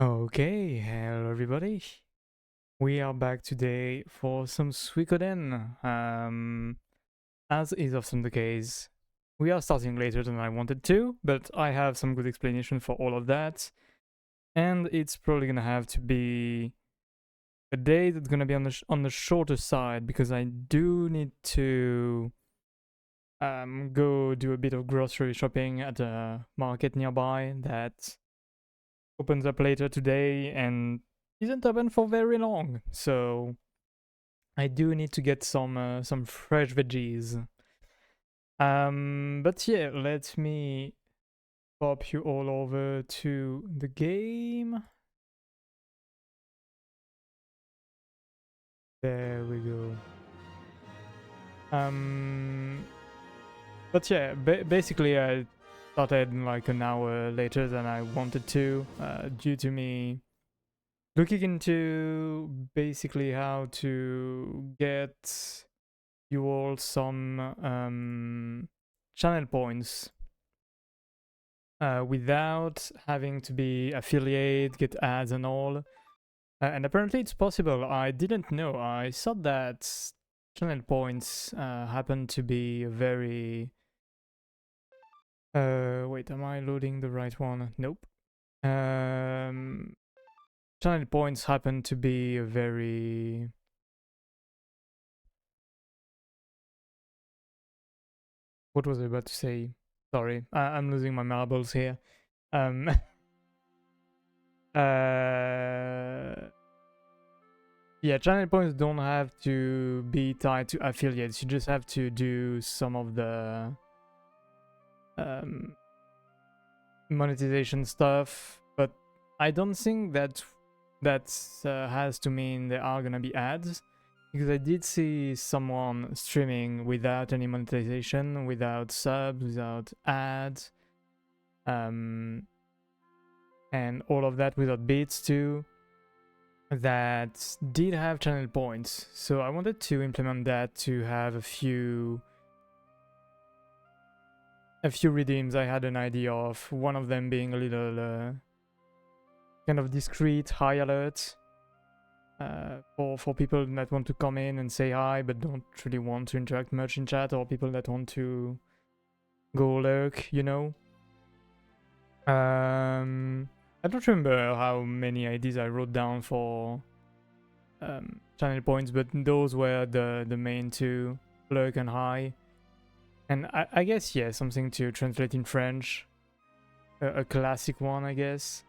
Okay, hello everybody. We are back today for some Suikoden. As is often the case, we are starting later than I wanted to, but I have some good explanation for all of that. And it's probably gonna have to be a day that's gonna be on the shorter side because I do need to go do a bit of grocery shopping at a market nearby that opens up later today and isn't open for very long. So I do need to get some fresh veggies. But yeah, let me pop you all over to the game. There we go. Um, but yeah, basically I started like an hour later than I wanted to, due to me looking into basically how to get you all some channel points without having to be affiliate, get ads and all. And apparently it's possible. I didn't know. I thought that channel points happen to be very... wait, am I loading the right one? Nope. Um, channel points happen to be a very... What was I about to say? Sorry, I'm losing my marbles here. Um, yeah, channel points don't have to be tied to affiliates. You just have to do some of the um, monetization stuff. But I don't think that has to mean there are gonna be ads, because I did see someone streaming without any monetization, without subs, without ads, and all of that without beats too, that did have channel points. So I wanted to implement that to have a few redeems I had an idea of, one of them being a little kind of discreet high alert for people that want to come in and say hi but don't really want to interact much in chat, or people that want to go lurk, you know. I don't remember how many ideas I wrote down for channel points, but those were the main two, lurk and high. And I guess, yeah, something to translate in French. A classic one, I guess.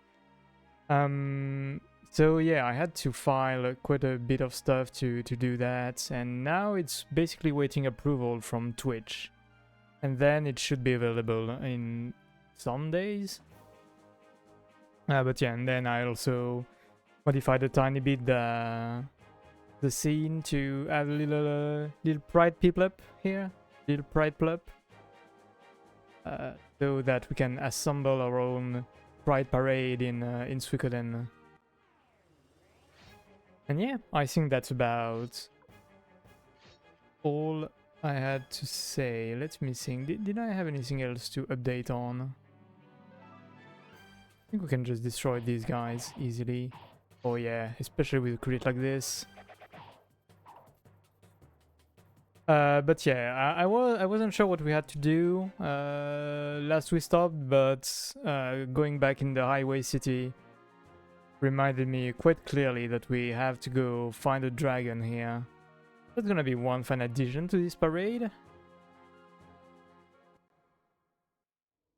So yeah, I had to file quite a bit of stuff to do that, and now it's basically waiting approval from Twitch. And then it should be available in some days. But yeah, and then I also modified a tiny bit the scene to add a little pride people up here, little pride plop, so that we can assemble our own pride parade in Suikoden. And yeah, I think that's about all I had to say. Let me think. Did I have anything else to update on? I think we can just destroy these guys easily. Oh yeah, especially with a crit like this. But yeah, I wasn't sure what we had to do last we stopped, but going back in the highway city reminded me quite clearly that we have to go find a dragon here. That's gonna be one fun addition to this parade.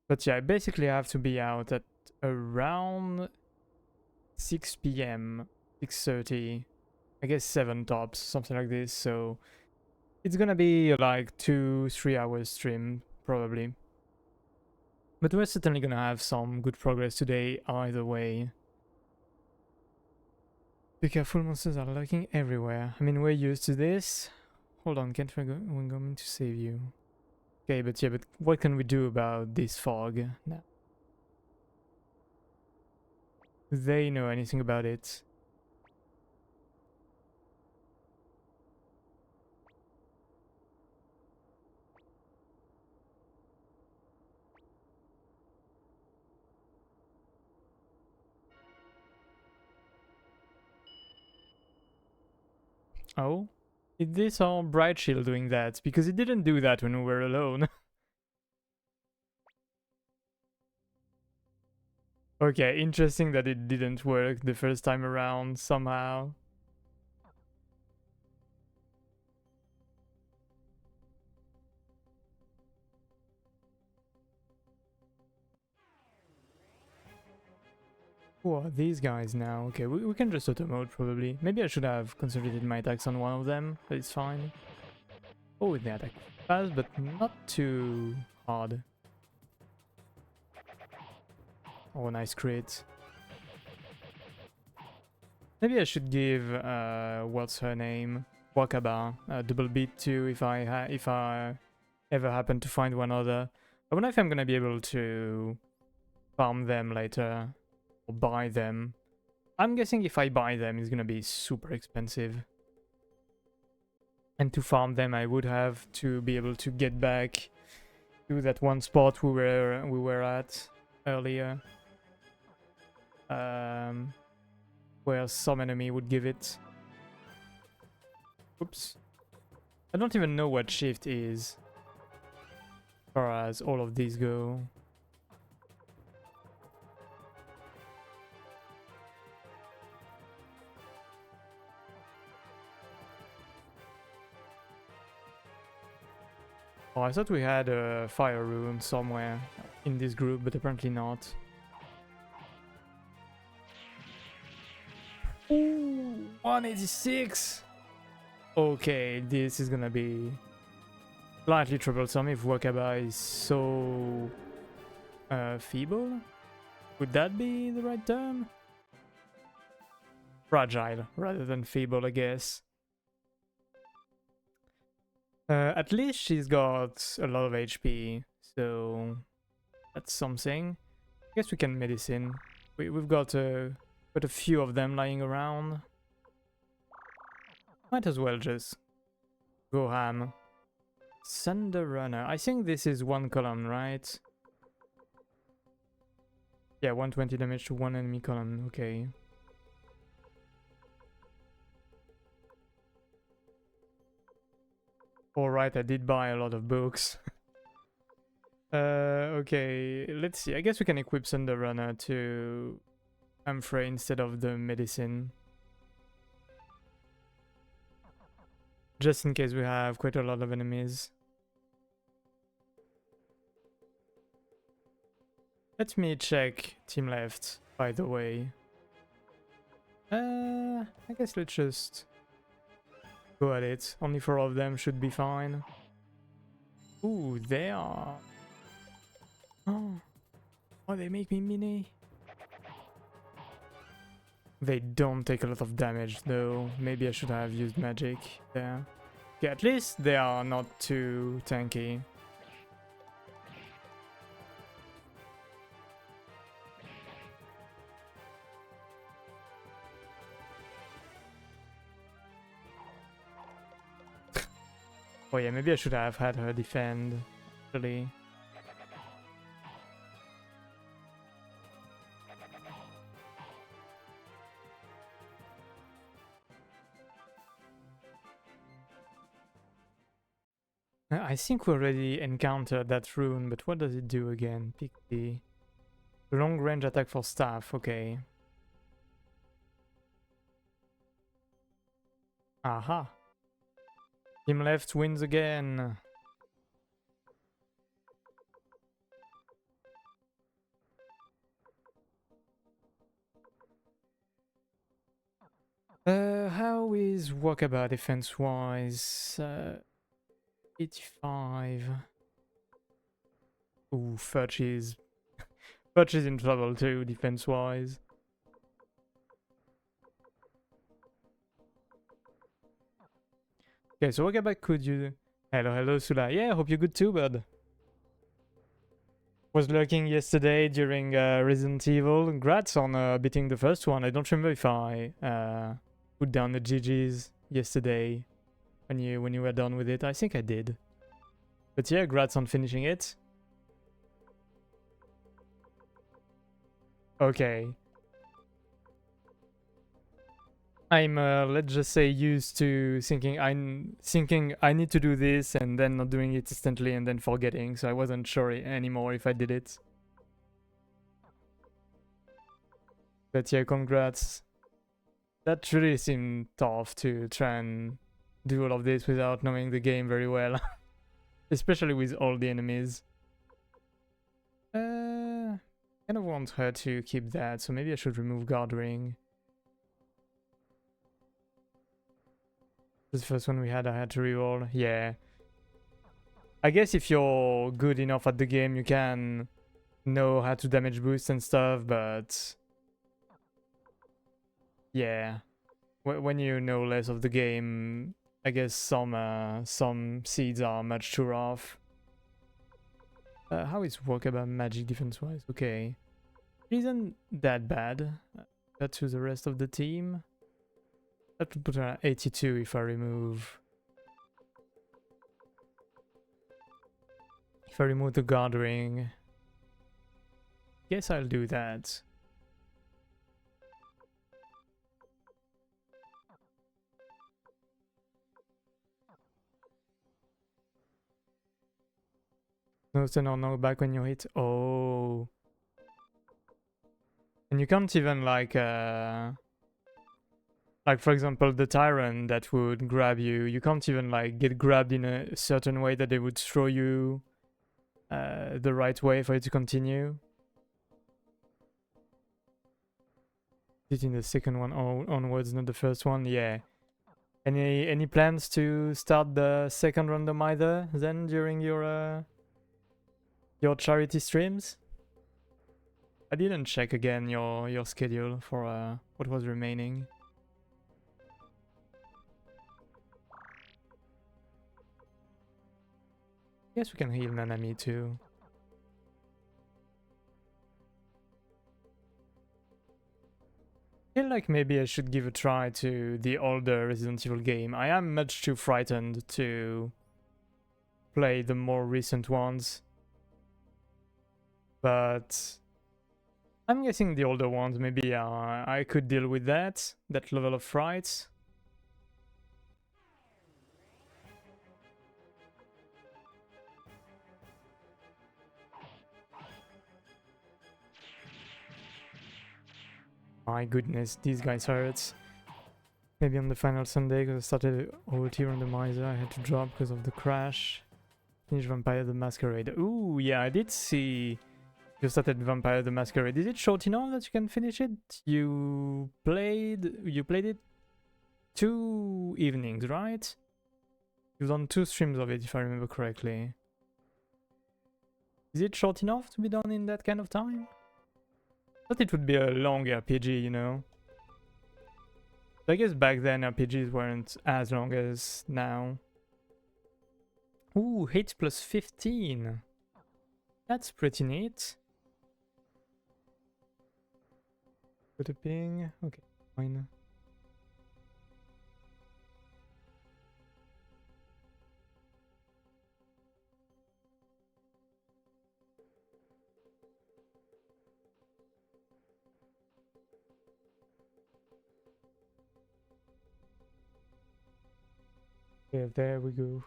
But yeah, I basically have to be out at around 6 p.m, 6:30, I guess 7 tops, something like this, so it's gonna be like 2-3 hours stream, probably. But we're certainly gonna have some good progress today, either way. Be careful, monsters are lurking everywhere. I mean, we're used to this. Hold on, can't we go? We're going to save you. Okay, but yeah, but what can we do about this fog now? Do they know anything about it? Oh? Is this our Bright Shield doing that? Because it didn't do that when we were alone. Okay, interesting that it didn't work the first time around somehow. Who are these guys now? Okay, we can just auto mode probably. Maybe I should have concentrated my attacks on one of them, but it's fine. Oh, they attack fast, but not too hard. Oh, nice crit. Maybe I should give what's her name, Wakaba, double beat too if I ever happen to find one other. I wonder if I'm gonna be able to farm them later or buy them. I'm guessing if I buy them, it's gonna be super expensive. And to farm them, I would have to be able to get back to that one spot we were at earlier. Where some enemy would give it. Oops. I don't even know what shift is, as far as all of these go. Oh, I thought we had a fire rune somewhere in this group, but apparently not. Ooh, 186! Okay, this is gonna be slightly troublesome if Wakaba is so feeble. Would that be the right term? Fragile rather than feeble, I guess. At least she's got a lot of HP, so that's something. I guess we can medicine. We've got quite a few of them lying around. Might as well just go ham. Thunder Runner. I think this is one column, right? Yeah, 120 damage to one enemy column. Okay. Alright, I did buy a lot of books. Okay, let's see. I guess we can equip Thunder Runner to Amphrey instead of the medicine. Just in case we have quite a lot of enemies. Let me check team left, by the way. I guess let's just go at it. Only 4 of them should be fine. Ooh, they are... Oh, they make me mini. They don't take a lot of damage though. Maybe I should have used magic there. Okay, at least they are not too tanky. Oh yeah, maybe I should have had her defend, actually. I think we already encountered that rune, but what does it do again? Pick the long range attack for staff, okay. Aha. Team left wins again. How is Wakaba defense-wise? 85. Ooh, Fudge is in trouble too, defense-wise. Okay, so Wakaba could you... Hello, Sula. Yeah, hope you're good too, bud. Was lurking yesterday during Resident Evil. Congrats on beating the first one. I don't remember if I put down the GGs yesterday when you were done with it. I think I did. But yeah, congrats on finishing it. Okay. I'm let's just say used to thinking I need to do this and then not doing it instantly and then forgetting, so I wasn't sure anymore if I did it. But yeah, congrats. That really seemed tough to try and do all of this without knowing the game very well. Especially with all the enemies. Kind of want her to keep that, so maybe I should remove guard ring. The first one we had, I had to reroll. Yeah. I guess if you're good enough at the game, you can know how to damage boost and stuff, but yeah, when you know less of the game, I guess some seeds are much too rough. How is Wakaba magic defense-wise? Okay. It isn't that bad. That to the rest of the team. That would put her at 82 if I remove... If I remove the guard ring. Guess I'll do that. No stun or no back when you hit. Oh. And you can't even like for example the tyrant that would grab you, you can't even like get grabbed in a certain way that they would throw you the right way for you to continue. Did in the second one onwards, not the first one? Yeah. Any plans to start the second randomizer then during your charity streams? I didn't check again your schedule for what was remaining. Guess we can heal Nanami too. I feel like maybe I should give a try to the older Resident Evil game. I am much too frightened to play the more recent ones. But I'm guessing the older ones, maybe I could deal with that level of fright. My goodness, these guys hurt. Maybe on the final Sunday, because I started OT randomizer, I had to drop because of the crash. Finish Vampire the Masquerade. Ooh, yeah, I did see you started Vampire the Masquerade. Is it short enough that you can finish it? You played it 2 evenings, right? You've done 2 streams of it, if I remember correctly. Is it short enough to be done in that kind of time? I thought it would be a long RPG, you know? I guess back then RPGs weren't as long as now. Ooh, hits plus 15. That's pretty neat. Put a ping. Okay, fine. Yeah, there we go.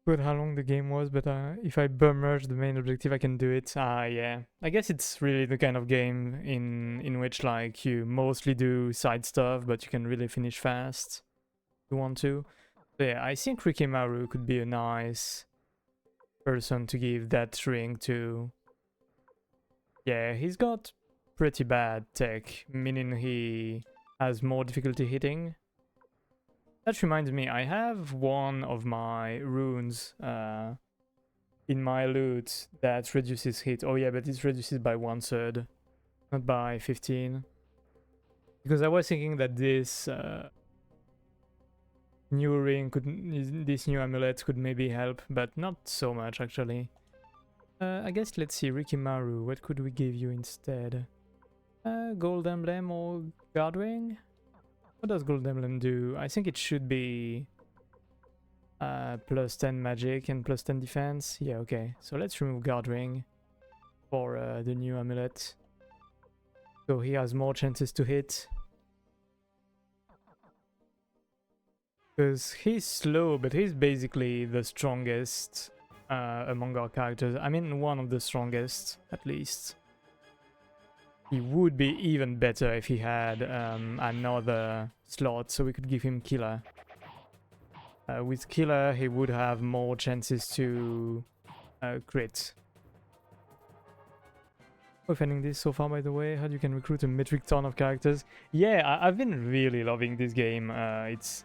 Good how long the game was, but if I merge the main objective, I can do it. Yeah. I guess it's really the kind of game in which like you mostly do side stuff, but you can really finish fast if you want to. So yeah, I think Rikimaru could be a nice person to give that ring to. Yeah, he's got pretty bad tech, meaning he has more difficulty hitting. That reminds me, I have one of my runes in my loot that reduces hit. Oh yeah, but it reduces by 1/3, not by 15. Because I was thinking that this new ring this new amulet could maybe help, but not so much actually. I guess let's see, Rikimaru, what could we give you instead? Gold emblem or guard ring? What does Gold Emblem do? I think it should be plus 10 magic and plus 10 defense. Yeah, okay. So let's remove Guard Ring. for the new amulet. So he has more chances to hit. Because he's slow, but he's basically the strongest among our characters. I mean, one of the strongest, at least. He would be even better if he had another slot, so we could give him Killer. With Killer, he would have more chances to crit. We're finding this so far, by the way, how you can recruit a metric ton of characters. Yeah, I've been really loving this game. It's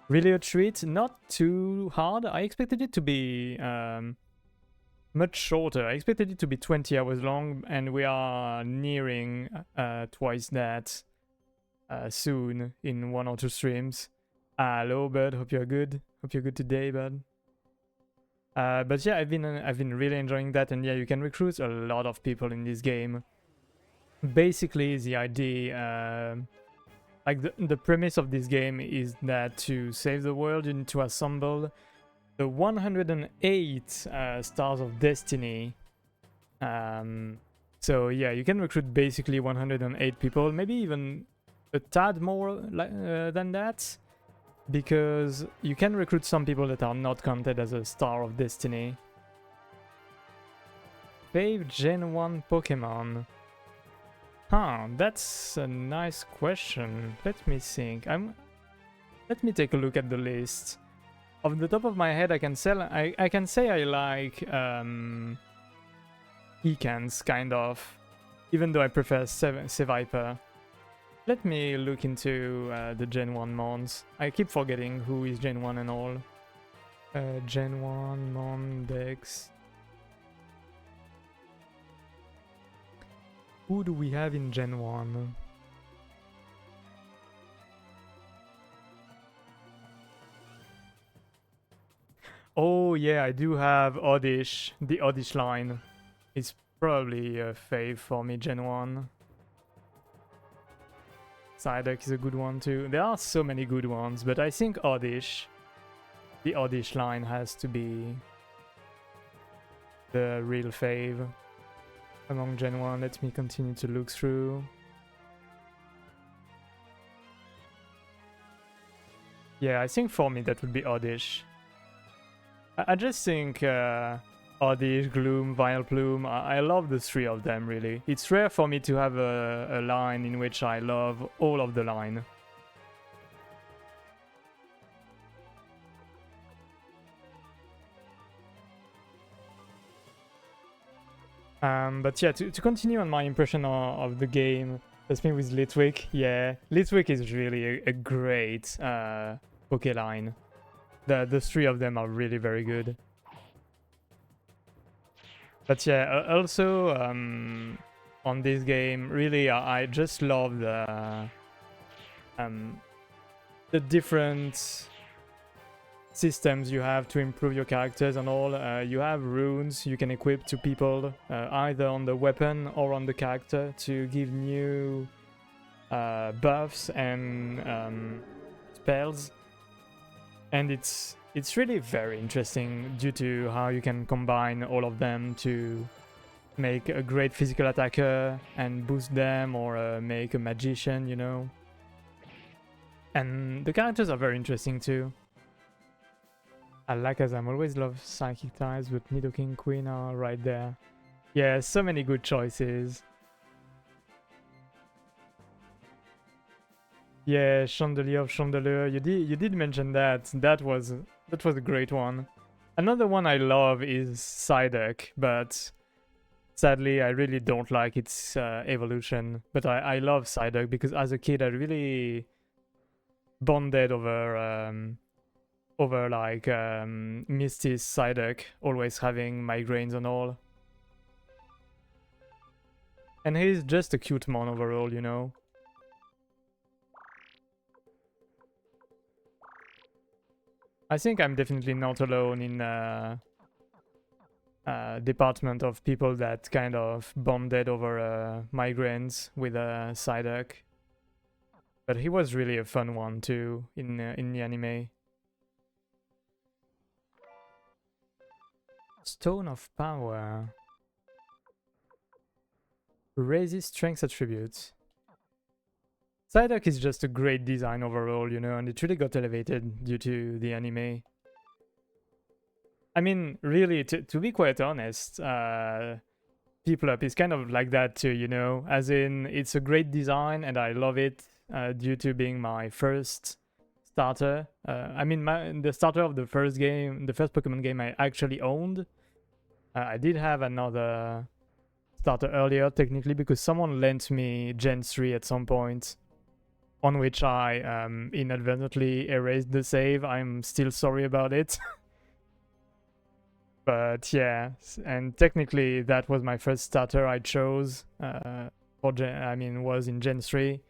really a treat, not too hard. I expected it to be much shorter. I expected it to be 20 hours long, and we are nearing twice that soon in 1 or 2 streams. Hello, bud. Hope you're good. Hope you're good today, bud. But yeah, I've been really enjoying that, and yeah, you can recruit a lot of people in this game. Basically, the idea, like the premise of this game is that to save the world, you need to assemble the 108 stars of destiny. So yeah, you can recruit basically 108 people, maybe even a tad more than that, because you can recruit some people that are not counted as a star of destiny. Fave Gen 1 Pokemon. Huh, that's a nice question. Let me think. Let me take a look at the list. Off the top of my head, I can say I like Ekans, kind of, even though I prefer Seviper. Let me look into the Gen 1 mons. I keep forgetting who is Gen 1 and all. Gen 1 Mon Dex. Who do we have in Gen 1? Oh yeah, I do have Oddish. The Oddish line is probably a fave for me, Gen 1. Psyduck is a good one too. There are so many good ones, but I think Oddish, the Oddish line has to be the real fave among Gen 1. Let me continue to look through. Yeah, I think for me that would be Oddish. I just think Oddish, Gloom, Vileplume, I love the 3 of them, really. It's rare for me to have a line in which I love all of the line. But yeah, to continue on my impression of the game, that's me with Litwick. Yeah, Litwick is really a great Poké line. The 3 of them are really very good. But yeah, also on this game, really, I just love the different systems you have to improve your characters and all. You have runes you can equip to people, either on the weapon or on the character, to give new buffs and spells. And it's really very interesting due to how you can combine all of them to make a great physical attacker and boost them, or make a magician, you know. And the characters are very interesting too. Alakazam, always love psychic types, but Nidoking, Queen are right there. Yeah, so many good choices. Yeah, Chandelier of Chandelure, you did mention that. That was a great one. Another one I love is Psyduck, but sadly I really don't like its evolution. But I love Psyduck because as a kid I really bonded over like Misty's Psyduck always having migraines and all. And he's just a cute mon overall, you know. I think I'm definitely not alone in department of people that kind of bonded over migraines with Psyduck. But he was really a fun one too in the anime. Stone of Power. Raises strength attributes. Psyduck is just a great design overall, you know, and it really got elevated due to the anime. I mean, really, to be quite honest, People Up is kind of like that too, you know? As in, it's a great design and I love it due to being my first starter. I mean, the starter of the first game, the first Pokemon game I actually owned. I did have another starter earlier, technically, because someone lent me Gen 3 at some point, on which I inadvertently erased the save. I'm still sorry about it. But yeah, and technically that was my first starter I chose was in Gen 3.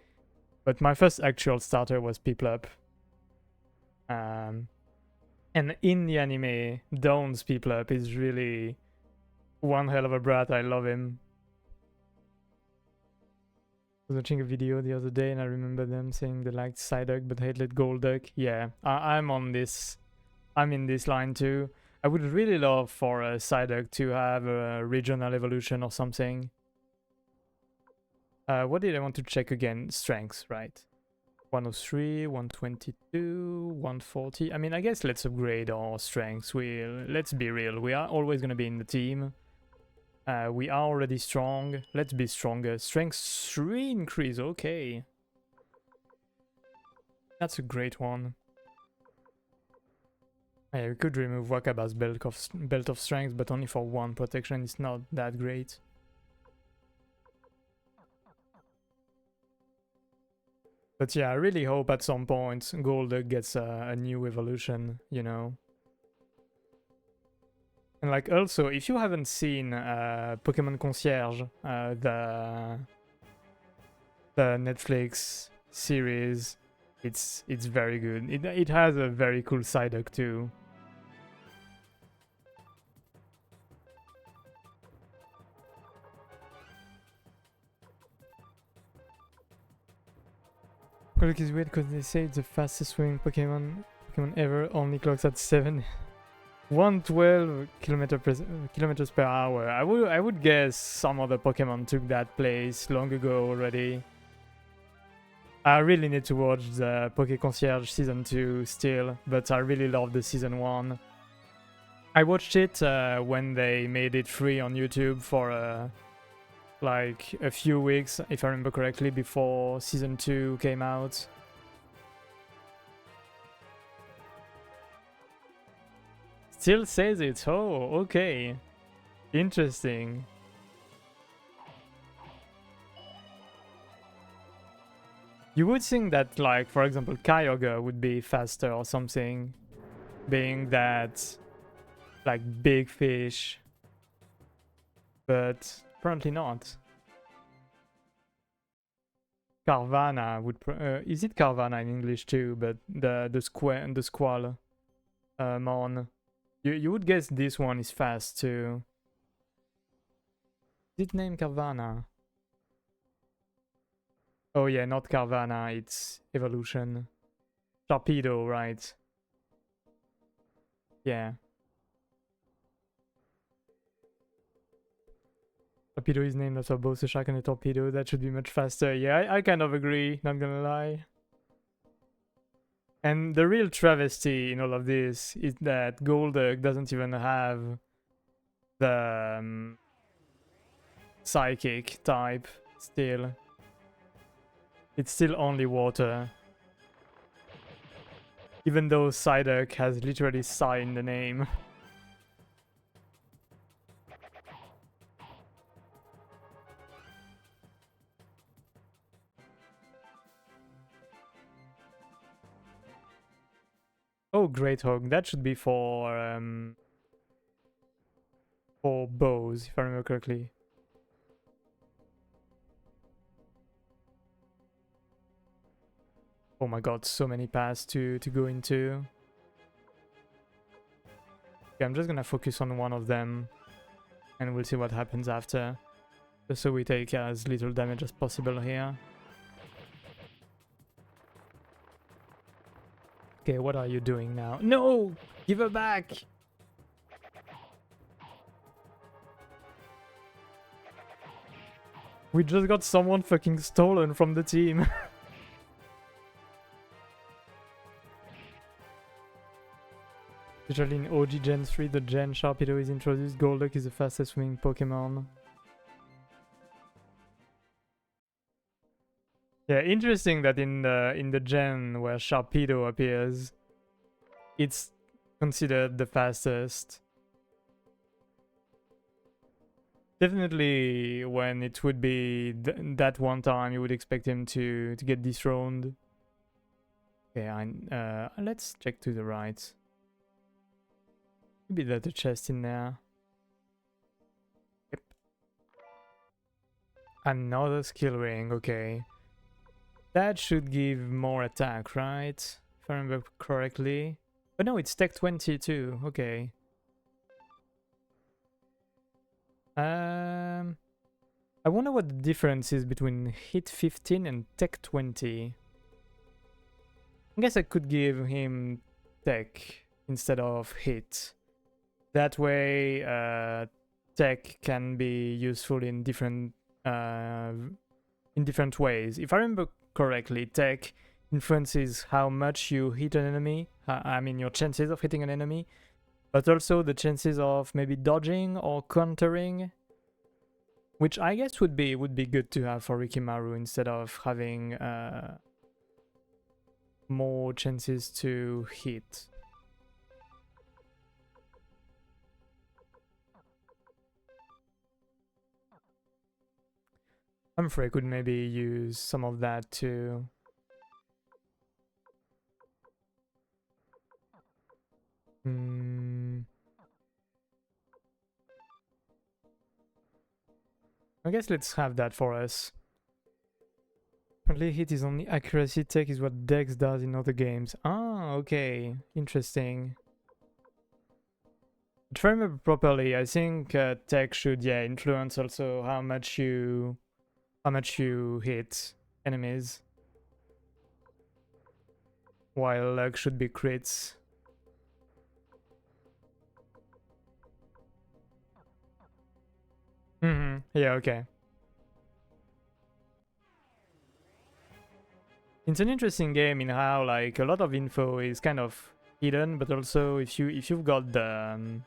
But my first actual starter was Piplup. And in the anime, Dawn's Piplup is really one hell of a brat. I love him. I was watching a video the other day and I remember them saying they liked Psyduck but hated Golduck. Yeah, I'm on this. I'm in this line too. I would really love for a Psyduck to have a regional evolution or something. What did I want to check again? Strengths, right? 103, 122, 140. I mean, I guess let's upgrade our strengths. Let's be real. We are always going to be in the team. We are already strong. Let's be stronger. Strength 3 increase. Okay. That's a great one. Yeah, we could remove Wakaba's belt of strength, but only for 1 protection. It's not that great. But yeah, I really hope at some point Golduck gets a new evolution, you know. And like also, if you haven't seen Pokemon Concierge, the Netflix series, it's very good. It has a very cool Psyduck too. Golduck is weird because they say it's the fastest swimming Pokemon ever. Only clocks at 112 kilometers per hour. I would guess some other Pokemon took that place long ago already. I really need to watch the Poké Concierge Season 2 still, but I really love the Season 1. I watched it when they made it free on YouTube for like a few weeks, if I remember correctly, before Season 2 came out. Still says it. Oh, okay. Interesting. You would think that, like, for example, Kyogre would be faster or something, being that, like, big fish. But apparently not. Carvana would... is it Carvana in English too? But the Squall Mon. You would guess this one is fast too. Is it named Carvana? Oh yeah, not Carvana, it's Evolution. Torpedo, right? Yeah. Torpedo is named after both a shark and a torpedo. That should be much faster. Yeah, I kind of agree, not gonna lie. And the real travesty in all of this is that Golduck doesn't even have the psychic type still. It's still only water. Even though Psyduck has literally Psy in the name. Oh, Great Hog. That should be for bows, if I remember correctly. Oh my god, so many paths to go into. Okay, I'm just gonna focus on one of them, and we'll see what happens after. Just so we take as little damage as possible here. Okay, what are you doing now? No! Give her back! We just got someone fucking stolen from the team. Especially in OG Gen 3, the Gen Sharpedo is introduced. Golduck is the fastest swimming Pokemon. Yeah, interesting that in the gen where Sharpedo appears, it's considered the fastest. Definitely when it would be that one time you would expect him to get dethroned. Okay, let's check to the right. Maybe there's a chest in there. Yep. Another skill ring, okay. That should give more attack, right? If I remember correctly. Oh no, it's Tech 22, okay. I wonder what the difference is between Hit 15 and Tech 20. I guess I could give him Tech instead of Hit. That way, Tech can be useful in different ways. If I remember correctly, Tech influences how much you hit an enemy. I mean, your chances of hitting an enemy, but also the chances of maybe dodging or countering, which I guess would be good to have for Rikimaru instead of having more chances to hit. I'm afraid I could maybe use some of that too. I guess let's have that for us. Apparently hit is only accuracy, tech is what Dex does in other games. Ah, okay. Interesting. If I remember properly, I think tech should influence also how much you hit enemies. While luck should be crits. Yeah, okay. It's an interesting game in how like a lot of info is kind of hidden, but also if you've got the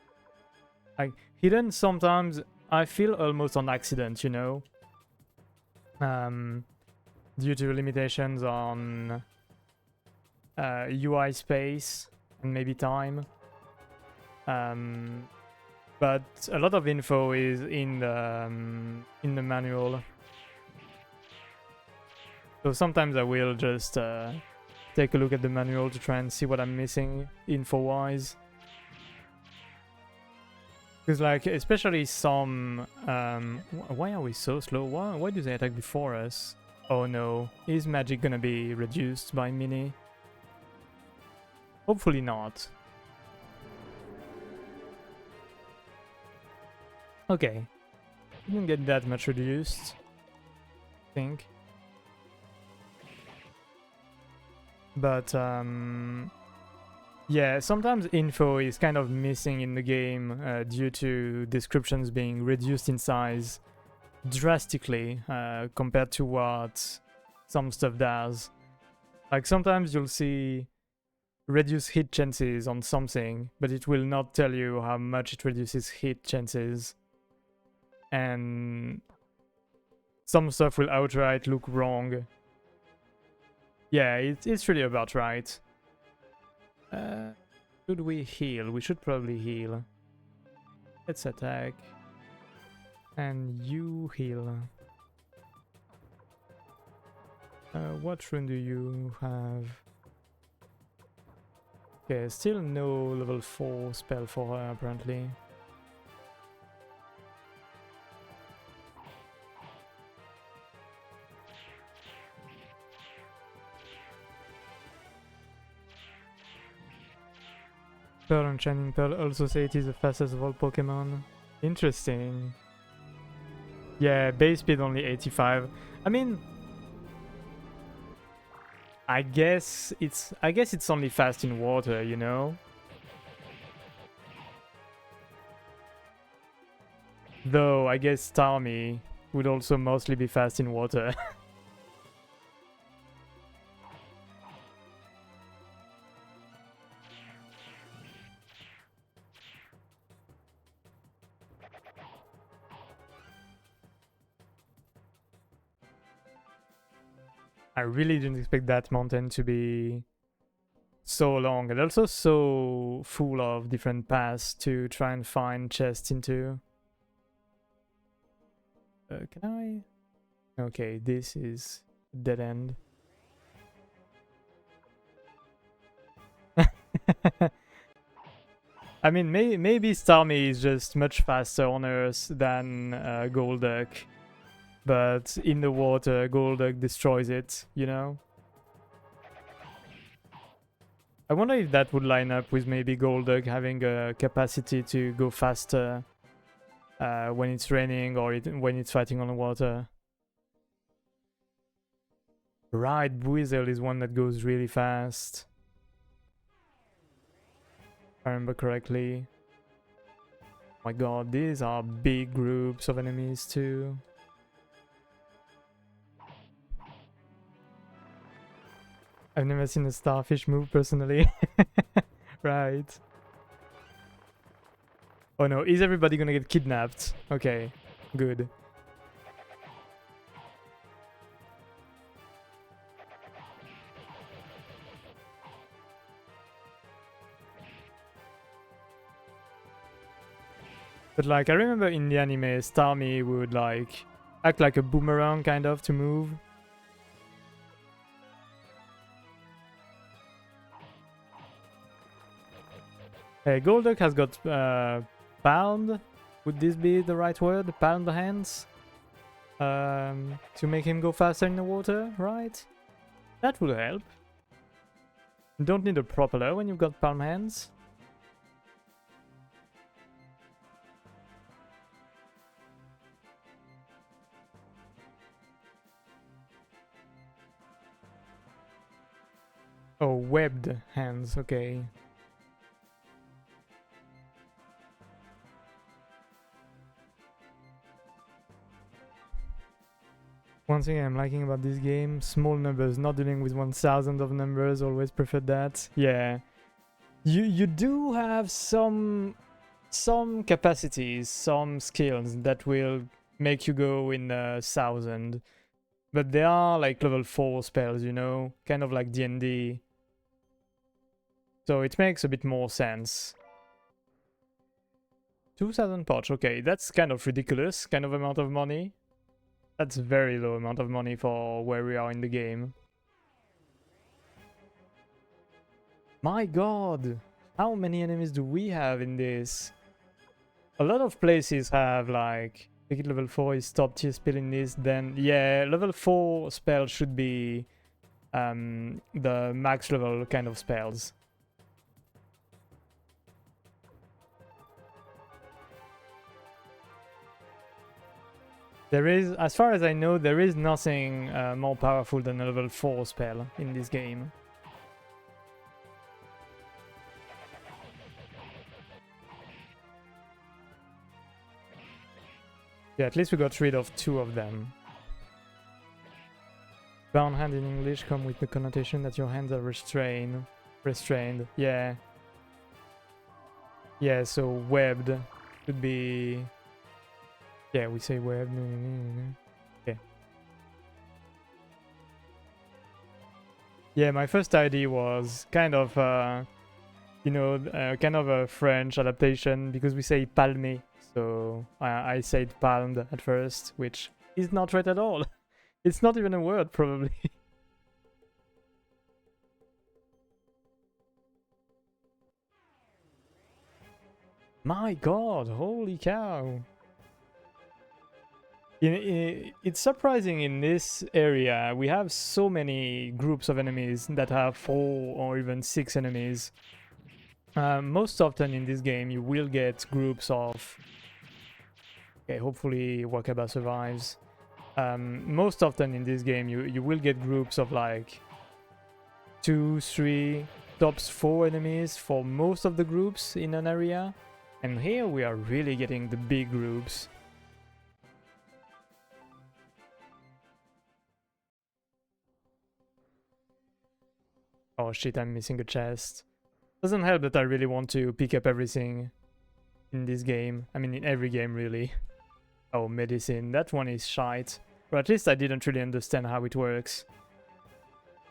like hidden sometimes I feel almost on accident, you know, due to limitations on UI space and maybe time. But a lot of info is in the manual. So sometimes I will just take a look at the manual to try and see what I'm missing info-wise. Because like, especially some... why are we so slow? Why do they attack before us? Oh no, is magic gonna be reduced by Mini? Hopefully not. Okay. Didn't get that much reduced, I think. But yeah, sometimes info is kind of missing in the game due to descriptions being reduced in size drastically compared to what some stuff does. Like sometimes you'll see reduce hit chances on something, but it will not tell you how much it reduces hit chances. And some stuff will outright look wrong. Yeah, it's really about right. Should we heal? We should probably heal. Let's attack. And you heal. What rune do you have? Okay, still no level 4 spell for her apparently. Pearl and Shining Pearl also say it is the fastest of all Pokemon. Interesting. Yeah, base speed only 85. I mean, I guess it's only fast in water, you know? Though I guess Starmie would also mostly be fast in water. I really didn't expect that mountain to be so long and also so full of different paths to try and find chests into. Can I? Okay, this is a dead end. I mean, maybe Starmie is just much faster on Earth than Golduck, but in the water, Golduck destroys it, you know? I wonder if that would line up with maybe Golduck having a capacity to go faster when it's raining or when it's fighting on the water. Right, Buizel is one that goes really fast. If I remember correctly. Oh my god, these are big groups of enemies too. I've never seen a starfish move personally. Right. Oh no, is everybody gonna get kidnapped? Okay, good. But like, I remember in the anime, Starmie would like act like a boomerang kind of to move. Hey, Golduck has got palmed. Would this be the right word? Palm the hands? To make him go faster in the water, right? That would help. You don't need a propeller when you've got palm hands. Oh, webbed hands, okay. One thing I'm liking about this game, small numbers, not dealing with 1000 of numbers, always preferred that. Yeah. You do have some capacities, some skills that will make you go in 1000. But they are like level 4 spells, you know? Kind of like D&D. So it makes a bit more sense. 2000 poch, okay, that's kind of ridiculous, kind of amount of money. That's a very low amount of money for where we are in the game. My god! How many enemies do we have in this? A lot of places have like... Make it level 4 is top tier spell in this, then... Yeah, level 4 spell should be the max level kind of spells. There is, as far as I know, there is nothing more powerful than a level 4 spell in this game. Yeah, at least we got rid of 2 of them. Bound hand in English come with the connotation that your hands are restrained. Yeah. Yeah, so webbed could be... Yeah, we say webbed. Okay. Yeah, my first idea was kind of, you know, kind of a French adaptation because we say palmé. So I said palmed at first, which is not right at all. It's not even a word, probably. My god, holy cow. It's surprising in this area, we have so many groups of enemies that have 4 or even 6 enemies. Most often in this game you will get groups of... Okay, hopefully Wakaba survives. Most often in this game you will get groups of like 2, 3, tops 4 enemies for most of the groups in an area. And here we are really getting the big groups. Oh shit, I'm missing a chest. Doesn't help that I really want to pick up everything in this game. I mean, in every game, really. Oh, medicine. That one is shite. But at least I didn't really understand how it works.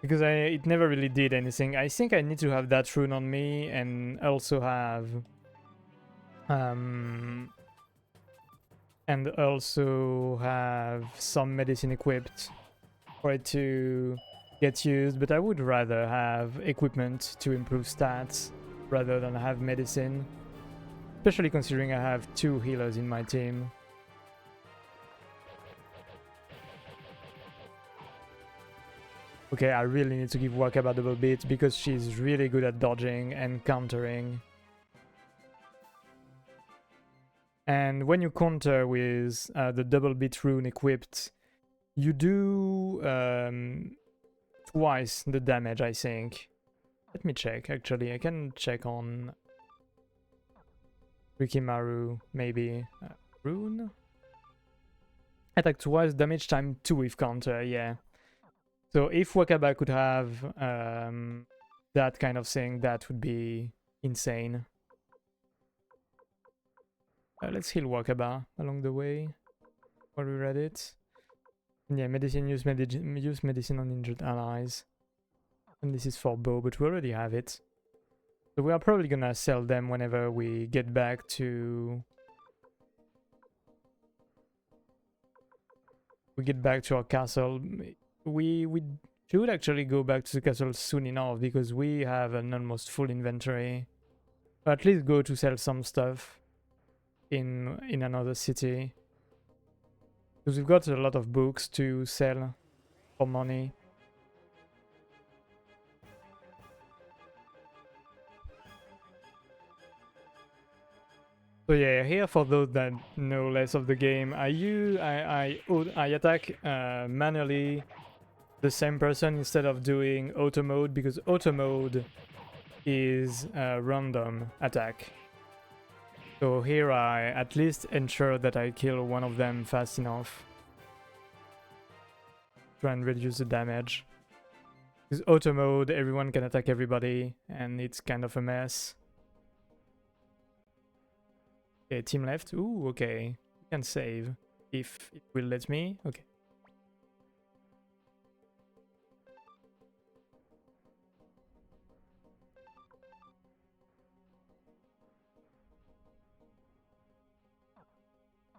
Because it never really did anything. I think I need to have that rune on me and also have... and also have some medicine equipped for it to get used, but I would rather have equipment to improve stats rather than have medicine, especially considering I have 2 healers in my team. Okay, I really need to give Wakaba a double bit because she's really good at dodging and countering. And when you counter with the double bit rune equipped, you do twice the damage, I think. Let me check, actually. I can check on Rikimaru, maybe. Rune? Attack twice, damage time 2 with counter, yeah. So if Wakaba could have that kind of thing, that would be insane. Let's heal Wakaba along the way while we read it. Yeah, use medicine on injured allies. And this is for bow, but we already have it. So we are probably gonna sell them whenever we get back to... our castle. We should actually go back to the castle soon enough because we have an almost full inventory. Or at least go to sell some stuff in another city. Because we've got a lot of books to sell for money. So yeah, here for those that know less of the game, I attack manually the same person instead of doing auto mode, because auto mode is a random attack. So here I at least ensure that I kill one of them fast enough. Try and reduce the damage. Because auto mode, everyone can attack everybody, and it's kind of a mess. Okay, team left. Ooh, okay. We can save if it will let me. Okay.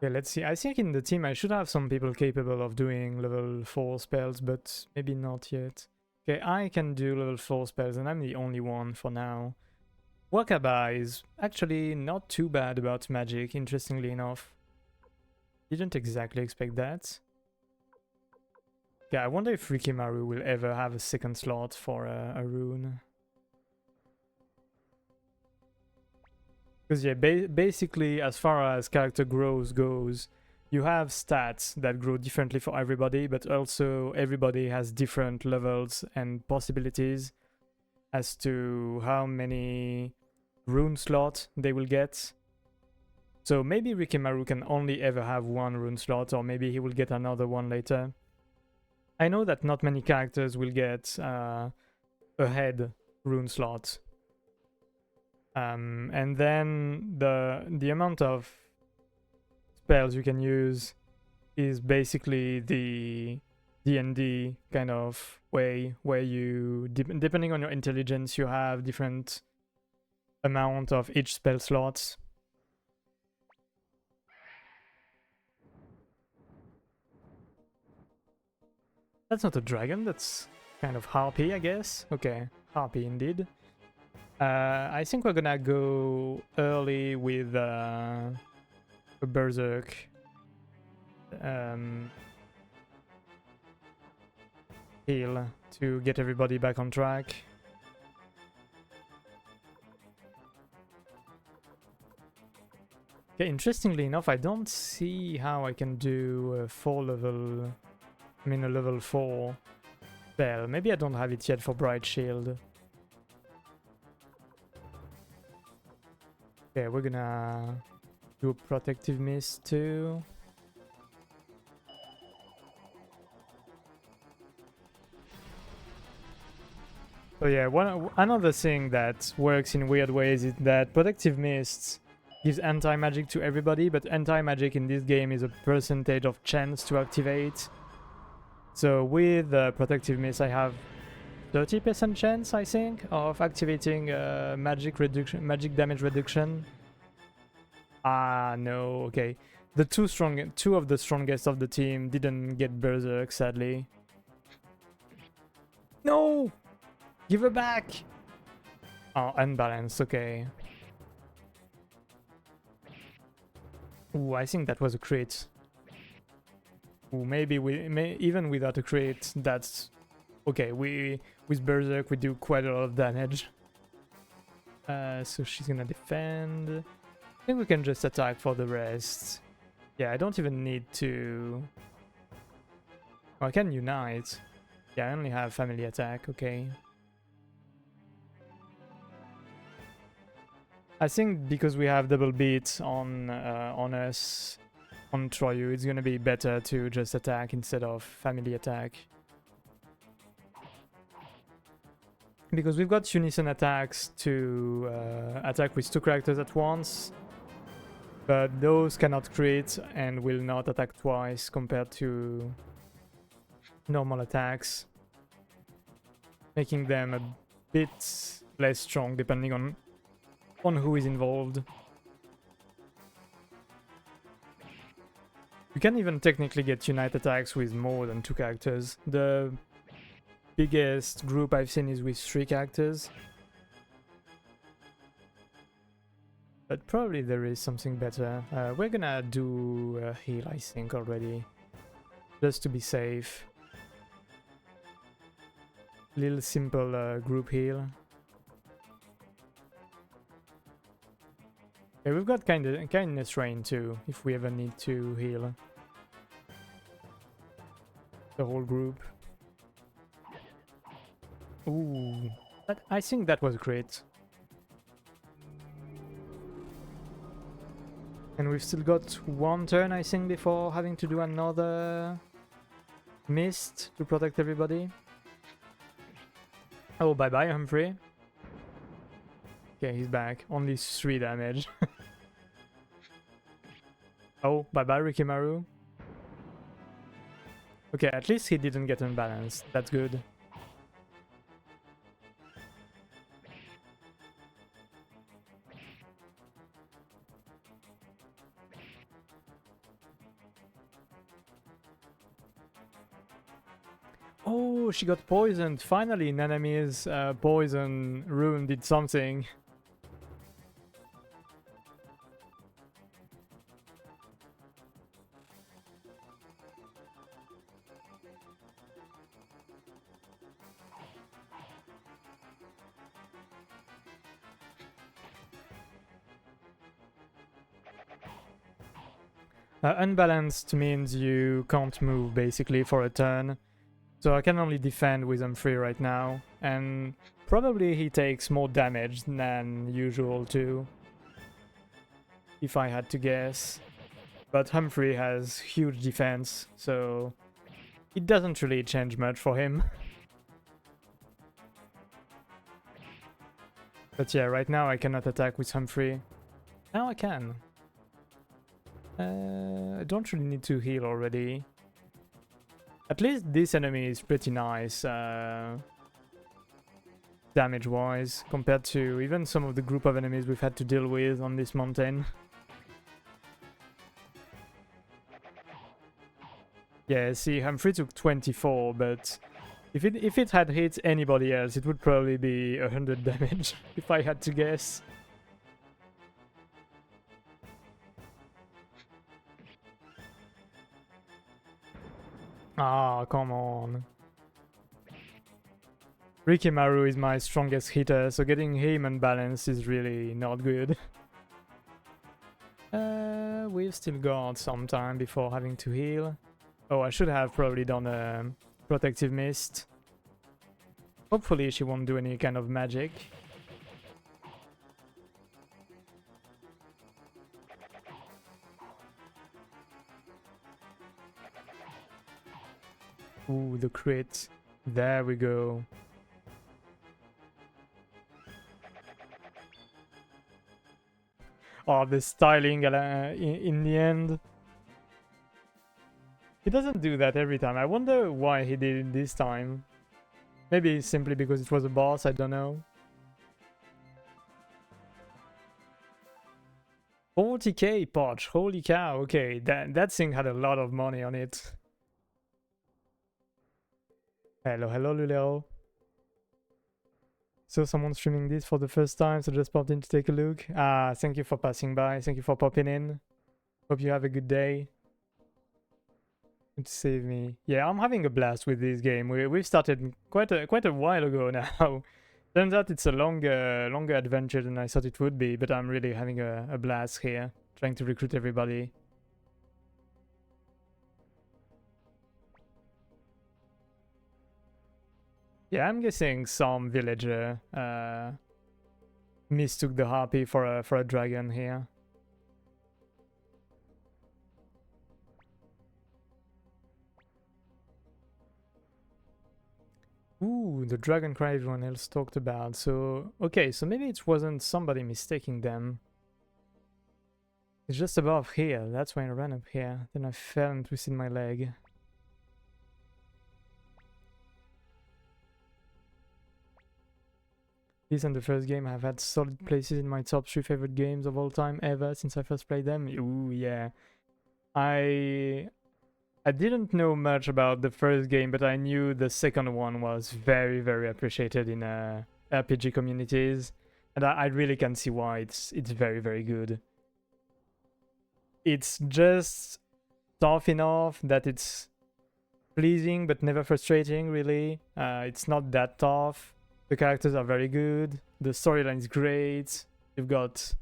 Okay, let's see. I think in the team I should have some people capable of doing level 4 spells, but maybe not yet. Okay, I can do level 4 spells, and I'm the only one for now. Wakaba is actually not too bad about magic, interestingly enough. Didn't exactly expect that. Yeah, I wonder if Rikimaru will ever have a second slot for a rune. Because yeah, basically as far as character growth goes, you have stats that grow differently for everybody, but also everybody has different levels and possibilities as to how many rune slot they will get. So maybe Rikimaru can only ever have 1 rune slot, or maybe he will get another one later. I know that not many characters will get a head rune slot. And then the amount of spells you can use is basically the D&D kind of way, where you, depending on your intelligence, you have different amount of each spell slots. That's not a dragon, that's kind of harpy, I guess. Okay, harpy indeed. I think we're gonna go early with a berserk. Heal to get everybody back on track. Okay, interestingly enough, I don't see how I can do a level 4 spell. Maybe I don't have it yet for Bright Shield. Okay, we're gonna do a Protective Mist too. So yeah, another thing that works in weird ways is that Protective Mist gives anti-magic to everybody, but anti-magic in this game is a percentage of chance to activate. So with Protective Mist I have 30% chance, I think, of activating magic damage reduction. Ah, no, okay. The two of the strongest of the team didn't get Berserk, sadly. No! Give her back! Oh, unbalanced, okay. Ooh, I think that was a crit. Ooh, maybe even without a crit, that's okay. With Berserk we do quite a lot of damage. So she's gonna defend. I think we can just attack for the rest. Yeah, I don't even need to. Oh, I can unite. Yeah, I only have family attack. Okay. I think because we have double beat on us on Troyu, it's gonna be better to just attack instead of family attack. Because we've got unison attacks to attack with 2 characters at once, but those cannot crit and will not attack twice compared to normal attacks, making them a bit less strong depending on who is involved. You can even technically get unite attacks with more than 2 characters. The biggest group I've seen is with 3 characters. But probably there is something better. We're gonna do a heal, I think, already. Just to be safe. Little simple group heal. Yeah, we've got kindness rain too, if we ever need to heal the whole group. Ooh, I think that was great. And we've still got 1 turn, I think, before having to do another mist to protect everybody. Oh, bye-bye, Humphrey. Okay, he's back. Only 3 damage. Oh, bye-bye, Rikimaru. Okay, at least he didn't get unbalanced. That's good. Oh, she got poisoned. Finally, Nanami's poison rune did something. Unbalanced means you can't move basically for a turn. So I can only defend with Humphrey right now, and probably he takes more damage than usual too, if I had to guess. But Humphrey has huge defense, so it doesn't really change much for him. But yeah, right now I cannot attack with Humphrey. Now I can. I don't really need to heal already. At least this enemy is pretty nice damage-wise, compared to even some of the group of enemies we've had to deal with on this mountain. Yeah, see, Humphrey took 24, but if it had hit anybody else, it would probably be 100 damage, if I had to guess. Ah, come on. Rikimaru is my strongest hitter, so getting him unbalanced is really not good. We've still got some time before having to heal. Oh, I should have probably done a protective mist. Hopefully she won't do any kind of magic. Ooh, the crit. There we go. or the styling in the end. He doesn't do that every time. I wonder why he did it this time. Maybe simply because it was a boss, I don't know. 40k Poch, holy cow, okay, that thing had a lot of money on it. Hello, hello, Luleo. So someone streaming this for the first time, so just popped in to take a look. Thank you for passing by, thank you for popping in. Hope you have a good day. Good to save me. Yeah, I'm having a blast with this game. We started quite a while ago now. Turns out it's a longer adventure than I thought it would be, but I'm really having a blast here, trying to recruit everybody. Yeah, I'm guessing some villager mistook the harpy for a dragon here. Ooh, the dragon cry everyone else talked about. So, okay, so maybe it wasn't somebody mistaking them. It's just above here. That's why I ran up here. Then I fell and twisted my leg. This and the first game have had solid places in my top 3 favorite games of all time ever since I first played them. Ooh, yeah. I didn't know much about the first game, but I knew the second one was very appreciated in RPG communities, and I really can see why it's very good. It's just tough enough that it's pleasing but never frustrating, really. It's not that tough. The characters are very good. The storyline is great. You've got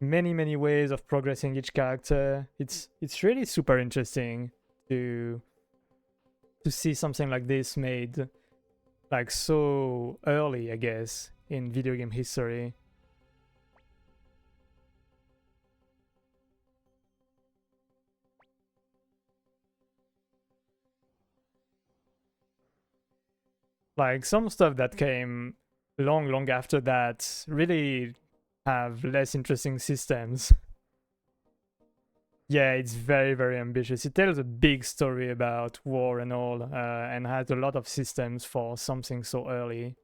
many ways of progressing each character. It's really super interesting to see something like this made like so early, I guess, in video game history. Like some stuff that came long after that really have less interesting systems. Yeah, it's very ambitious. It tells a big story about war and all, and has a lot of systems for something so early.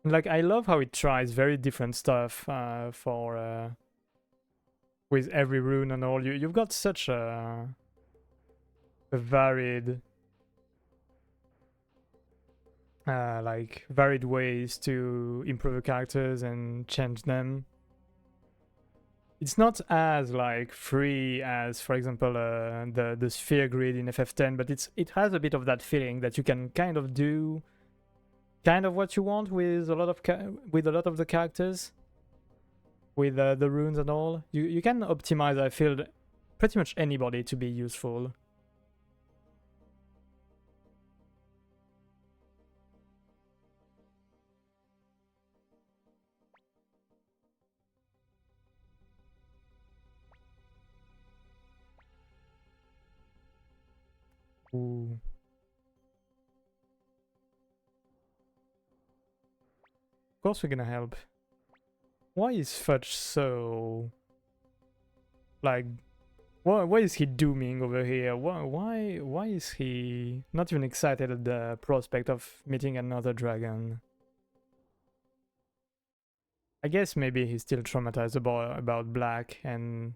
Like, I love how it tries very different stuff for with every rune and all. You've got such a varied like varied ways to improve the characters and change them. It's not as like free as, for example, the sphere grid in FF10, but it has a bit of that feeling that you can kind of do kind of what you want with a lot of the characters, with the runes and all. You can optimize, I feel, pretty much anybody to be useful. Ooh. Of course we're gonna help. Why is Fudge so like why is he dooming over here? Why is he not even excited at the prospect of meeting another dragon? I guess maybe he's still traumatized about Black and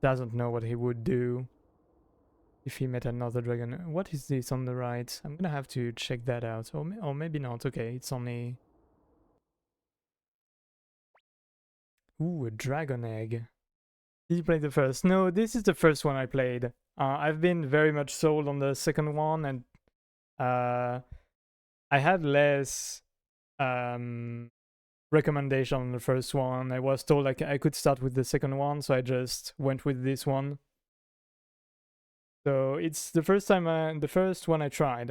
doesn't know what he would do if he met another dragon. What is this on the right? I'm gonna have to check that out. Or maybe not. Okay, it's only... Ooh, a dragon egg. Did you play the first? No, this is the first one I played. I've been very much sold on the second one, and I had less recommendation on the first one. I was told like I could start with the second one, so I just went with this one. So it's the first one I tried.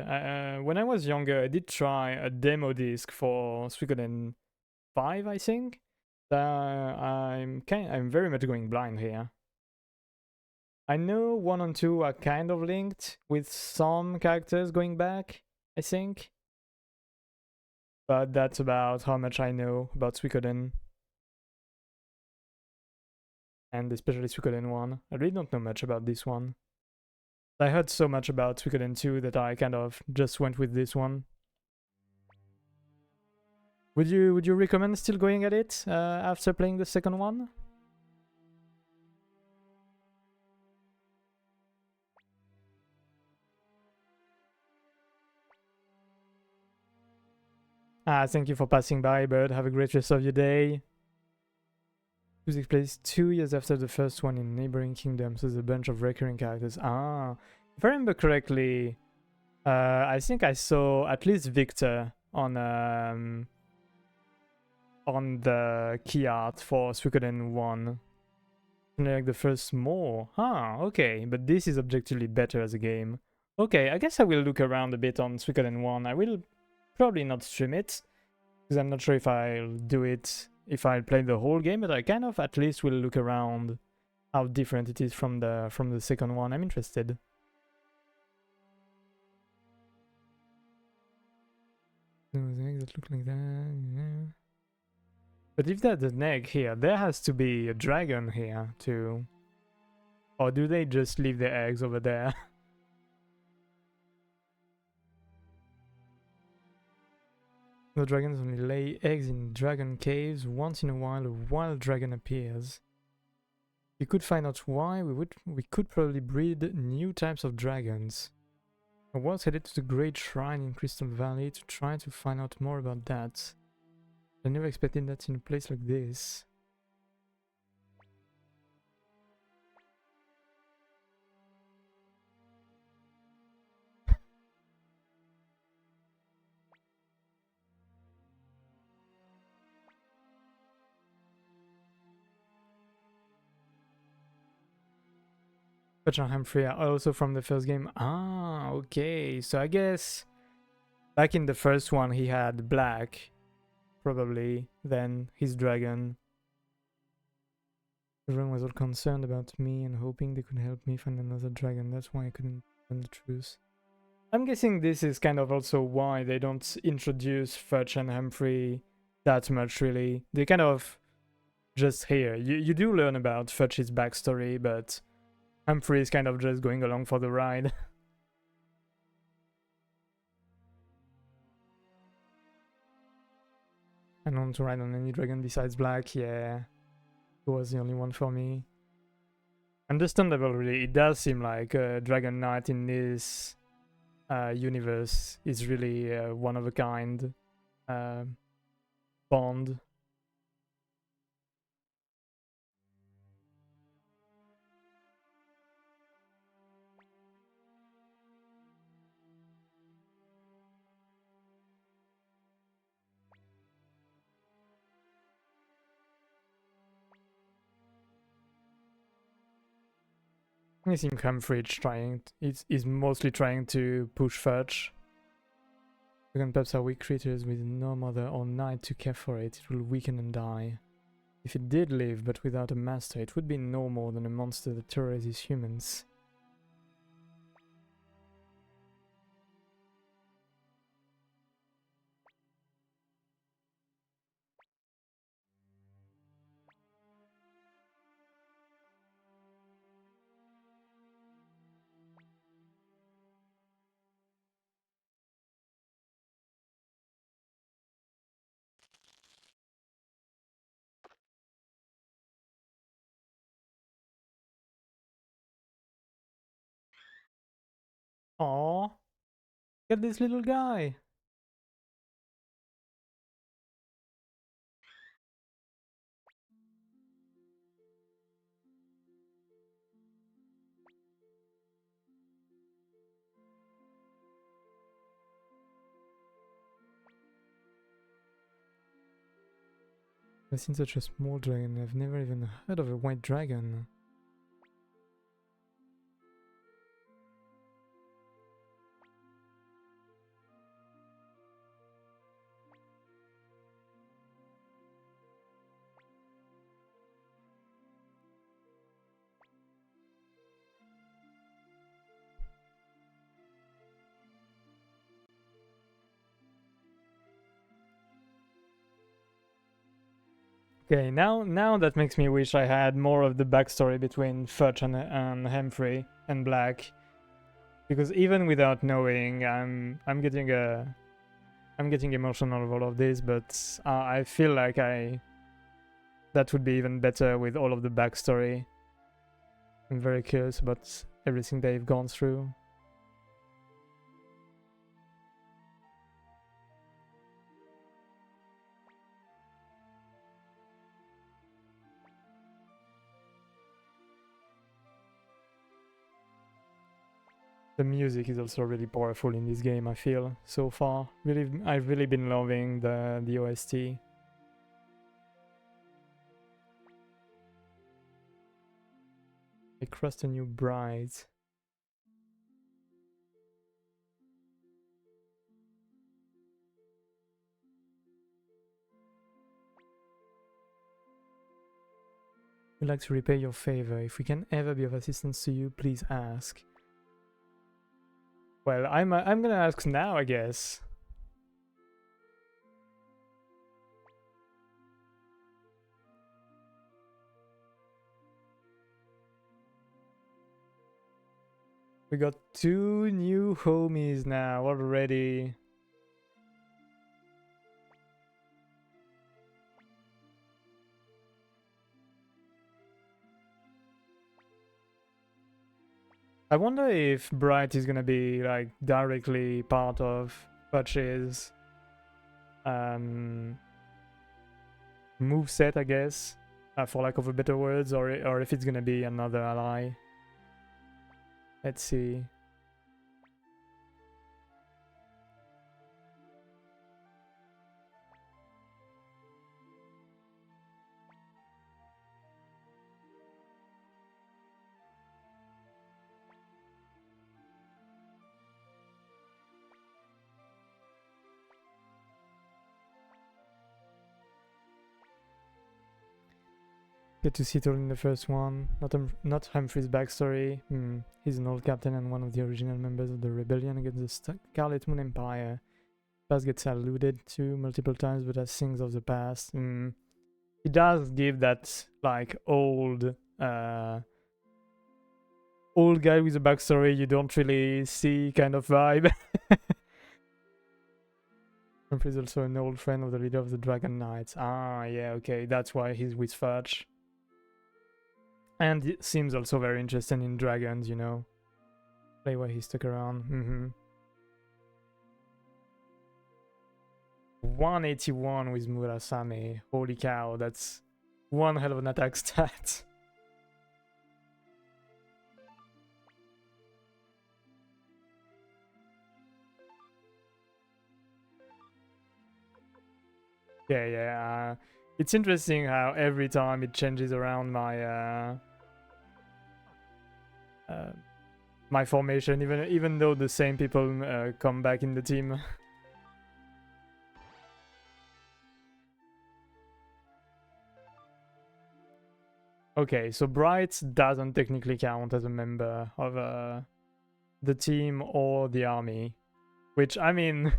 When I was younger, I did try a demo disc for Suikoden 5, I think. I'm very much going blind here. I know 1 and 2 are kind of linked with some characters going back, I think. but that's about how much I know about Suikoden. And especially Suikoden 1. I really don't know much about this one. I heard so much about Suikoden 2 that I kind of just went with this one. Would you recommend still going at it after playing the second one? Thank you for passing by, bud. Have a great rest of your day. It takes place 2 years after the first one in neighboring kingdoms, so there's a bunch of recurring characters. If I remember correctly, I think I saw at least Victor on the key art for Suikoden 1. Like the first more. Okay, but this is objectively better as a game. Okay, I guess I will look around a bit on Suikoden 1. I will probably not stream it, because I'm not sure if I'll do it if I'll play the whole game, but I kind of at least will look around how different it is from the second one. I'm interested. Those eggs that look like that, yeah. But if there's an egg here, there has to be a dragon here too. Or do they just leave the eggs over there? The dragons only lay eggs in dragon caves. Once in a while, a wild dragon appears. If we could find out why, we could probably breed new types of dragons. I was headed to the Great Shrine in Crystal Valley to try to find out more about that. I never expected that in a place like this. But Humphrey are also from the first game. Okay. So I guess back in the first one he had black, probably, then his dragon. Everyone was all concerned about me and hoping they could help me find another dragon. That's why I couldn't tell the truth. I'm guessing this is kind of also why they don't introduce Fudge and Humphrey that much, really. They kind of just here. You do learn about Fudge's backstory, but Humphrey is kind of just going along for the ride. I don't want to ride on any dragon besides black, yeah. It was the only one for me. Understandable, really. It does seem like Dragon Knight in this universe is really one of a kind bond. I think Humphrey is mostly trying to push Fudge. Dragon pups are weak creatures with no mother or knight to care for it. It will weaken and die. If it did live but without a master, it would be no more than a monster that terrorizes humans. Aww, look at this little guy. I've seen such a small dragon. I've never even heard of a white dragon. Okay, now that makes me wish I had more of the backstory between Fudge and Humphrey and Black, because even without knowing, I'm getting emotional with all of this, but I feel like that would be even better with all of the backstory. I'm very curious about everything they've gone through. The music is also really powerful in this game, I feel, so far. I've really been loving the OST. I crossed a new bride. We'd like to repay your favor. If we can ever be of assistance to you, please ask. Well, I'm gonna ask now, I guess. We got 2 new homies now already. I wonder if Bright is gonna be like directly part of Fudge's moveset, I guess, for lack of a better words, or if it's gonna be another ally. Let's see. Get to see it all in the first one. Not Humphrey's backstory. He's an old captain and one of the original members of the rebellion against the Scarlet Moon Empire. Past gets alluded to multiple times, but as things of the past. He does give that like old guy with a backstory you don't really see kind of vibe. Humphrey's also an old friend of the leader of the Dragon Knights. Ah, yeah, okay, that's why he's with Fudge. And it seems also very interested in dragons, you know. Play why he stuck around. 181 with Murasame. Holy cow, that's one hell of an attack stat. Yeah. It's interesting how every time it changes around my my formation, even though the same people come back in the team. Okay, so Bright doesn't technically count as a member of the team or the army, which, I mean,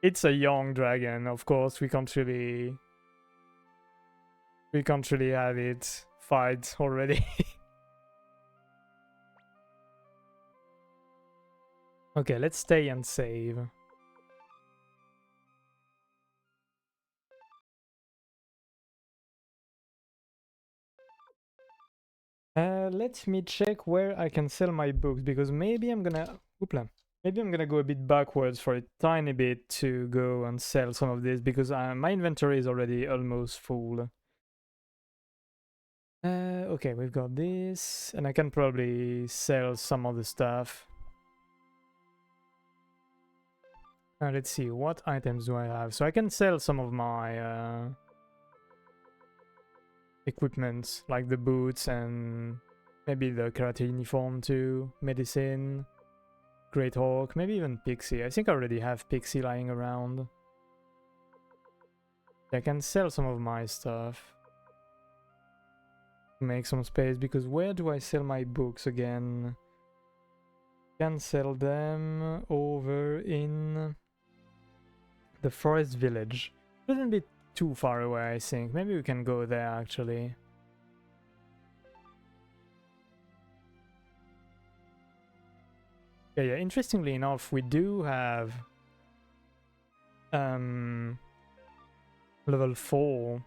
it's a young dragon, of course. We can't really have it fight already. Okay, let's stay and save. Let me check where I can sell my books, because maybe I'm gonna... Oopla. Maybe I'm gonna go a bit backwards for a tiny bit to go and sell some of this, because my inventory is already almost full. Okay, we've got this, and I can probably sell some other stuff. Let's see, what items do I have? So I can sell some of my equipment, like the boots and maybe the karate uniform too, medicine, Great Hawk, maybe even Pixie. I think I already have Pixie lying around. I can sell some of my stuff. Make some space, because where do I sell my books again? Can sell them over in the forest village. Shouldn't be too far away, I think. Maybe we can go there, actually. Yeah, interestingly enough, we do have level 4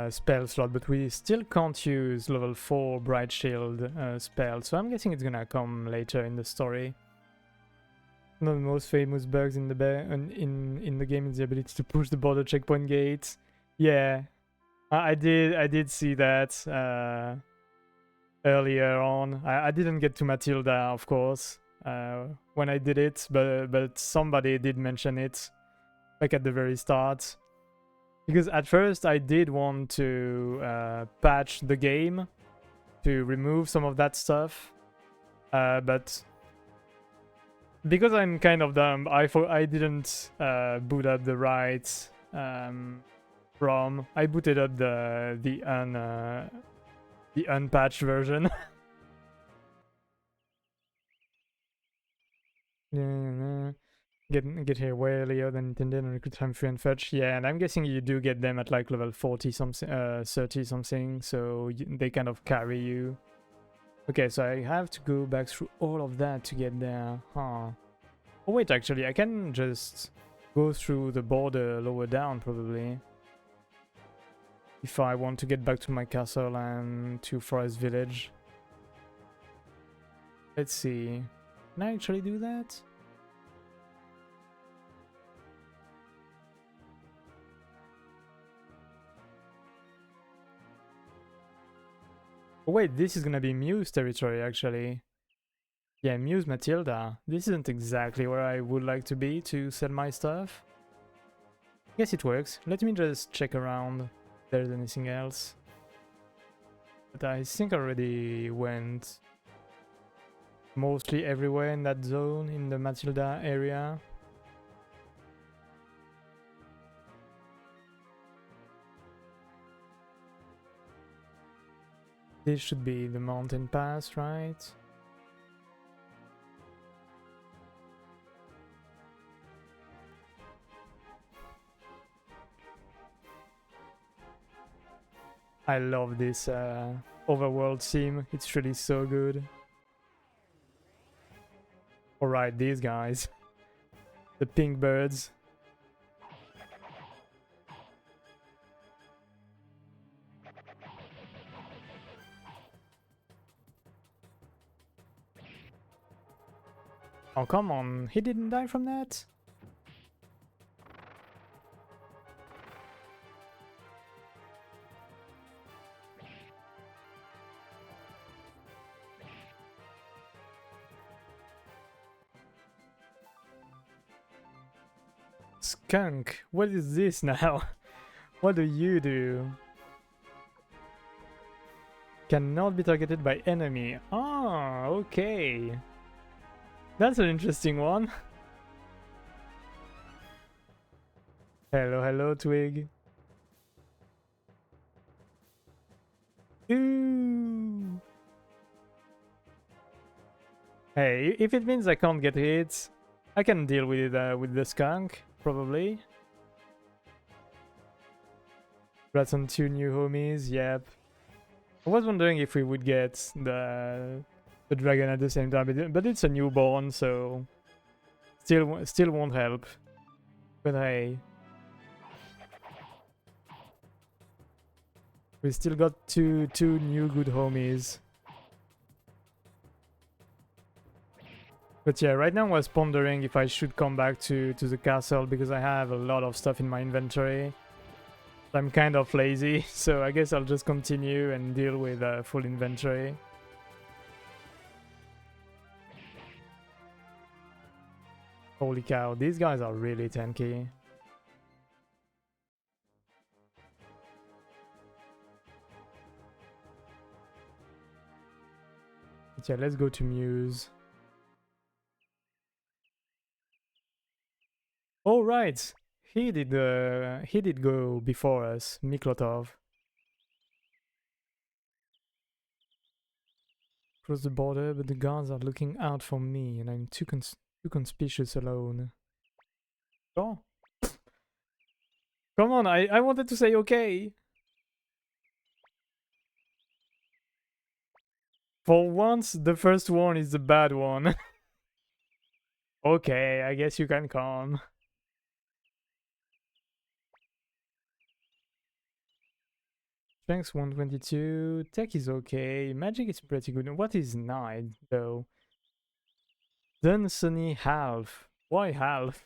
spell slot, but we still can't use level 4 Bright Shield spell, so I'm guessing it's gonna come later in the story. One of the most famous bugs in the game is the ability to push the border checkpoint gates. Yeah, I did see that earlier on. I didn't get to Matilda, of course, when I did it, but somebody did mention it, like at the very start. Because at first I did want to patch the game to remove some of that stuff, but because I'm kind of dumb, I didn't boot up the right ROM. I booted up the unpatched version. Get here way earlier than intended and recruit time free and fetch. Yeah, and I'm guessing you do get them at like level 40 something, 30 something, so they kind of carry you. Okay, so I have to go back through all of that to get there, huh? Oh wait, actually, I can just go through the border lower down, probably. If I want to get back to my castle and to Forest Village. Let's see. Can I actually do that? Oh wait, this is gonna be Muse territory, actually. Yeah, Muse Matilda. This isn't exactly where I would like to be to sell my stuff. Guess it works. Let me just check around if there's anything else. But I think I already went mostly everywhere in that zone, in the Matilda area. This should be the mountain pass, right? I love this overworld theme, it's really so good. Alright, these guys. The pink birds. Oh, come on, he didn't die from that? Skunk, what is this now? What do you do? Cannot be targeted by enemy. Ah, okay. That's an interesting one. Hello, hello, Twig. Ooh. Hey, if it means I can't get hit, I can deal with the skunk, probably. Rats on 2 new homies, yep. I was wondering if we would get the dragon at the same time, but it's a newborn, so still won't help. But hey, we still got two new good homies. But yeah, right now I was pondering if I should come back to the castle because I have a lot of stuff in my inventory. I'm kind of lazy, so I guess I'll just continue and deal with full inventory. Holy cow, these guys are really tanky. But yeah, let's go to Muse. Oh right, he did go before us, Miklotov. Cross the border, but the guards are looking out for me, and I'm too conspicuous alone. Oh, Come on, I wanted to say okay. For once, the first one is the bad one. Okay, I guess you can come. Strength 122, tech is okay, magic is pretty good. What is Knight, though? Dunsany half. Why half?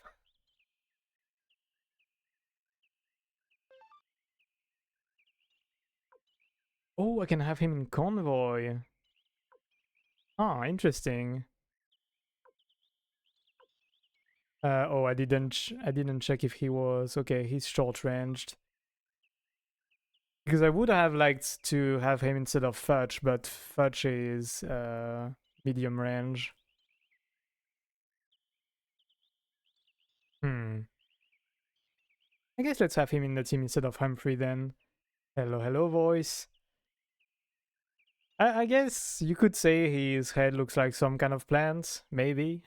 Oh, I can have him in convoy. Ah, interesting. Oh, I didn't check if he was okay. He's short ranged because I would have liked to have him instead of Fudge, but Fudge is medium range. Hmm. I guess let's have him in the team instead of Humphrey then. Hello, hello, voice. I guess you could say his head looks like some kind of plant, maybe.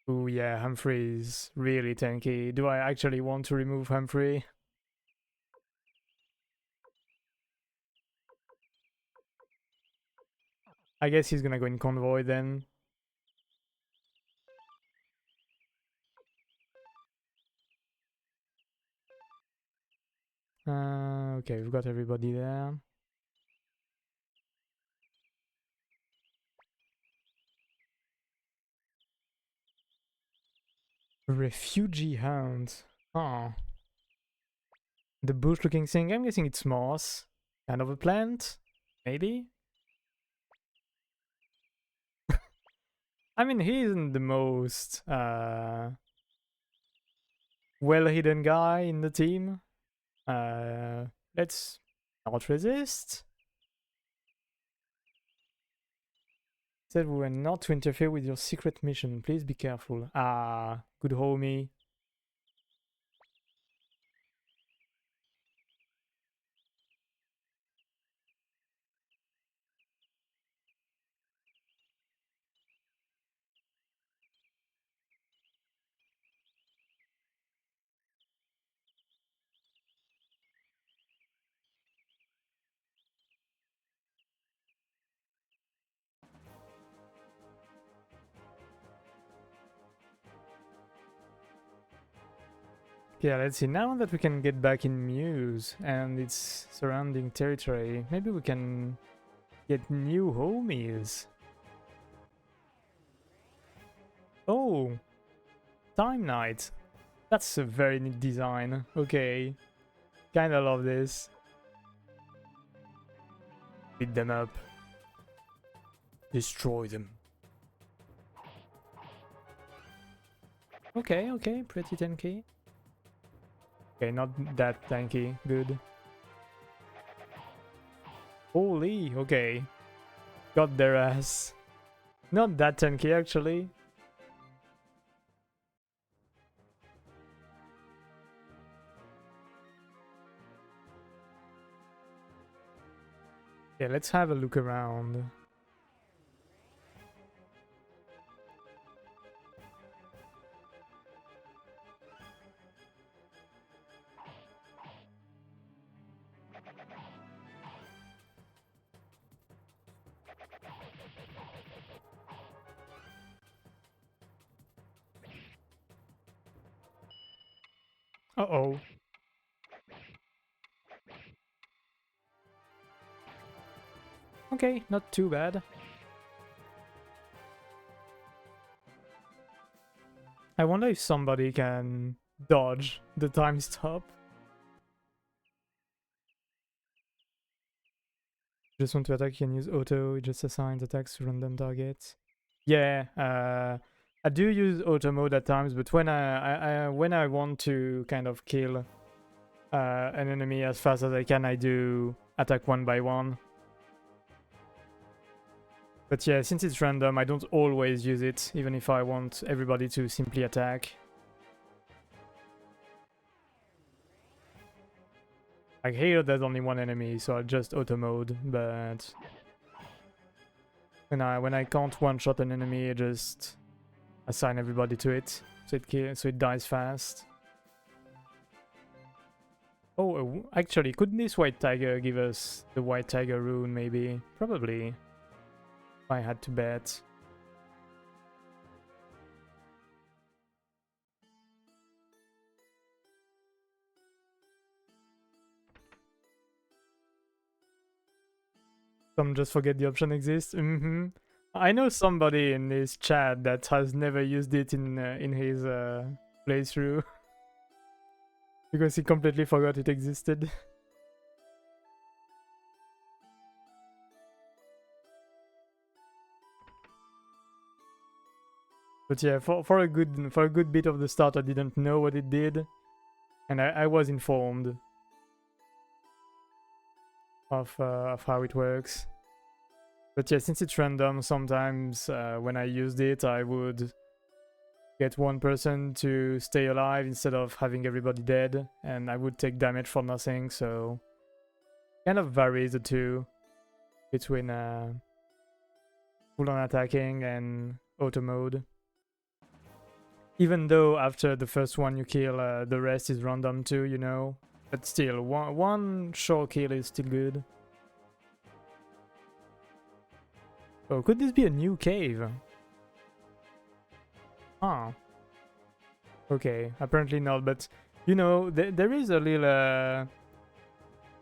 Oh yeah, Humphrey is really tanky. Do I actually want to remove Humphrey? I guess he's gonna go in convoy then. Okay, we've got everybody there. Refugee hound. Oh. The bush looking thing, I'm guessing it's moss. Kind of a plant? Maybe? I mean, he isn't the most well hidden guy in the team. Let's not resist. Said we were not to interfere with your secret mission. Please be careful. Ah, good homie. Yeah, let's see. Now that we can get back in Muse and its surrounding territory, maybe we can get new homies. Oh, Time Knight. That's a very neat design. Okay, kinda love this. Beat them up. Destroy them. Okay, okay, pretty tanky. Okay, not that tanky. Good. Holy, okay. Got their ass. Not that tanky, actually. Yeah, let's have a look around. Uh-oh. Okay, not too bad. I wonder if somebody can dodge the time stop. Just want to attack, you can use auto, it just assigns attacks to random targets. Yeah, I do use auto mode at times, but when I want to kind of kill an enemy as fast as I can, I do attack one by one. But yeah, since it's random, I don't always use it, even if I want everybody to simply attack. Like here, there's only one enemy, so I just auto mode, but when I can't one-shot an enemy, I just assign everybody to it, so it dies fast. Oh, actually, could this white tiger give us the white tiger rune, maybe? Probably. If I had to bet. Some just forget the option exists. I know somebody in this chat that has never used it in his playthrough. Because he completely forgot it existed. But yeah, for a good bit of the start, I didn't know what it did, and I was informed of how it works. But yeah, since it's random, sometimes when I used it, I would get one person to stay alive instead of having everybody dead, and I would take damage for nothing. So kind of varies the two between full-on attacking and auto mode. Even though after the first one you kill, the rest is random too, you know. But still, one sure kill is still good. Oh, could this be a new cave? Ah. Okay, apparently not, but you know, there is a little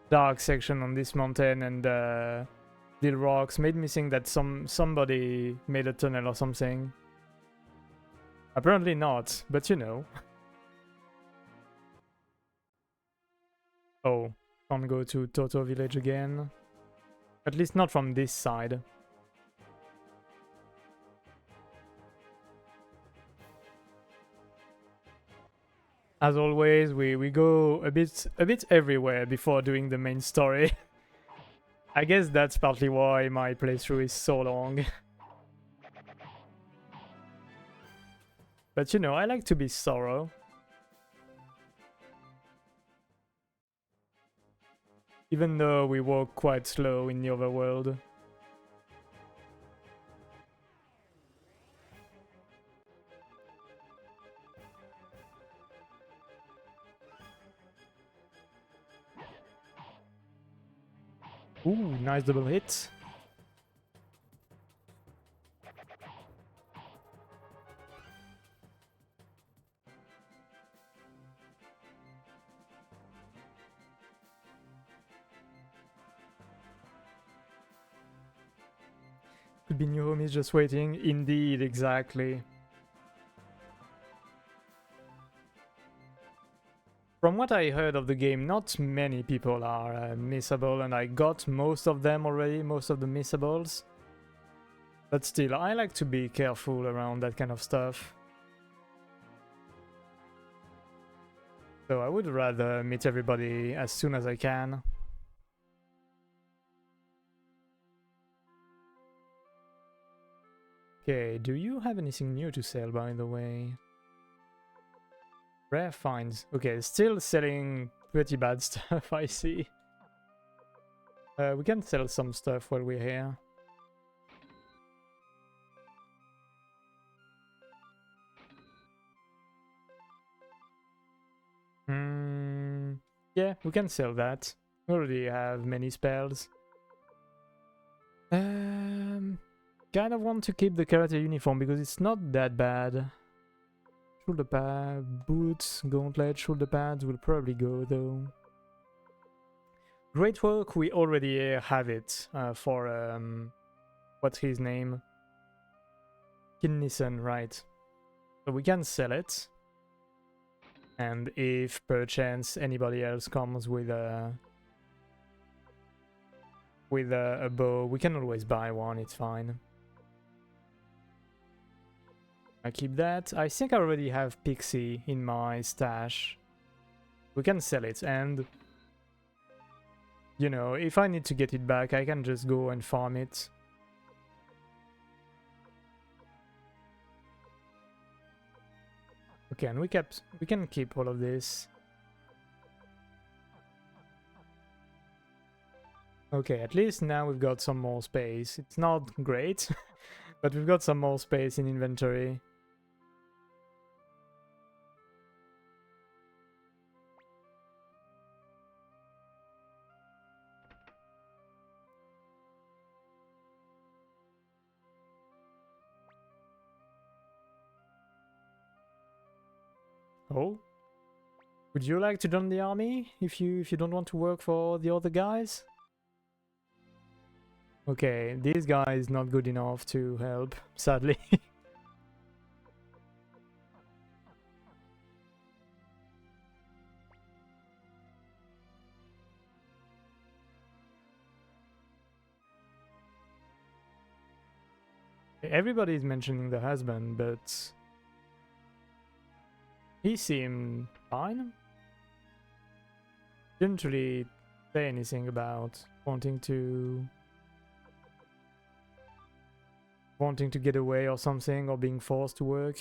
dark section on this mountain, and little rocks made me think that somebody made a tunnel or something. Apparently not, but you know. Oh, can't go to Toto village again. At least not from this side. As always, we go a bit everywhere before doing the main story. I guess that's partly why my playthrough is so long. But you know, I like to be thorough. Even though we walk quite slow in the overworld. Ooh, nice double hit. Could be new homies just waiting. Indeed, exactly. From what I heard of the game, not many people are missable, and I got most of them already, most of the missables. But still, I like to be careful around that kind of stuff. So I would rather meet everybody as soon as I can. Okay, do you have anything new to sell, by the way? Rare finds. Okay, still selling pretty bad stuff, I see. We can sell some stuff while we're here. Yeah, we can sell that. We already have many spells. Kind of want to keep the karate uniform because it's not that bad. Shoulder pad, boots, gauntlet, shoulder pads will probably go though. Great work, we already have it for what's his name? Kinnison, right? So we can sell it. And if perchance anybody else comes with a bow, we can always buy one, it's fine. I keep that. I think I already have Pixie in my stash. We can sell it, and you know, if I need to get it back, I can just go and farm it. Okay, and we can keep all of this. Okay, at least now we've got some more space. It's not great, but we've got some more space in inventory. Oh? Would you like to join the army if you don't want to work for the other guys? Okay, this guy is not good enough to help, sadly. Everybody is mentioning the husband, but he seemed fine. Didn't really say anything about wanting to get away or something, or being forced to work.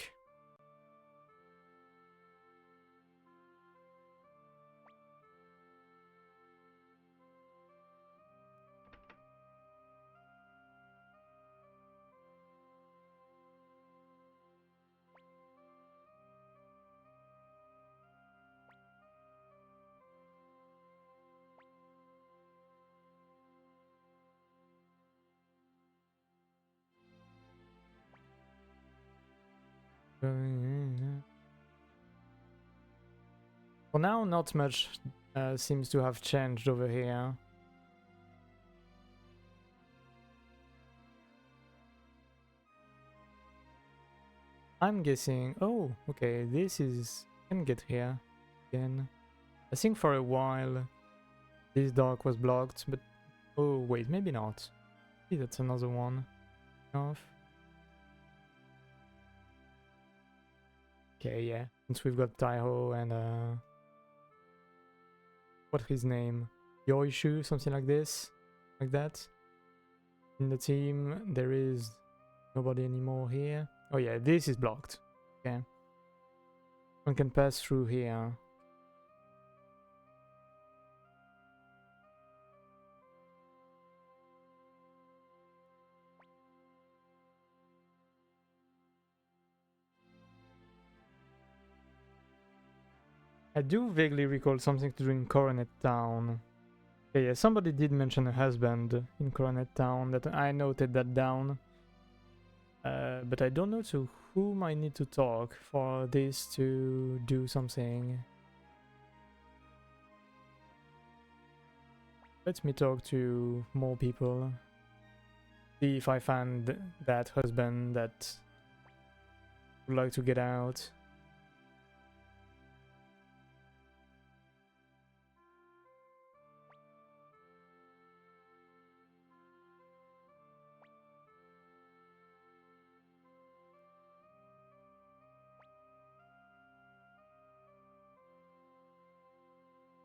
For now, not much seems to have changed over here. I'm guessing... Oh, okay, this is... can get here again. I think for a while this dock was blocked, but... Oh, wait, maybe not. Maybe that's another one. Off. Okay, yeah. Since we've got Taiho and what's his name? Yoishu, something like this. Like that. In the team, there is nobody anymore here. Oh yeah, this is blocked. Okay. One can pass through here. I do vaguely recall something to do in Coronet Town. Okay, yeah, somebody did mention a husband in Coronet Town, that I noted that down. But I don't know to whom I need to talk for this to do something. Let me talk to more people. See if I find that husband that would like to get out.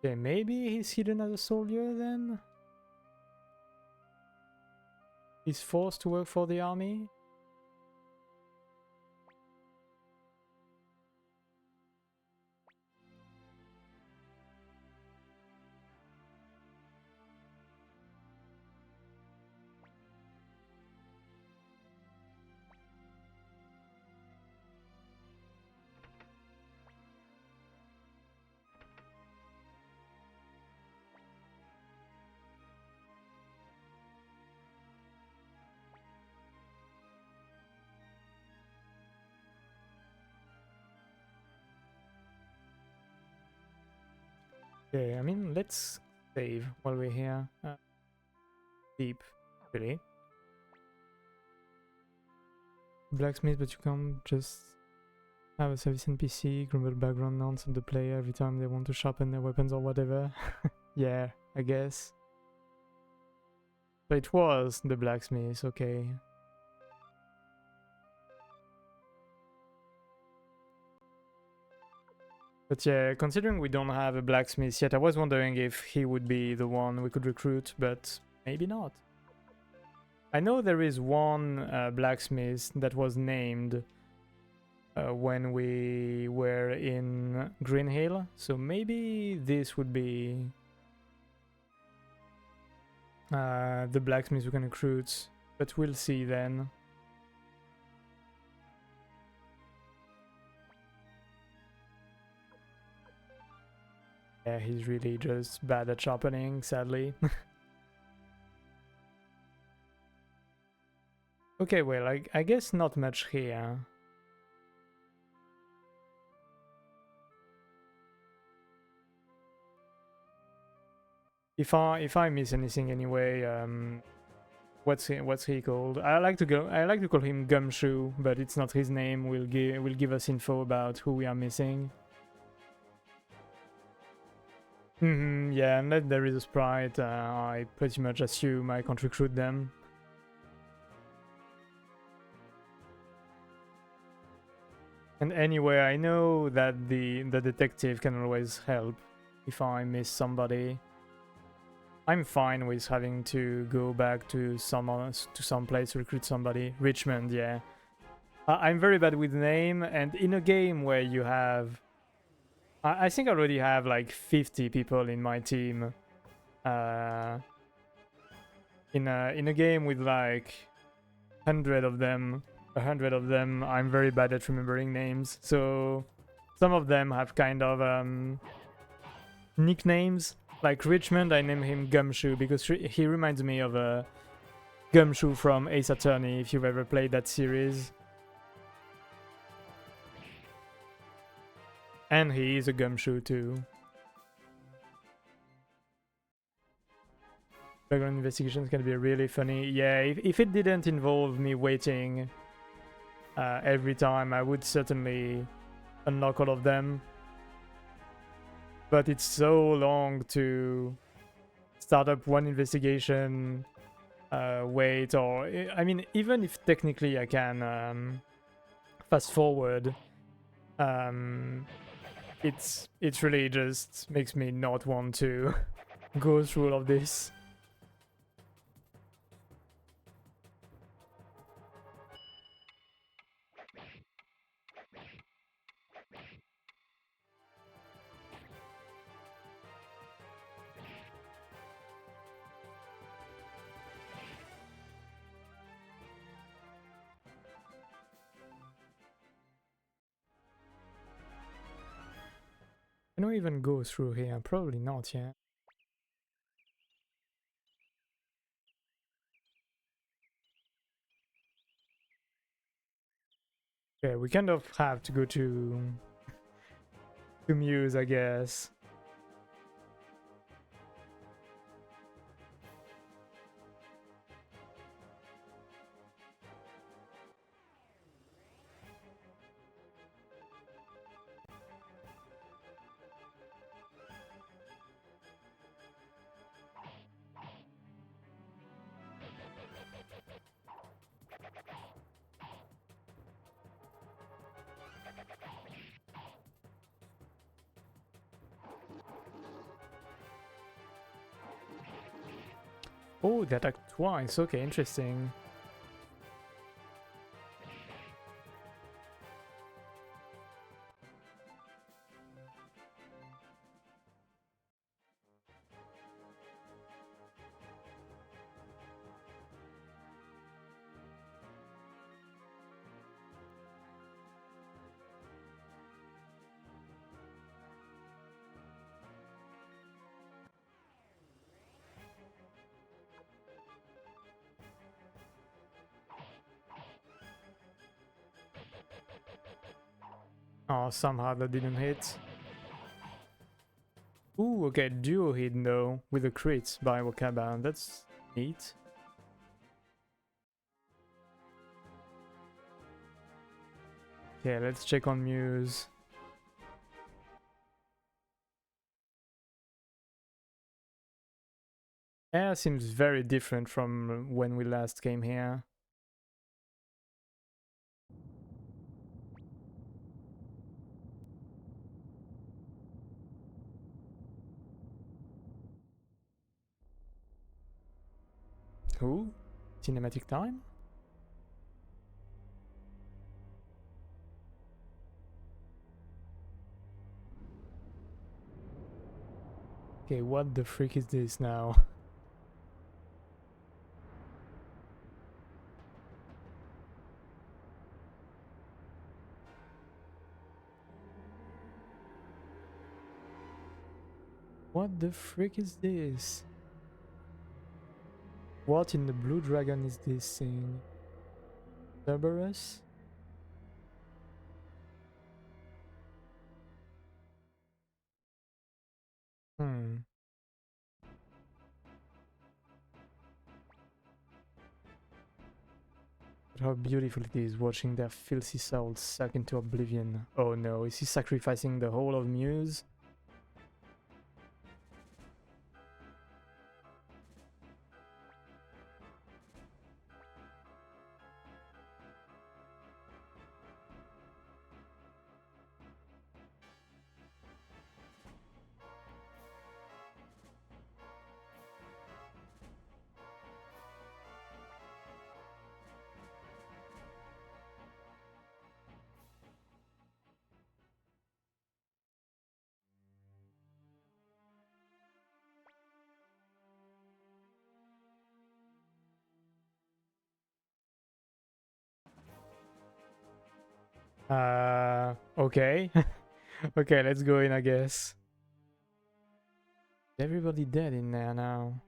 Okay, maybe he's hidden as a soldier then? He's forced to work for the army? Okay, I mean, let's save while we're here. Deep, really. Blacksmith, but you can't just have a service NPC, grumble background nonsense the player every time they want to sharpen their weapons or whatever. Yeah, I guess. So it was the blacksmith, okay. But yeah, considering we don't have a blacksmith yet, I was wondering if he would be the one we could recruit, but maybe not. I know there is one blacksmith that was named when we were in Green Hill, so maybe this would be the blacksmith we can recruit, but we'll see then. Yeah, he's really just bad at sharpening, sadly. Okay, well, I guess not much here. If I miss anything anyway, what's he called? I like to call him Gumshoe, but it's not his name. Will give us info about who we are missing. Yeah, unless there is a sprite, I pretty much assume I can't recruit them. And anyway, I know that the detective can always help if I miss somebody. I'm fine with having to go back to some place to recruit somebody. Richmond, yeah. I'm very bad with name, and in a game where you have, I think I already have like 50 people in my team. In a game with like 100 of them, 100 of them, I'm very bad at remembering names. So some of them have kind of nicknames. Like Richmond, I name him Gumshoe because he reminds me of a Gumshoe from Ace Attorney, if you've ever played that series. And he is a Gumshoe too. Background investigations can be really funny. Yeah, if it didn't involve me waiting every time, I would certainly unlock all of them. But it's so long to start up one investigation, wait, or I mean, even if technically I can fast forward, it's really just makes me not want to go through all of this. Can we even go through here? Probably not, yeah. Okay, we kind of have to go to Muse, I guess. Oh, they attacked twice. Okay, interesting. Oh, somehow that didn't hit. Ooh, okay, duo hit though, with a crit by Wakaba. That's neat. Okay, let's check on Muse. Air seems very different from when we last came here. Ooh, cinematic time? Okay, what the freak is this now? What the frick is this? What in the blue dragon is this thing? Cerberus? Hmm. How beautiful it is watching their filthy souls suck into oblivion. Oh no, is he sacrificing the whole of Muse? Okay. Okay, let's go in, I guess. Everybody dead in there now.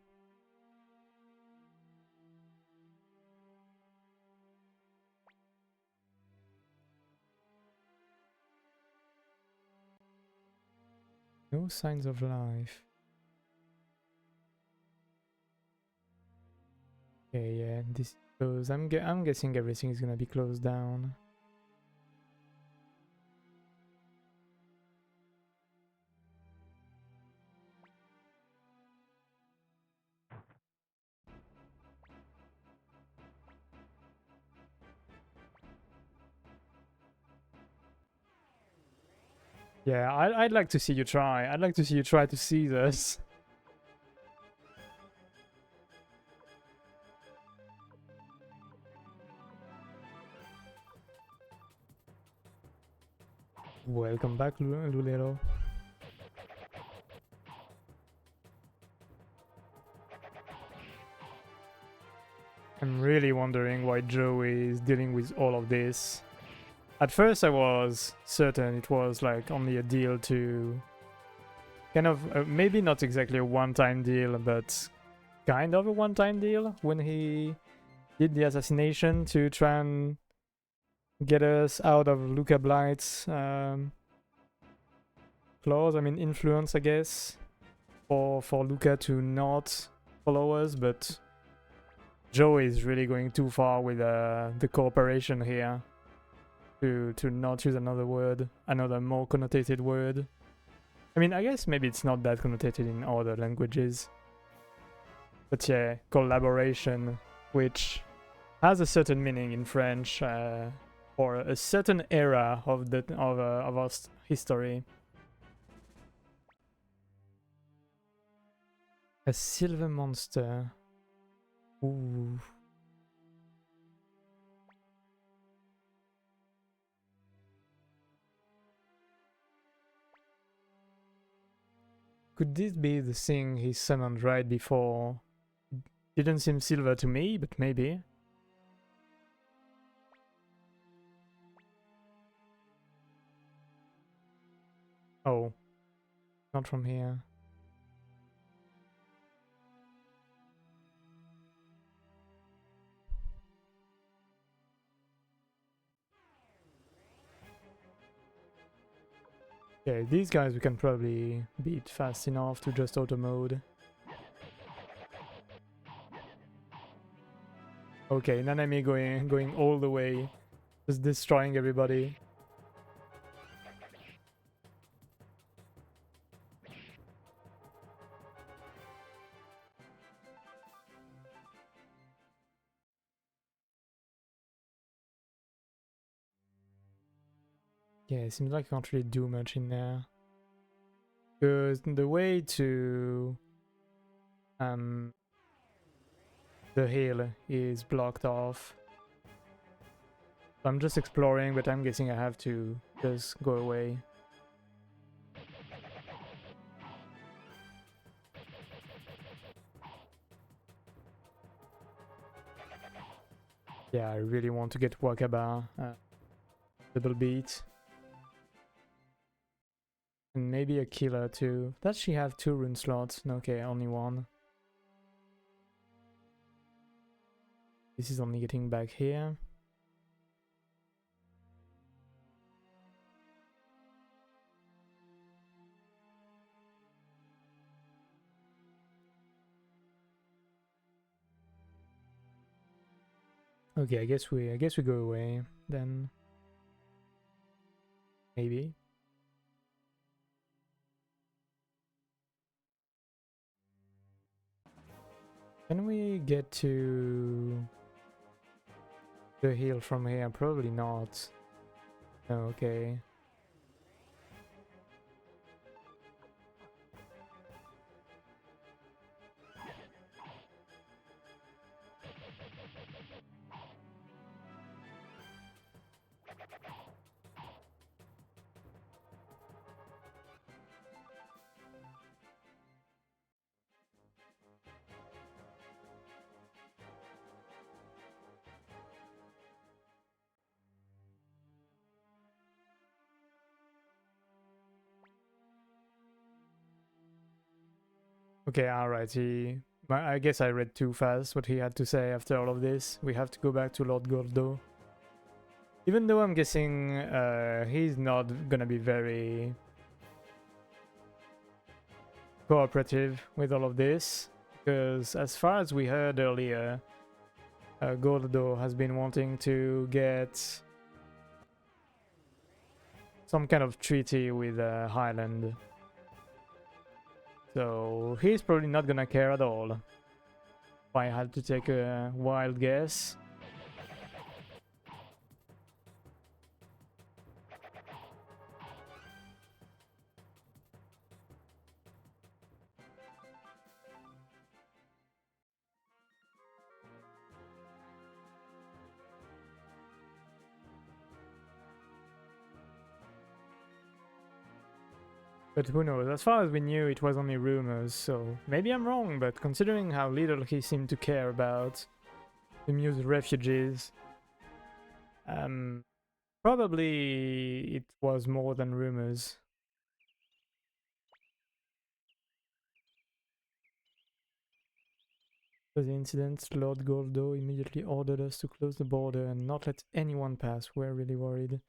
No signs of life. Okay, yeah, this goes. I'm guessing everything is gonna be closed down. Yeah, I'd like to see you try. I'd like to see you try to see this. Welcome back, Lulero. I'm really wondering why Joey is dealing with all of this. At first I was certain it was like only a deal to... kind of, maybe not exactly a one-time deal, but kind of a one-time deal when he did the assassination to try and get us out of Luca Blight's claws, I mean influence, I guess, for Luca to not follow us, but Joe is really going too far with the cooperation here to not use another word, another more connotated word. I mean, I guess maybe it's not that connotated in other languages, but yeah, collaboration, which has a certain meaning in French for a certain era of our history. A silver monster. Ooh. Could this be the thing he summoned right before? Didn't seem silver to me, but maybe. Oh, not from here. Okay, these guys we can probably beat fast enough to just auto mode. Okay, Nanami going all the way, just destroying everybody. Yeah, it seems like I can't really do much in there. Because the way to the hill is blocked off. I'm just exploring, but I'm guessing I have to just go away. Yeah, I really want to get Wakaba double beat. And maybe a killer too. Does she have 2 rune slots? No, okay, only 1. This is only getting back here. Okay, I guess we go away then. Maybe. Can we get to the hill from here? Probably not. Oh, okay. Okay, alright, I guess I read too fast what he had to say after all of this. We have to go back to Lord Gordo. Even though I'm guessing he's not gonna be very cooperative with all of this. Because as far as we heard earlier, Gordo has been wanting to get some kind of treaty with Highland. So he's probably not gonna care at all. If I had to take a wild guess. But who knows, as far as we knew it was only rumors, so maybe I'm wrong, but considering how little he seemed to care about the Muse refugees, probably it was more than rumors. For the incident, Lord Goldo immediately ordered us to close the border and not let anyone pass. We're really worried.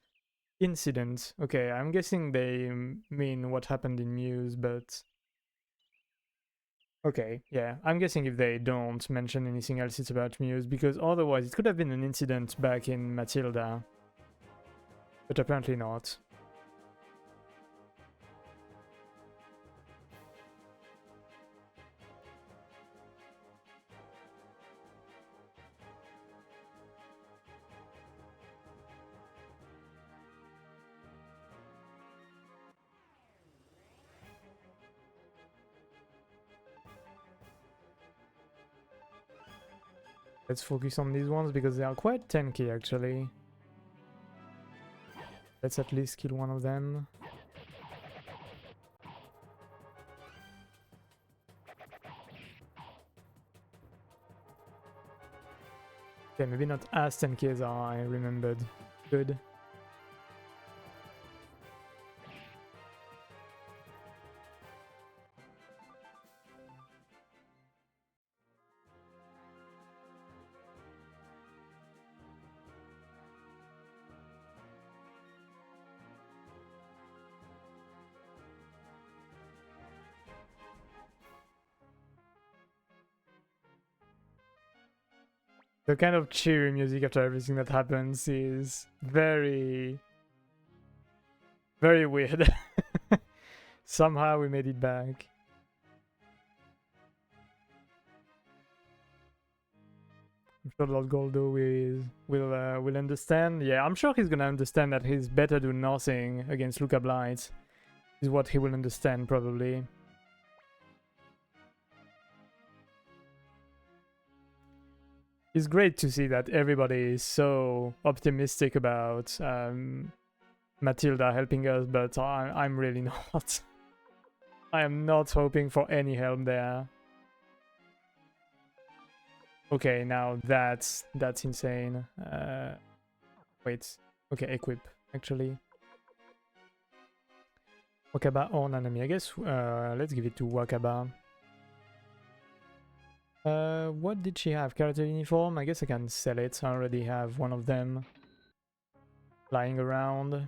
Incident. Okay, I'm guessing they mean what happened in Muse, but... Okay, yeah, I'm guessing if they don't mention anything else it's about Muse, because otherwise it could have been an incident back in Matilda. But apparently not. Let's focus on these ones because they are quite tanky actually. Let's at least kill one of them. Okay, maybe not as tanky as I remembered. Good. The kind of cheery music after everything that happens is very, very weird. Somehow we made it back. I'm sure Lord Goldo will understand. Yeah, I'm sure he's gonna understand that he's better do nothing against Luca Blight. Is what he will understand probably. It's great to see that everybody is so optimistic about Matilda helping us, but I'm really not. I am not hoping for any help there. Okay, now that's insane. Wait. Okay, equip, actually. Wakaba or Nanami. I guess let's give it to Wakaba. What did she have? Character uniform? I guess I can sell it. I already have one of them lying around.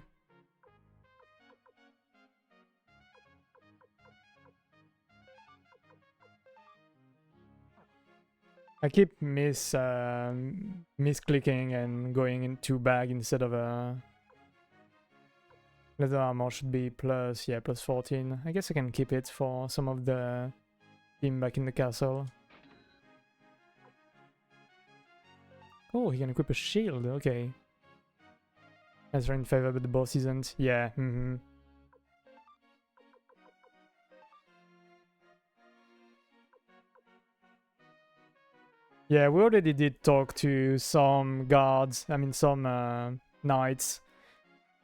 I keep misclicking and going into bag instead of a leather armor should be plus, yeah, plus 14. I guess I can keep it for some of the team back in the castle. Oh, he can equip a shield, okay. As they're in favor, but the boss isn't. Yeah, Yeah, we already did talk to some guards, I mean some knights.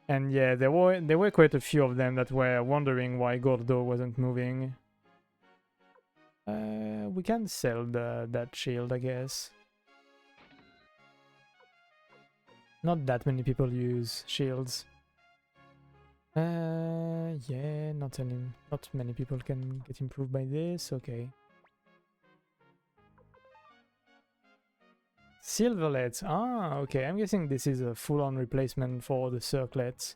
And yeah, there were quite a few of them that were wondering why Gordo wasn't moving. We can sell that shield, I guess. Not that many people use shields. Yeah, not many people can get improved by this. Okay. Silverlets. Ah, okay. I'm guessing this is a full-on replacement for the circlets.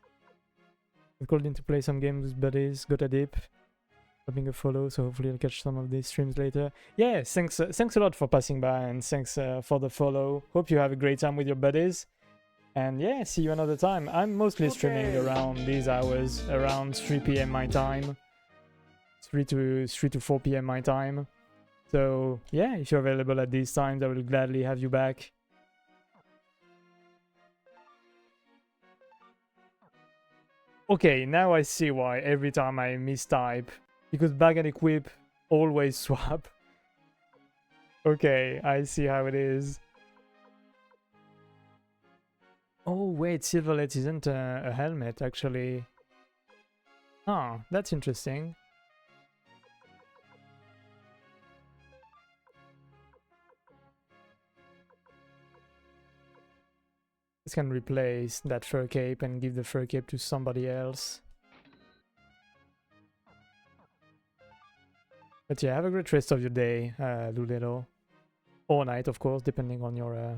I called in to play some games with buddies. Got a dip. Dropping a follow, so hopefully I'll catch some of these streams later. Yeah, thanks a lot for passing by, and thanks for the follow. Hope you have a great time with your buddies. And yeah, see you another time. I'm mostly streaming around these hours, around 3 p.m. my time. 3 to 4 p.m. my time. So yeah, if you're available at these times, I will gladly have you back. Okay, now I see why every time I mistype. Because bag and equip always swap. Okay, I see how it is. Oh wait, Silverlet isn't a helmet actually. Oh, that's interesting. This can replace that fur cape and give the fur cape to somebody else. But yeah, have a great rest of your day, Lulelo. Or night, of course, depending on your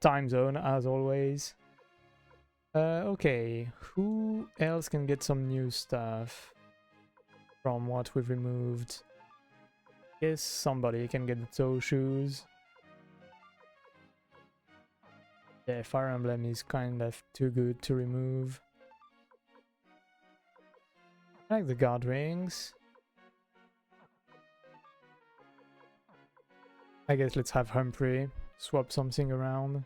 time zone, as always. Okay, who else can get some new stuff from what we've removed? Guess somebody can get the toe shoes. Yeah, Fire Emblem is kind of too good to remove. I like the guard rings. I guess let's have Humphrey swap something around.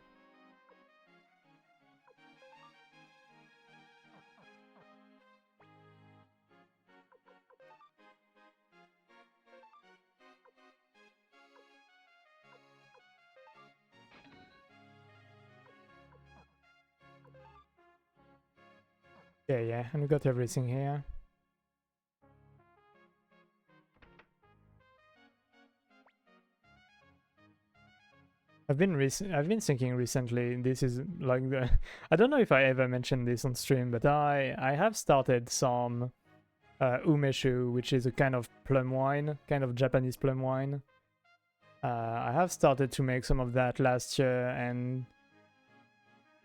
Yeah, and we got everything here. I've been thinking recently, this is like the I don't know if I ever mentioned this on stream, but I have started some umeshu, which is a kind of plum wine, kind of Japanese plum wine. I have started to make some of that last year, and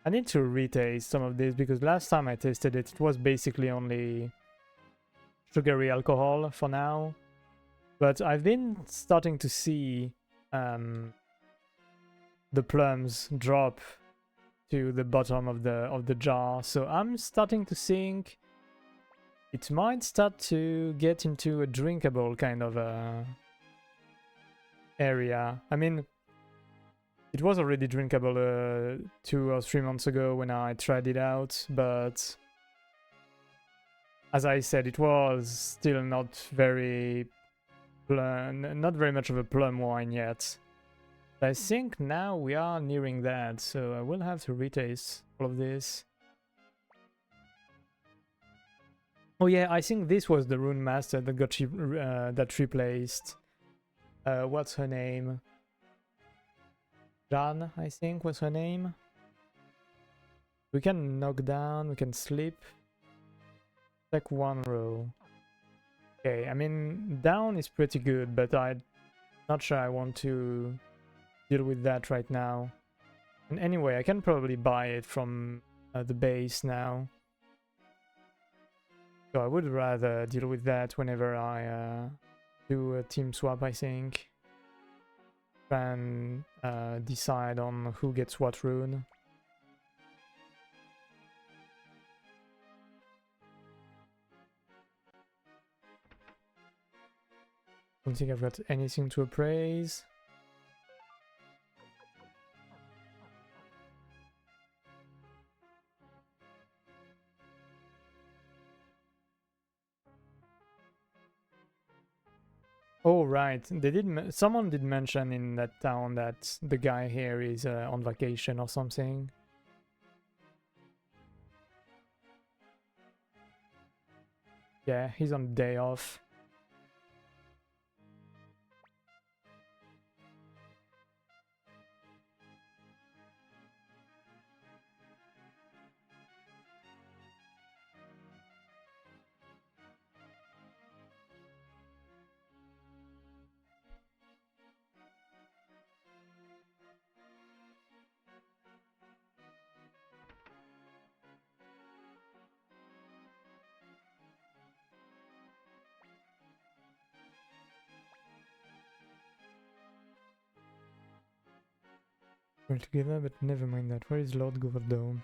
I need to retaste some of this because last time I tasted it, it was basically only sugary alcohol for now. But I've been starting to see the plums drop to the bottom of the jar, so I'm starting to think it might start to get into a drinkable kind of area. I mean, it was already drinkable 2 or 3 months ago when I tried it out, but as I said, it was still not very much of a plum wine yet. I think now we are nearing that, so I will have to retaste all of this. Oh yeah, I think this was the Rune Master that got that replaced. What's her name? Jan, I think, was her name. We can knock down, we can sleep. Like 1 row. Okay, I mean, down is pretty good, but I'm not sure I want to deal with that right now. And anyway, I can probably buy it from the base now. So I would rather deal with that whenever I do a team swap, I think. try and decide on who gets what rune. Don't think I've got anything to appraise. Oh right, they did. Someone did mention in that town that the guy here is on vacation or something. Yeah, he's on day off. We're together, but never mind that. Where is Lord Govardome?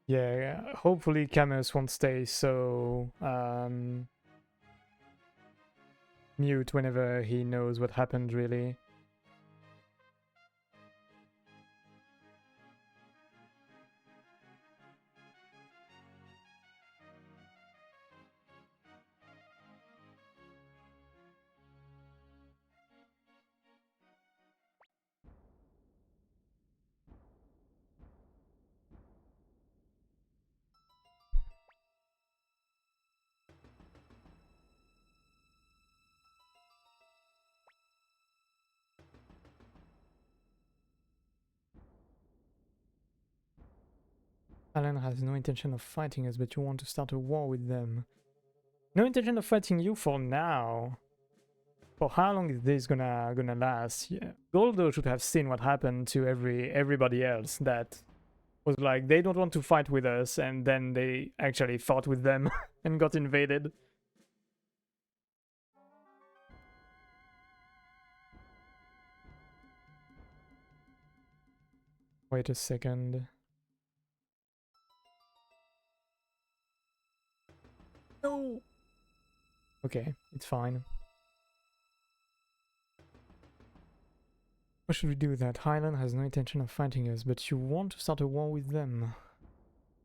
Yeah, hopefully Camus won't stay so mute whenever he knows what happened, really. Alan has no intention of fighting us, but you want to start a war with them. No intention of fighting you for now. For how long is this gonna last? Yeah. Goldo should have seen what happened to everybody else that was like, they don't want to fight with us, and then they actually fought with them and got invaded. Wait a second. No! Okay, it's fine. What should we do with that? Highland has no intention of fighting us, but you want to start a war with them.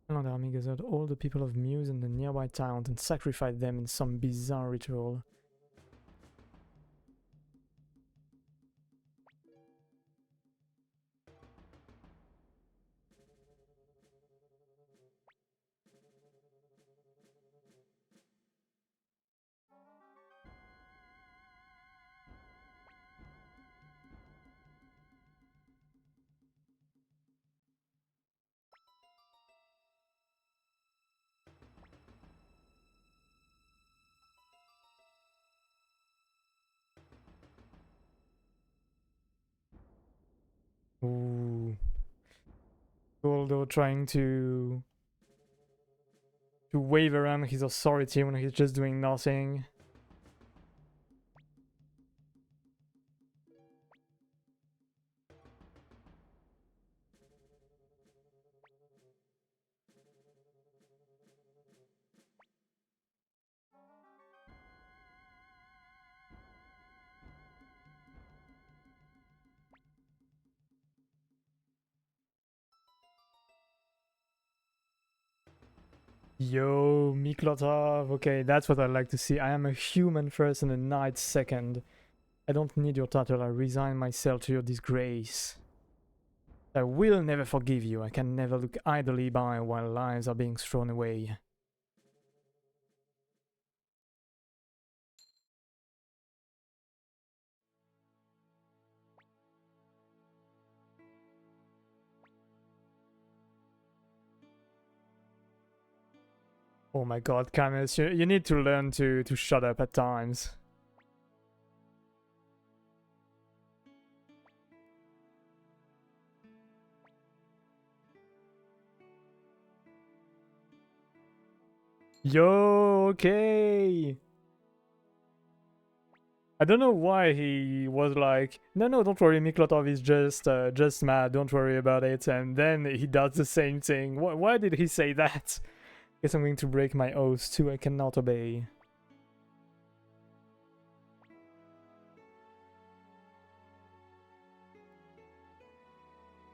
Highland army gathered all the people of Muse and the nearby towns and sacrificed them in some bizarre ritual. Ooh. Goldo trying to wave around his authority when he's just doing nothing. Yo, Miklotov. Okay, that's what I like to see. I am a human first and a knight second. I don't need your title. I resign myself to your disgrace. I will never forgive you. I can never look idly by while lives are being thrown away. Oh my god, Camus, you need to learn to shut up at times. Yo, okay. I don't know why he was like, no, don't worry, Miklotov is just mad, don't worry about it, and then he does the same thing. Why did he say that? Guess I'm going to break my oath too, I cannot obey.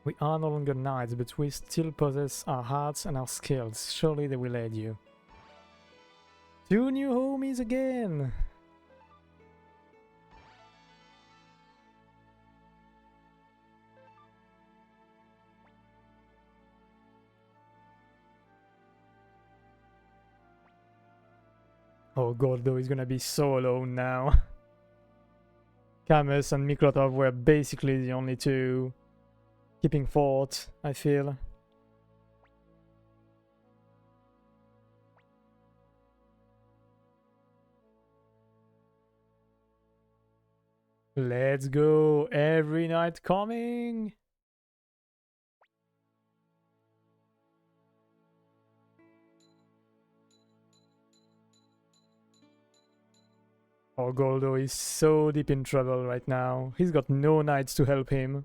We are no longer knights, but we still possess our hearts and our skills. Surely they will aid you. 2 new homies again! Oh, Gordo is gonna be so alone now. Camus and Miklotov were basically the only two keeping fort, I feel. Let's go! Every night coming! Oh, Goldo is so deep in trouble right now. He's got no knights to help him.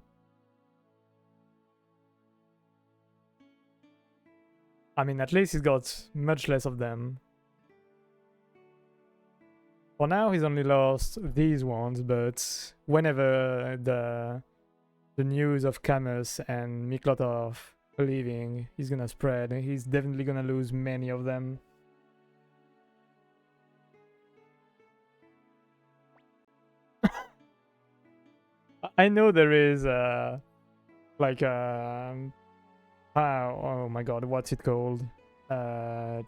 I mean, at least he's got much less of them. For now, he's only lost these ones, but whenever the news of Camus and Miklotov leaving is gonna spread, he's definitely gonna lose many of them. I know there is like oh my god, what's it called? A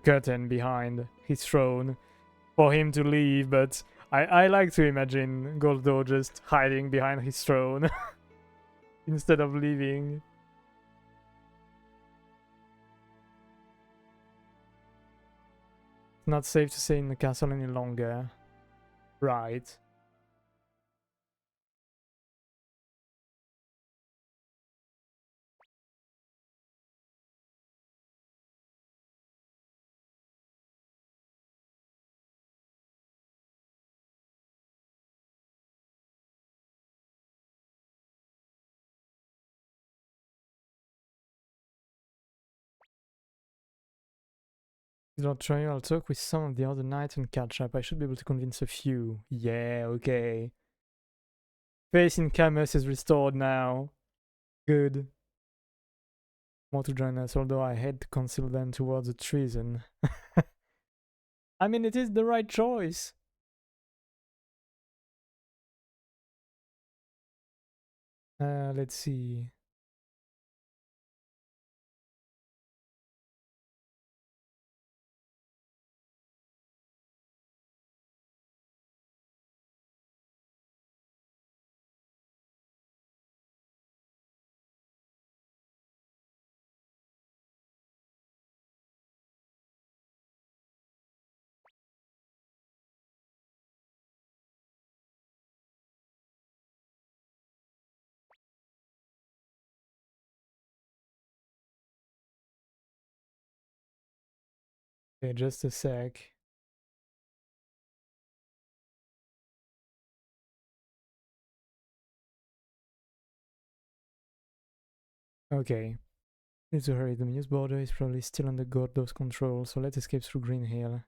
curtain behind his throne for him to leave, but I like to imagine Goldo just hiding behind his throne instead of leaving. It's not safe to stay in the castle any longer. Right. Lord Troy, I'll talk with some of the other knights and catch up. I should be able to convince a few. Yeah, okay. Faith in Camus is restored now. Good. More to join us, although I had to conceal them towards the treason. I mean, it is the right choice. Let's see. Okay, just a sec. Okay. Need to hurry. The news border is probably still under Gordo's control, so let's escape through Green Hill.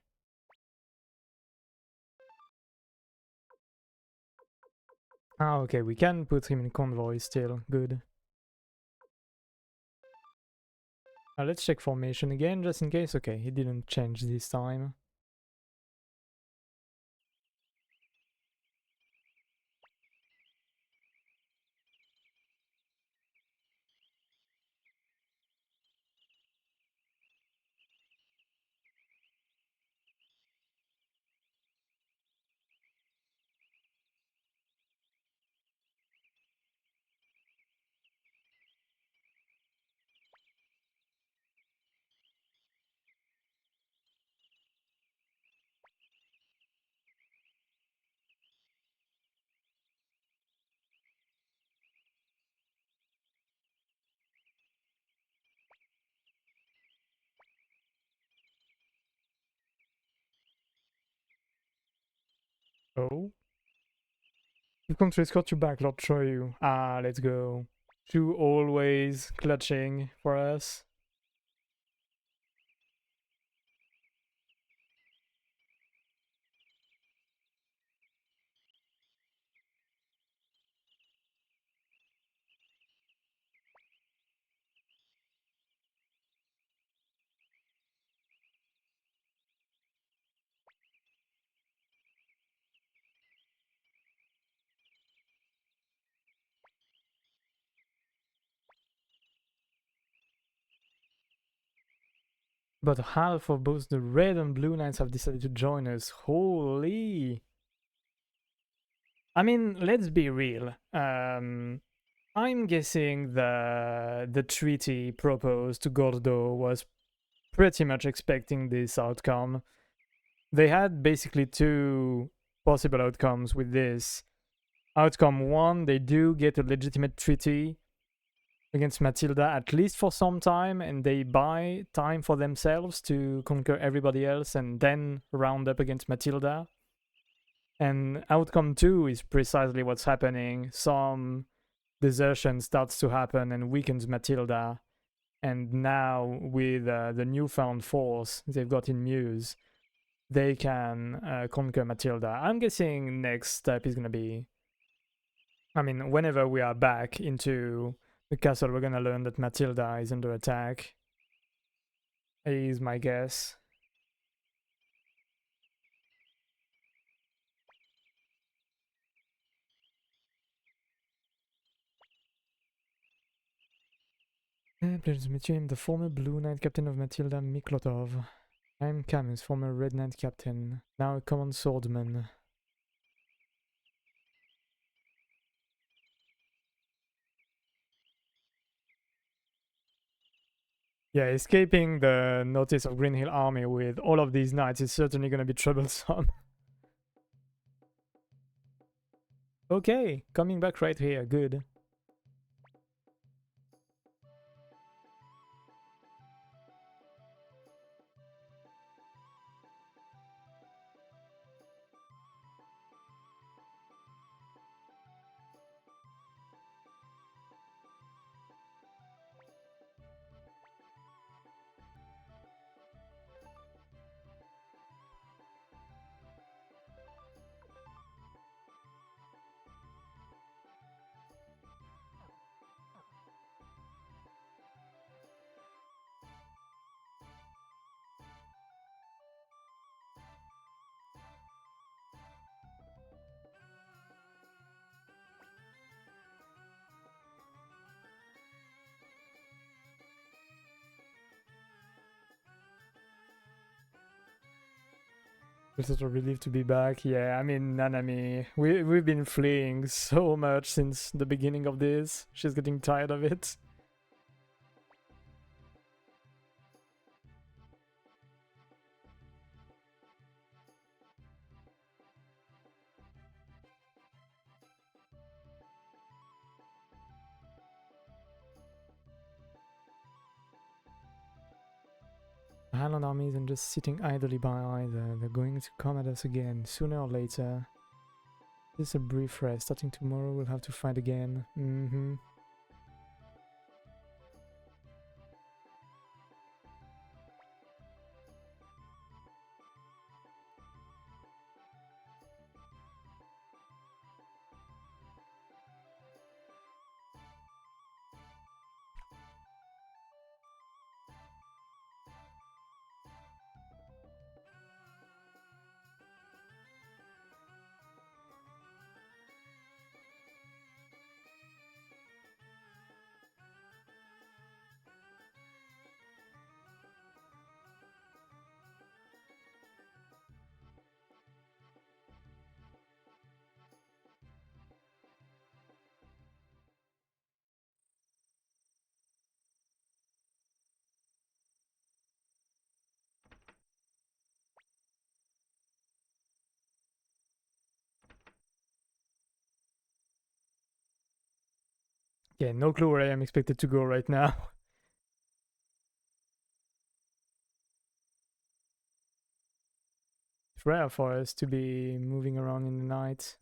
Ah, okay, we can put him in convoy still. Good. Let's check formation again, just in case. Okay, he didn't change this time. Oh. You come to escort you back, Lord Choyu. Ah, let's go. Shu always clutching for us. But half of both the red and blue knights have decided to join us. Holy! I mean, let's be real. I'm guessing the treaty proposed to Gordo was pretty much expecting this outcome. They had basically two possible outcomes with this. Outcome one, they do get a legitimate treaty against Matilda, at least for some time, and they buy time for themselves to conquer everybody else and then round up against Matilda. And outcome two is precisely what's happening. Some desertion starts to happen and weakens Matilda. And now, with the newfound force they've got in Muse, they can conquer Matilda. I'm guessing next step is gonna be, I mean, whenever we are back into the castle, we're gonna learn that Matilda is under attack. Is my guess. Pleasure to meet you. I'm the former Blue Knight Captain of Matilda Miklotov. I'm Camus, former Red Knight Captain, now a common swordsman. Yeah, escaping the notice of Green Hill Army with all of these knights is certainly gonna be troublesome. Okay, coming back right here, good. It's such a relief to be back. Yeah, I mean, Nanami, we've been fleeing so much since the beginning of this. She's getting tired of it. The Highland army isn't just sitting idly by either. They're going to come at us again, sooner or later. This is a brief rest. Starting tomorrow, we'll have to fight again. Mm-hmm. Yeah, no clue where I am expected to go right now. It's rare for us to be moving around in the night.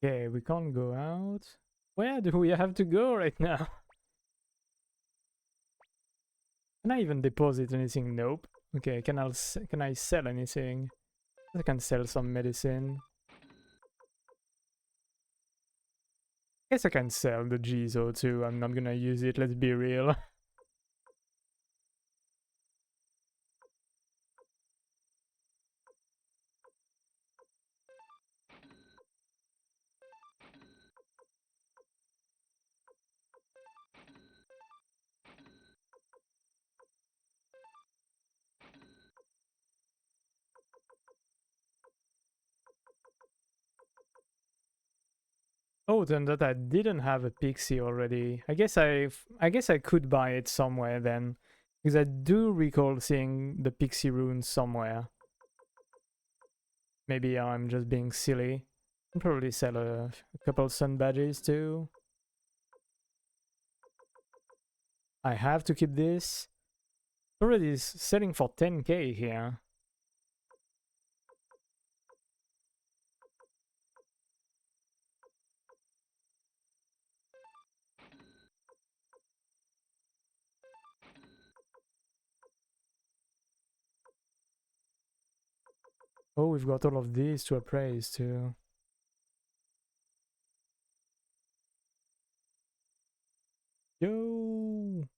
Okay, we can't go out. Where do we have to go right now? Can I even deposit anything? Nope. Okay, can I sell anything? I can sell some medicine. Guess I can sell the Jizo too. I'm not gonna use it, let's be real. Oh, then that I didn't have a pixie already. I guess I could buy it somewhere then. Because I do recall seeing the pixie rune somewhere. Maybe I'm just being silly. I'll probably sell a couple sun badges too. I have to keep this. Already selling for 10k here. Oh, we've got all of these to appraise too. Yo!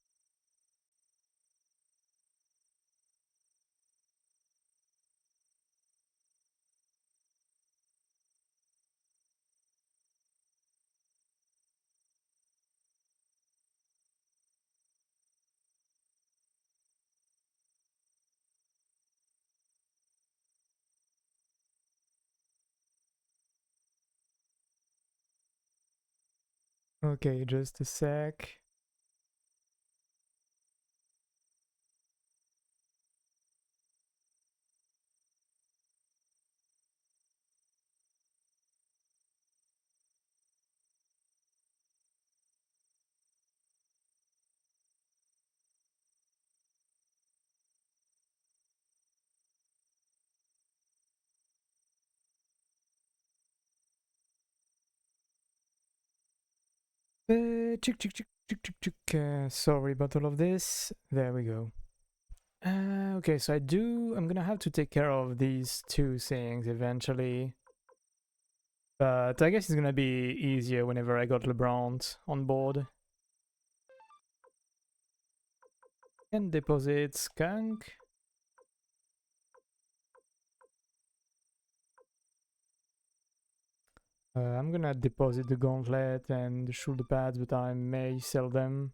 Okay, just a sec. Sorry about all of this. There we go. Okay, so I'm gonna have to take care of these two things eventually. But I guess it's gonna be easier whenever I got LeBron on board. And deposit skunk. I'm gonna deposit the gauntlet and the shoulder pads, but I may sell them.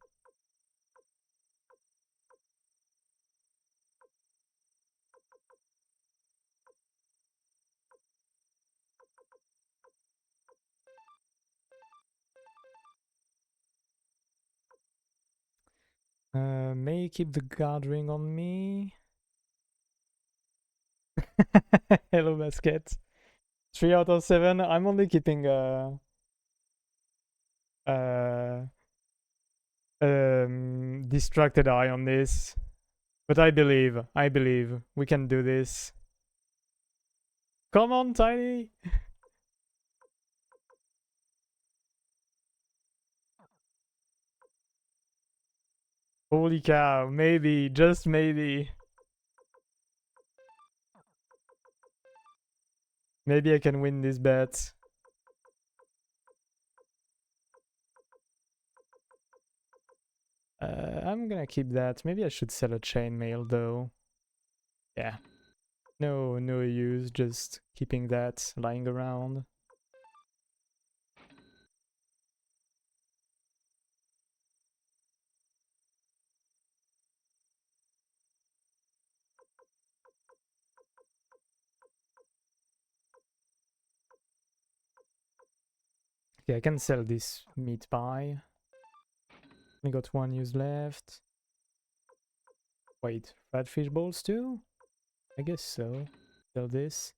May keep the guard ring on me. Hello, basket. 3 out of 7. I'm only keeping uh, distracted eye on this. But I believe we can do this. Come on, Tiny! Holy cow, maybe, just maybe. Maybe I can win this bet. I'm gonna keep that. Maybe I should sell a chainmail though. Yeah. No use, just keeping that lying around. Okay, I can sell this meat pie. I got one use left. Wait, red fish balls too? I guess so. Sell this.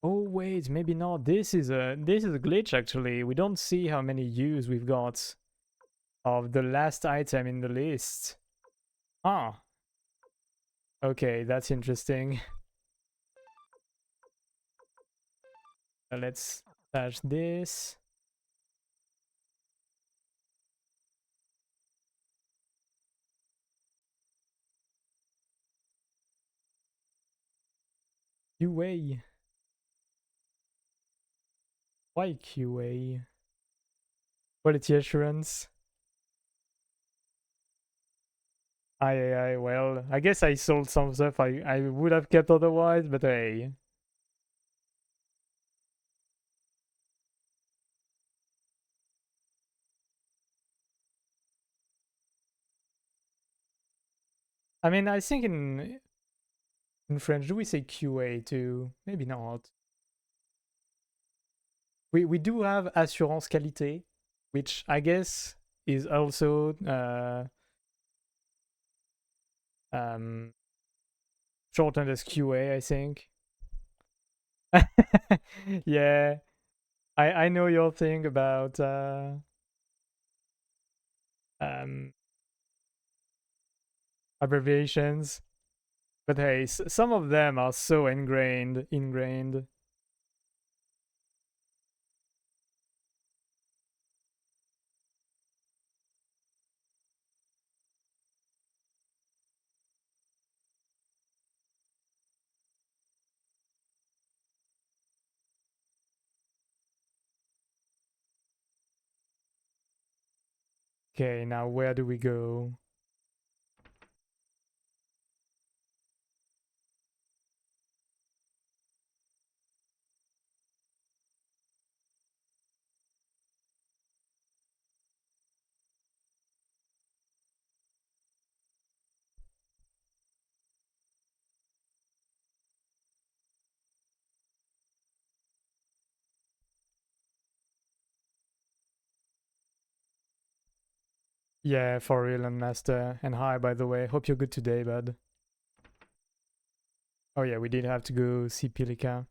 Oh wait, maybe not. This is a glitch actually. We don't see how many use we've got of the last item in the list. Ah. Okay, that's interesting. Let's touch this. QA. Why QA? Quality assurance. I, well, I guess I sold some stuff I would have kept otherwise, but hey. I mean, I think in French, do we say QA too? Maybe not. We do have assurance qualité, which I guess is also um, shortened as QA, I think. Yeah, I know your thing about um, abbreviations, but hey, some of them are so ingrained. Okay, now where do we go? Yeah, for real, and Master. And hi, by the way. Hope you're good today, bud. Oh yeah, we did have to go see Pilika.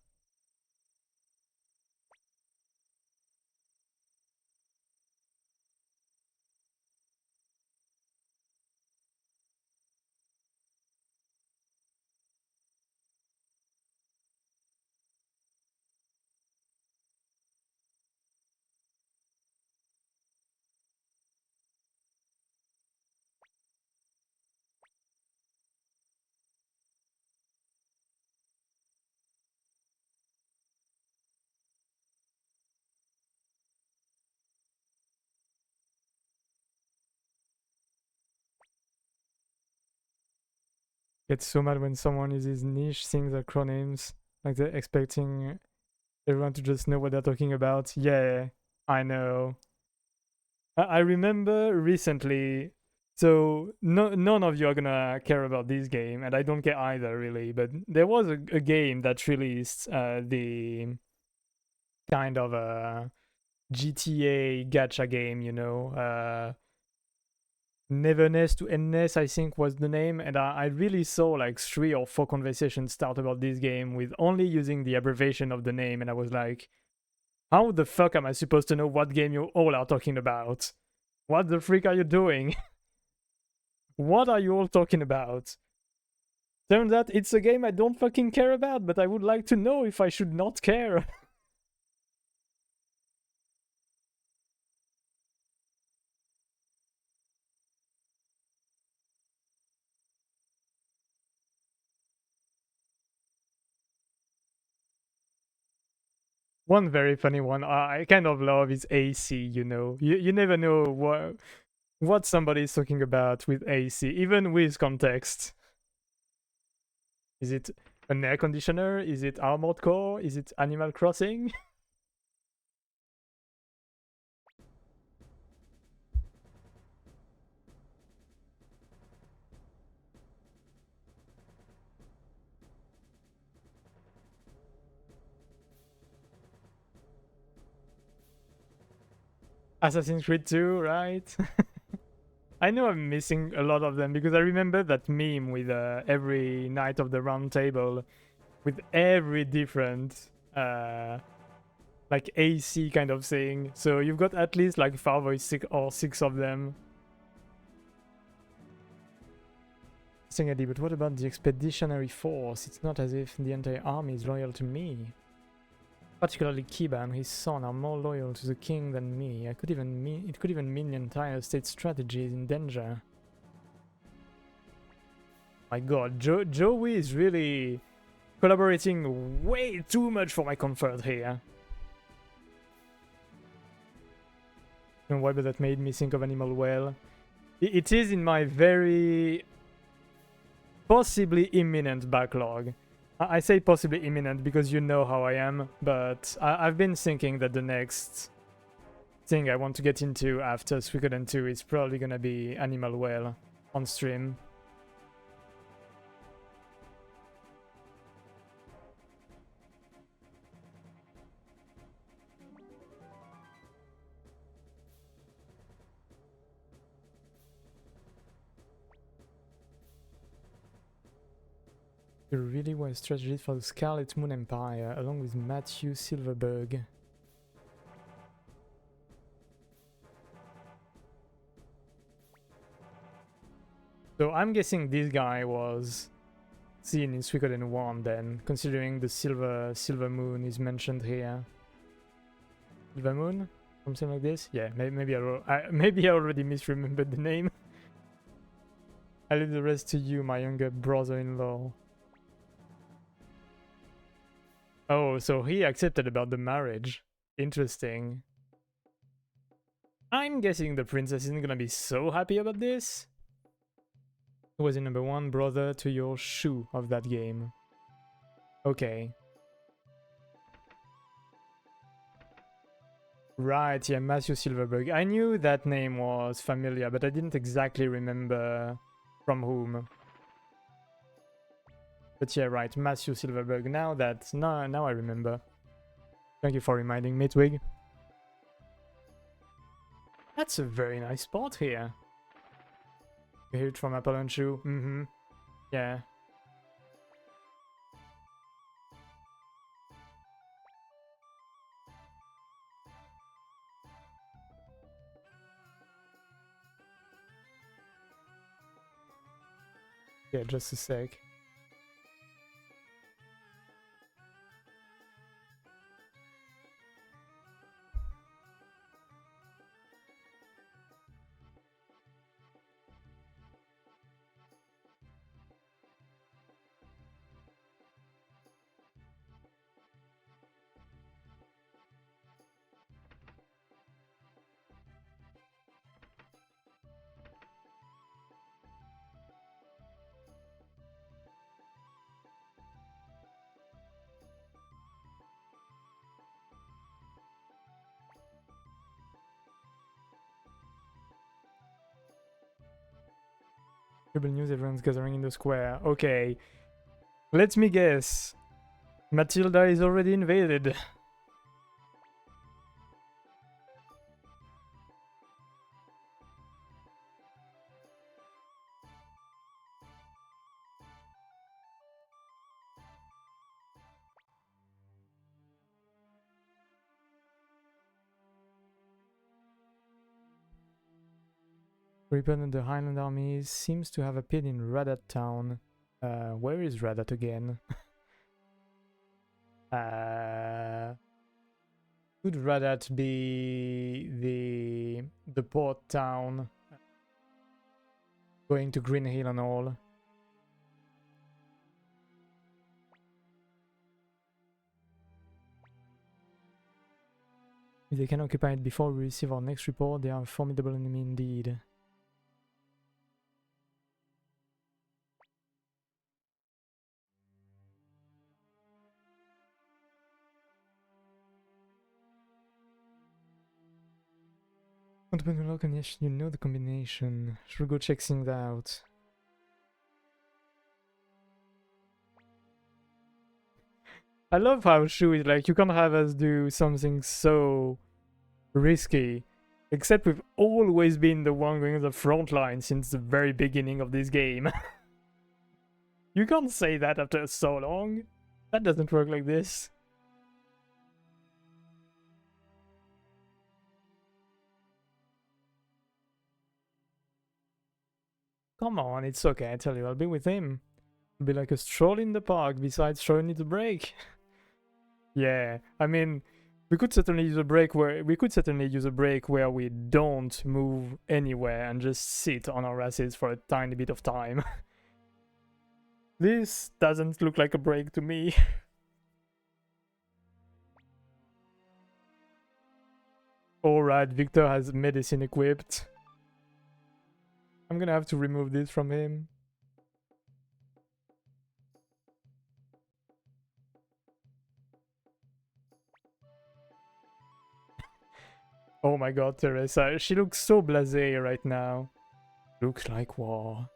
Get so mad when someone uses niche things acronyms, like they're expecting everyone to just know what they're talking about. Yeah, I know. I remember recently. So none of you are gonna care about this game, and I don't care either, really. But there was a game that released the kind of a GTA gacha game, Neverness to Endness, I think was the name, and I really saw like 3 or 4 conversations start about this game with only using the abbreviation of the name, and I was like, how the fuck am I supposed to know what game you all are talking about? What the freak are you doing? What are you all talking about? Turns out it's a game I don't fucking care about, but I would like to know if I should not care. One very funny one I kind of love is AC, You never know what somebody is talking about with AC, even with context. Is it an air conditioner? Is it Armored Core? Is it Animal Crossing? Assassin's Creed 2, right? I know I'm missing a lot of them because I remember that meme with every Knight of the Round Table with every different like AC kind of thing. So you've got at least like 5 or 6 of them. Singadi, but what about the expeditionary force? It's not as if the entire army is loyal to me. Particularly Kiba and his son are more loyal to the king than me. It could even mean the entire state strategy is in danger. My god, Joey is really collaborating way too much for my comfort here. And why, but that made me think of Animal Well. It is in my very possibly imminent backlog. I say possibly imminent because you know how I am, but I've been thinking that the next thing I want to get into after Suikoden II is probably gonna be Animal Well on stream. You really were a strategist for the Scarlet Moon Empire, along with Matthew Silverberg. So I'm guessing this guy was seen in Suikoden 1 then, considering the silver moon is mentioned here. Silver moon? Something like this? Yeah, maybe I already misremembered the name. I leave the rest to you, my younger brother-in-law. Oh, so he accepted about the marriage. Interesting. I'm guessing the princess isn't gonna be so happy about this. Who was the number 1 brother to your Shu of that game? Okay. Right, yeah, Matthew Silverberg. I knew that name was familiar, but I didn't exactly remember from whom. But yeah, right, Matthew Silverberg. Now I remember. Thank you for reminding me, Twig. That's a very nice spot here. You hear it from Apple and Shoe? Mm-hmm. Yeah. Yeah, just a sec. Terrible news, everyone's gathering in the square. Okay. Let me guess. Matilda is already invaded. Reaper and the Highland army seems to have appeared in Radat town. Where is Radat again? Could Radat be the port town? Going to Green Hill and all. If they can occupy it before we receive our next report, they are a formidable enemy indeed. Open the lock and yes, you know the combination. Should we go check things out? I love how Shu is like, you can't have us do something so risky Except we've always been the one going on the front line since the very beginning of this game. You can't say that after so long. That doesn't work like this. Come on, it's okay, I tell you, I'll be with him. It'll be like a stroll in the park besides showing it a break. Yeah, I mean, we could certainly use a break where we don't move anywhere and just sit on our asses for a tiny bit of time. This doesn't look like a break to me. Alright, Victor has medicine equipped. I'm gonna have to remove this from him. Oh my god, Teresa, she looks so blasé right now. Looks like war.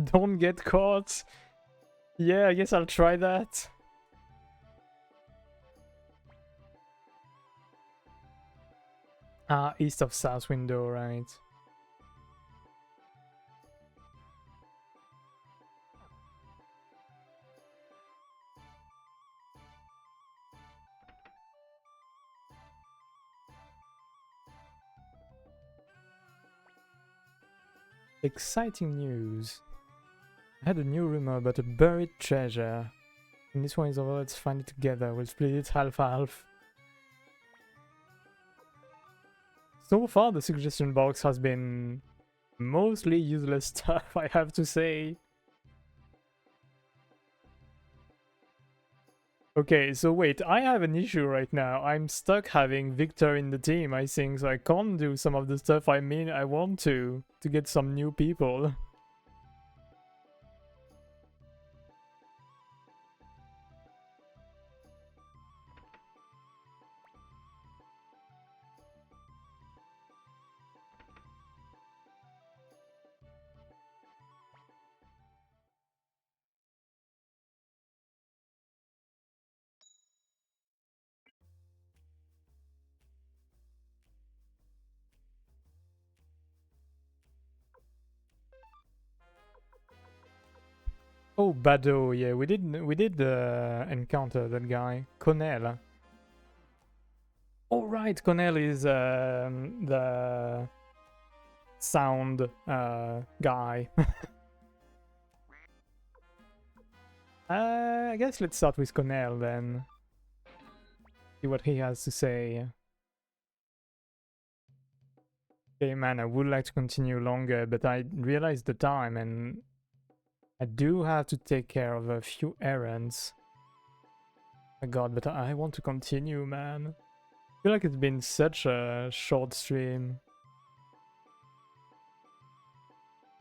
Don't get caught. Yeah, I guess I'll try that. Ah, east of south window, right. Exciting news. I had a new rumor about a buried treasure. When this one is over, let's find it together. We'll split it half-half. So far, the suggestion box has been mostly useless stuff, I have to say. Okay, so wait, I have an issue right now. I'm stuck having Victor in the team, I think, so I can't do some of the stuff I want to get some new people. Oh, Bado, yeah, we did encounter that guy, Connell. Oh right, Connell is the sound guy. I guess let's start with Connell then. See what he has to say. Okay, man, I would like to continue longer, but I realized the time and I do have to take care of a few errands. My god, but I want to continue, man. I feel like it's been such a short stream.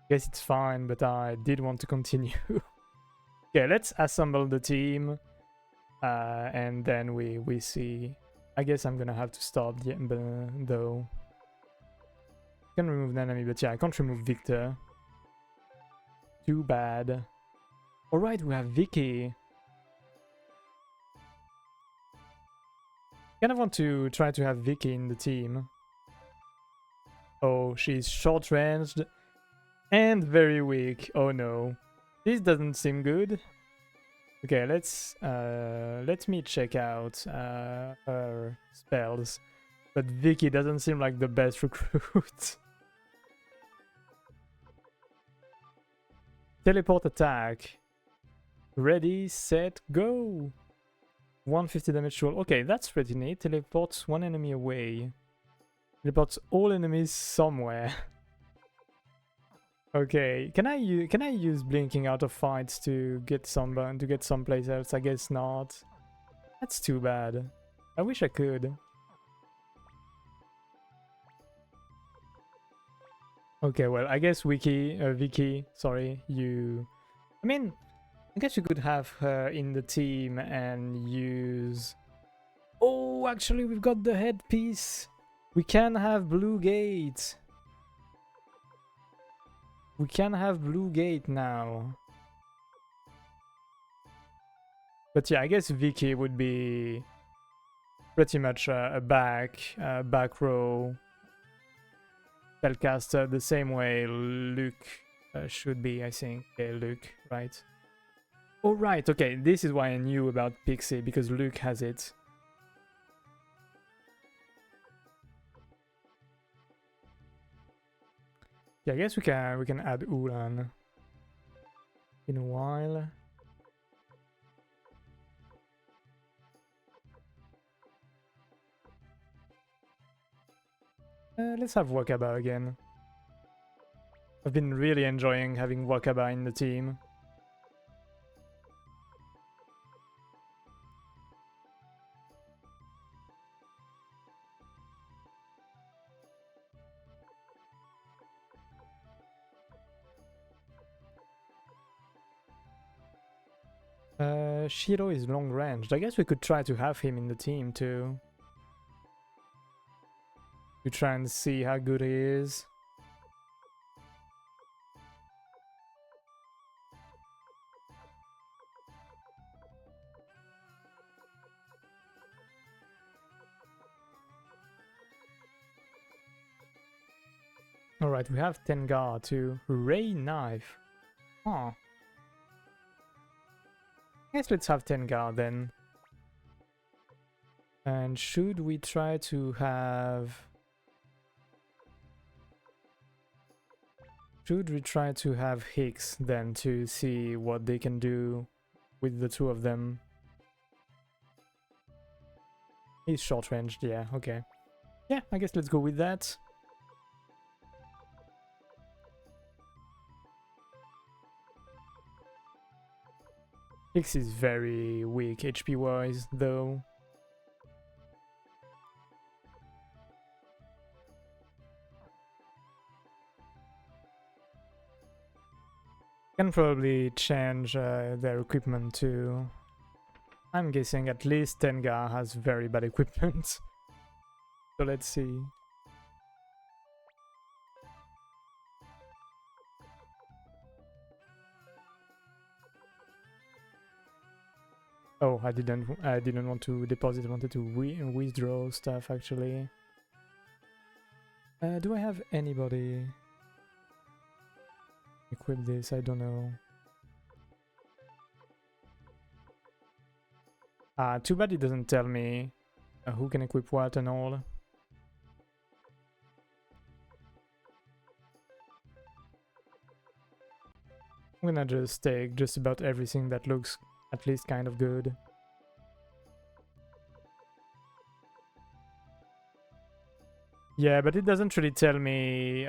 Guess it's fine, but I did want to continue. Okay, let's assemble the team. And then we see. I guess I'm gonna have to stop though. I can remove Nanami, but yeah, I can't remove Victor. Too bad. Alright, we have Vicky. Kind of want to try to have Vicky in the team. Oh, she's short-ranged and very weak. Oh no. This doesn't seem good. Okay, let me check out her spells. But Vicky doesn't seem like the best recruit. Teleport attack. Ready, set, go! 150 damage to all. Okay, that's pretty neat. Teleports one enemy away. Teleports all enemies somewhere. Okay, can I use blinking out of fights to get someplace else? I guess not. That's too bad. I wish I could. Okay, well, I guess Vicky, sorry, you... I mean, I guess you could have her in the team and use... Oh, actually, we've got the headpiece. We can have Blue Gate. We can have Blue Gate now. But yeah, I guess Vicky would be pretty much a back row spellcaster the same way Luke should be, I think. Okay, Luke, right? Oh, right, okay, this is why I knew about Pixie, because Luke has it. Yeah, I guess we can add Ulan in a while. Let's have Wakaba again. I've been really enjoying having Wakaba in the team. Shiro is long ranged. I guess we could try to have him in the team too. To try and see how good he is. Alright, we have Tengar too. Ray Knife. Huh. Guess let's have Tengar then. And should we try to have... Should we try to have Hicks then to see what they can do with the two of them? He's short ranged, yeah, okay. Yeah, I guess let's go with that. Hicks is very weak HP wise though. Can probably change their equipment too. I'm guessing at least Tengar has very bad equipment. So let's see. Oh, I didn't want to deposit. I wanted to withdraw stuff actually. Do I have anybody equip this? I don't know. Too bad it doesn't tell me who can equip what and all. I'm gonna just take just about everything that looks at least kind of good. Yeah, but it doesn't really tell me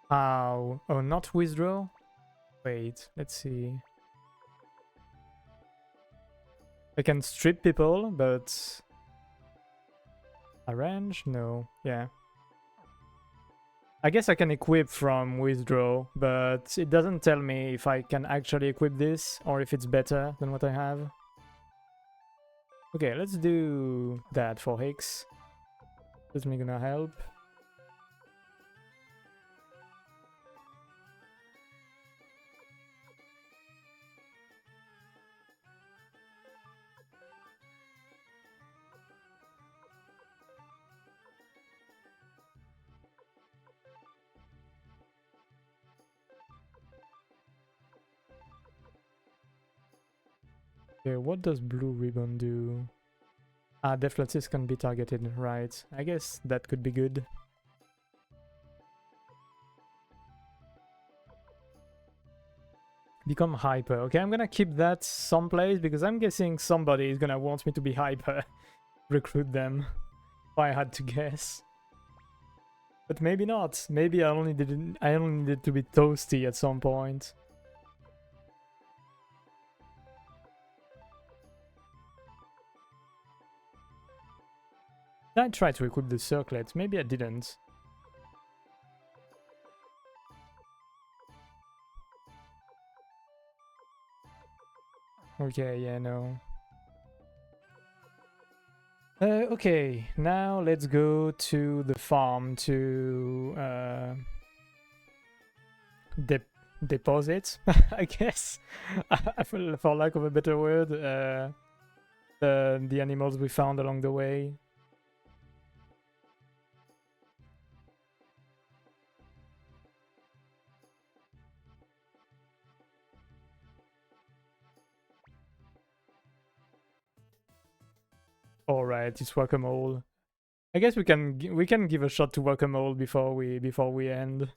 how... Oh, not withdraw? Wait, let's see. I can strip people, but... Arrange? No, yeah. I guess I can equip from withdraw, but it doesn't tell me if I can actually equip this or if it's better than what I have. Okay, let's do that for Hicks. That's me gonna help. Okay, what does Blue Ribbon do? Deflatis can be targeted, right. I guess that could be good. Become hyper. Okay, I'm gonna keep that someplace because I'm guessing somebody is gonna want me to be hyper. Recruit them. If I had to guess. But maybe not. Maybe I only needed to be toasty at some point. I tried to equip the circlet. Maybe I didn't. Okay, yeah, no. Okay, now let's go to the farm to deposit, I guess, for lack of a better word, the animals we found along the way. All right, it's whack-a-mole. I guess we can give a shot to whack-a-mole before we end.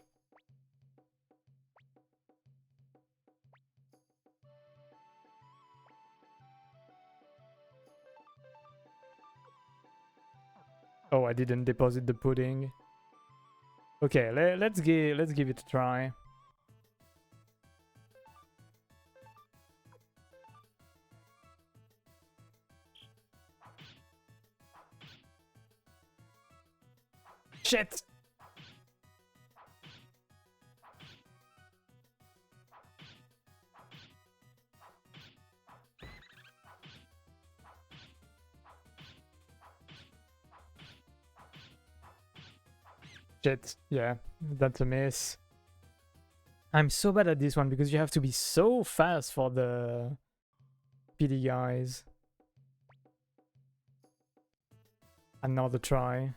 Oh, I didn't deposit the pudding. Okay, let's give it a try. Shit! Shit, yeah, that's a miss. I'm so bad at this one because you have to be so fast for the PD guys. Another try.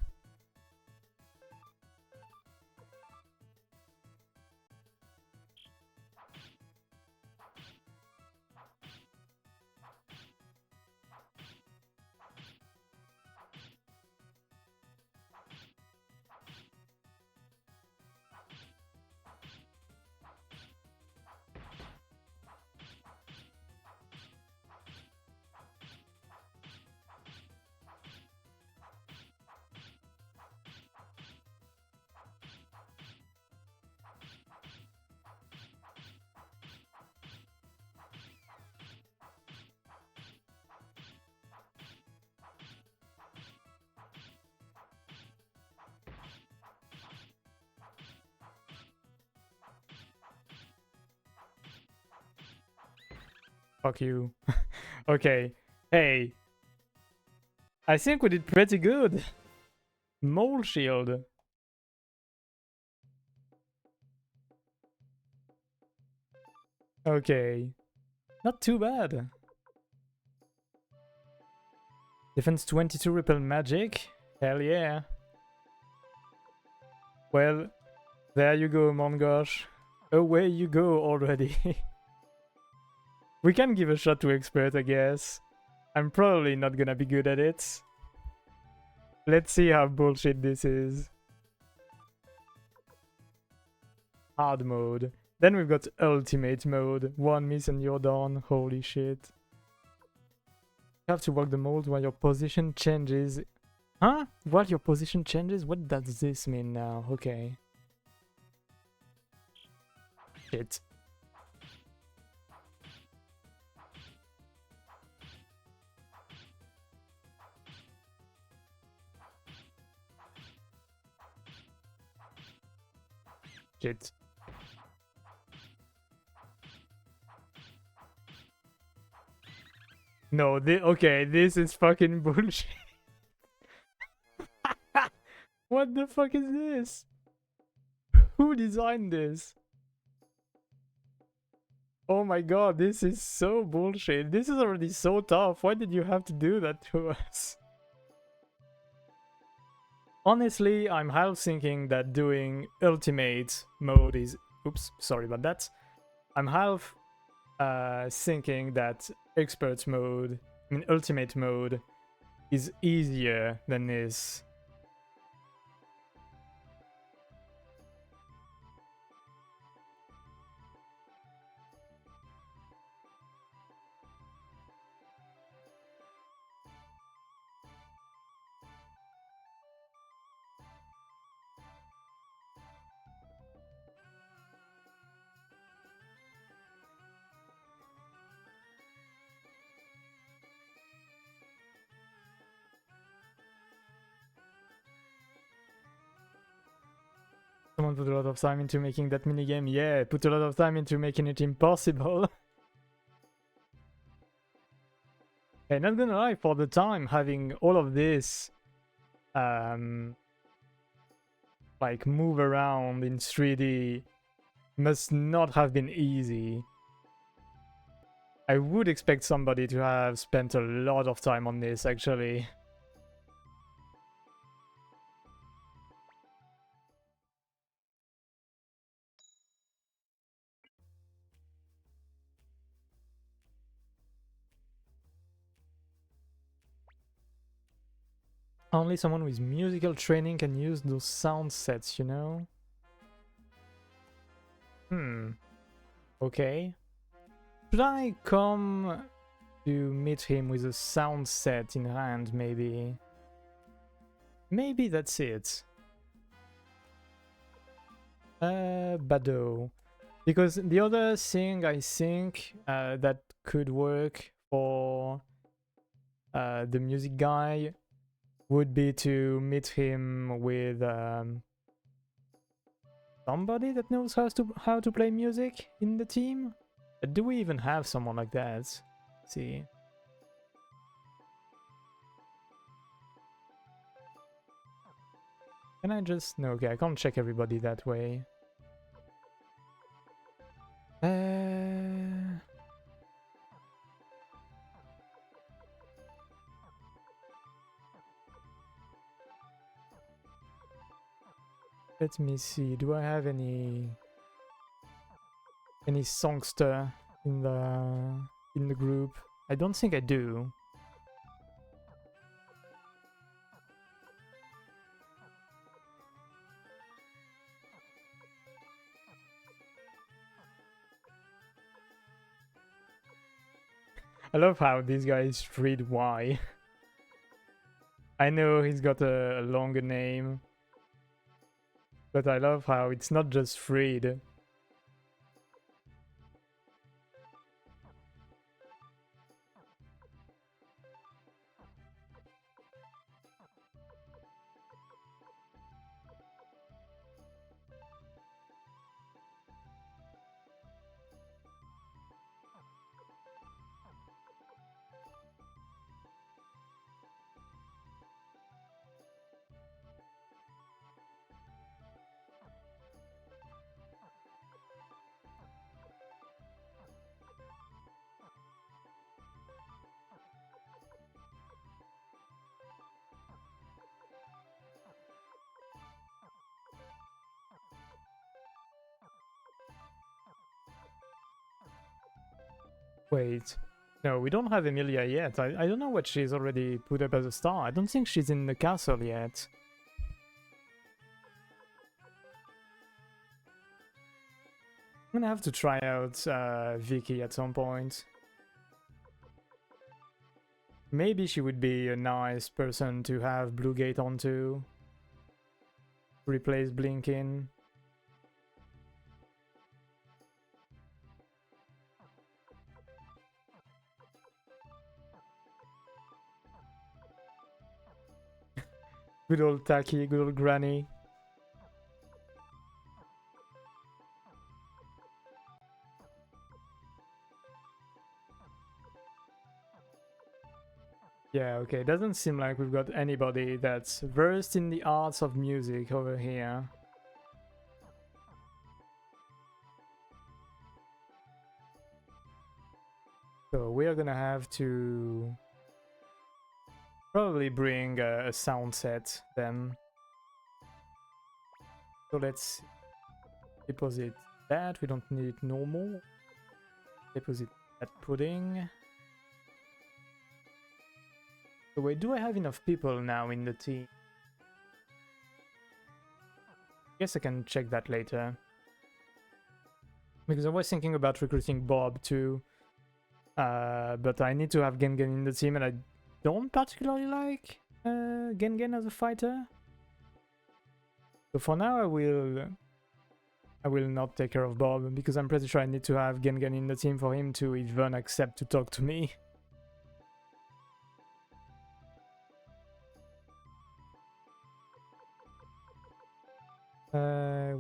Fuck you. Okay. Hey. I think we did pretty good. Mole shield. Okay. Not too bad. Defense 22 repel magic. Hell yeah. Well, there you go, Mongosh. Away you go already. We can give a shot to expert, I guess. I'm probably not gonna be good at it. Let's see how bullshit this is. Hard mode. Then we've got ultimate mode. One miss and you're done. Holy shit. You have to walk the mold while your position changes. Huh? While your position changes? What does this mean now? Okay. Shit. Shit. No, okay, this is fucking bullshit. What the fuck is this? Who designed this? Oh my god, this is so bullshit. This is already so tough. Why did you have to do that to us? Honestly, I'm half thinking that doing ultimate mode is... Oops, sorry about that. I'm half thinking that expert mode, ultimate mode, is easier than this. Someone put a lot of time into making that minigame. Yeah, put a lot of time into making it impossible. Hey, not gonna lie, for the time, having all of this, like, move around in 3D Must not have been easy. I would expect somebody to have spent a lot of time on this, actually. Only someone with musical training can use those sound sets, you know? Okay. Should I come to meet him with a sound set in hand, maybe? Maybe that's it. Bado. Because the other thing I think that could work for the music guy would be to meet him with somebody that knows how to play music in the team. Do we even have someone like that? Let's see. Can I just... No, okay, I can't check everybody that way. Let me see, do I have any songster in the group? I don't think I do. I love how this guy is Freed Y. I know he's got a longer name, but I love how it's not just Freed. Wait. No, we don't have Emilia yet. I don't know what she's already put up as a star. I don't think she's in the castle yet. I'm gonna have to try out Vicky at some point. Maybe she would be a nice person to have Bluegate onto. Replace Blinkin. Good old Taki, good old Granny. Yeah, okay, doesn't seem like we've got anybody that's versed in the arts of music over here. So we are gonna have to probably bring a sound set then. So let's deposit that. We don't need it normal. Deposit that pudding. So wait, do I have enough people now in the team? Guess I can check that later. Because I was thinking about recruiting Bob too. But I need to have Gengen in the team and I don't particularly like Gengen as a fighter. So for now I will not take care of Bob because I'm pretty sure I need to have Gengen in the team for him to even accept to talk to me.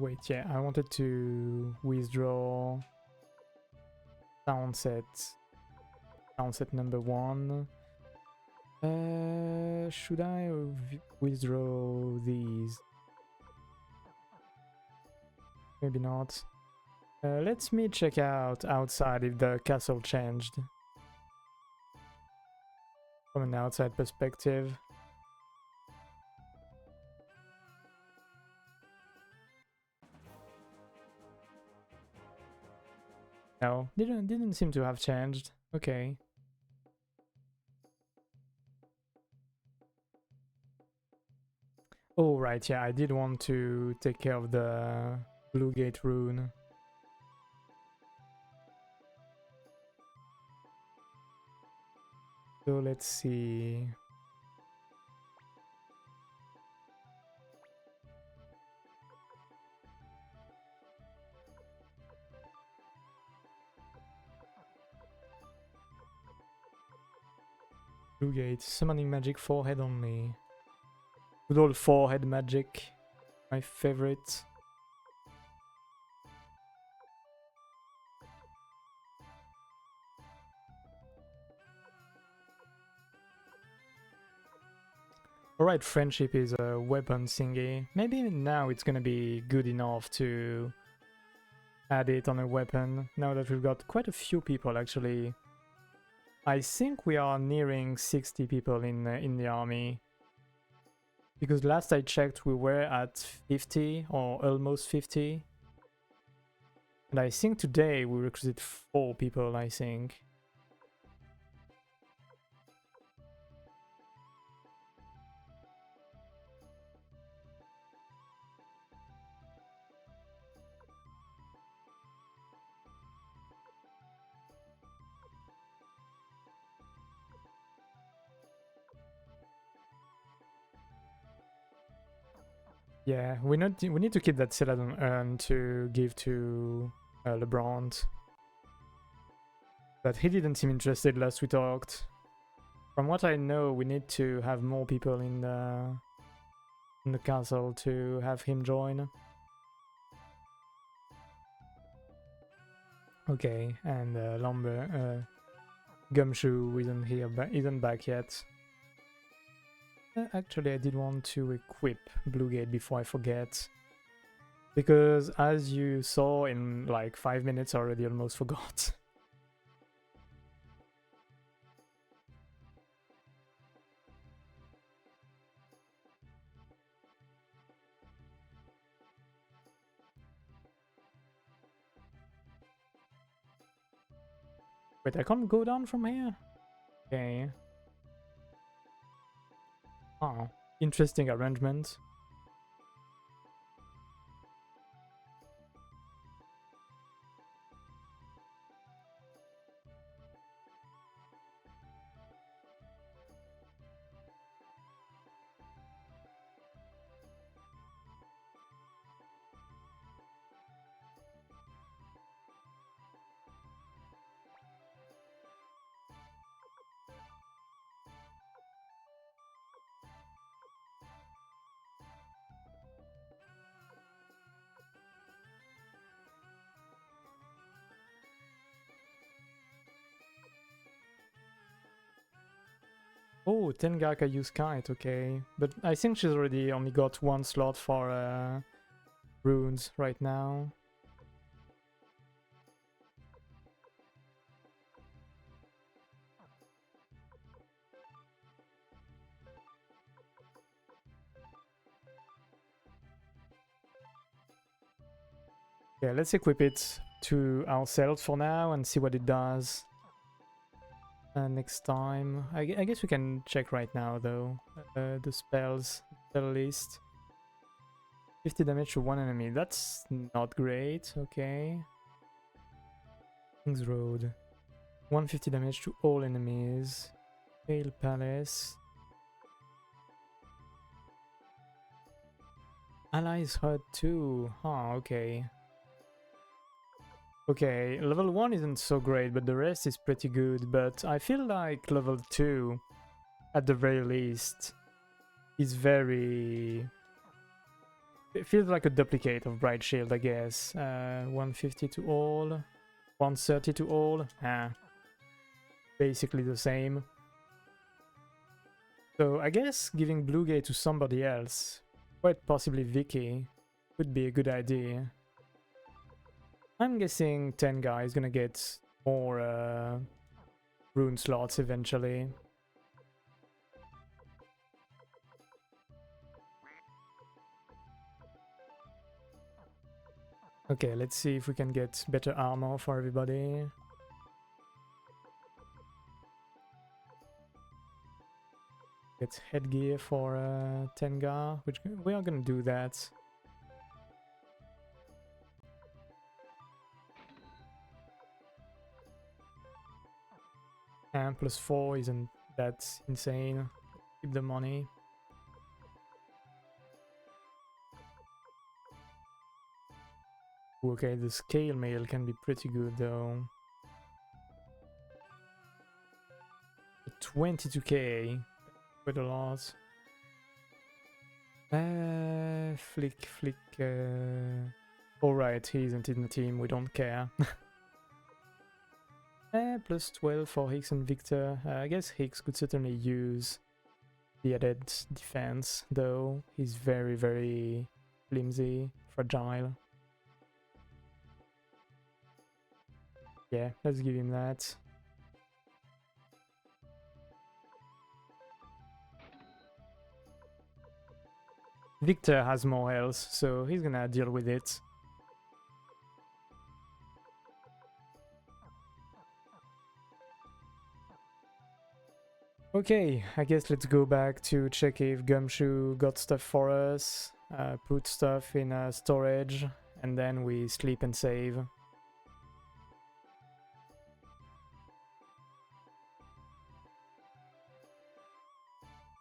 Wait, yeah, I wanted to withdraw sound set number 1. Should I withdraw these? Maybe not. Let me check out outside if the castle changed. From an outside perspective. No, didn't seem to have changed. Okay. Oh right, yeah, I did want to take care of the Blue Gate rune. So let's see. Blue Gate, summoning magic, forehead only. Good old forehead magic, my favorite. Alright, friendship is a weapon thingy. Maybe now it's gonna be good enough to add it on a weapon, now that we've got quite a few people actually. I think we are nearing 60 people in the army. Because last I checked we were at 50 or almost 50. And I think today we recruited 4 people, I think. Yeah, we need to keep that Celadon urn to give to LeBron. But he didn't seem interested last we talked. From what I know, we need to have more people in the castle to have him join. Okay, and Gumshoe isn't here, isn't back yet. Actually, I did want to equip Bluegate before I forget. Because as you saw in like 5 minutes, I already almost forgot. Wait, I can't go down from here? Okay. Oh, interesting arrangement. Oh, Tengaka used Kite, okay. But I think she's already only got 1 slot for runes right now. Yeah, let's equip it to ourselves for now and see what it does. Next time. I guess we can check right now though. The spell list. 50 damage to 1 enemy. That's not great. Okay. King's Road. 150 damage to all enemies. Pale Palace. Allies hurt too. Huh, okay. Okay, level 1 isn't so great, but the rest is pretty good. But I feel like level 2, at the very least, is very... It feels like a duplicate of Bright Shield, I guess. 150 to all, 130 to all. Basically the same. So I guess giving Bluegate to somebody else, quite possibly Vicky, would be a good idea. I'm guessing Tenga is gonna get more rune slots eventually. Okay, let's see if we can get better armor for everybody. Get headgear for Tenga, which we are gonna do that. And +4 isn't that insane. Keep the money. Okay, the scale mail can be pretty good though. 22k, quite a lot. Flick. Alright, he isn't in the team, we don't care. +12 for Higgs and Victor. I guess Higgs could certainly use the added defense, though. He's very, very flimsy, fragile. Yeah, let's give him that. Victor has more health, so he's gonna deal with it. Okay, I guess let's go back to check if Gumshoe got stuff for us, put stuff in storage, and then we sleep and save.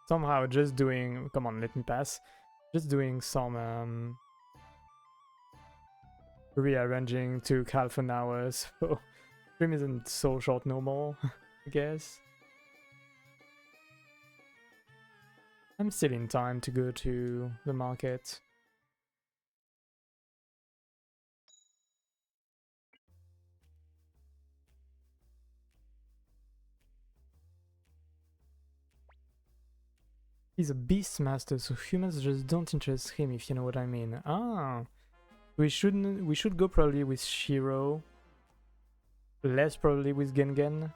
Somehow just doing... Come on, let me pass. Just doing some rearranging took half an hour, so stream isn't so short no more, I guess. I'm still in time to go to the market. He's a beastmaster, so humans just don't interest him, if you know what I mean. Ah, we should go probably with Shiro, less probably with Gengen.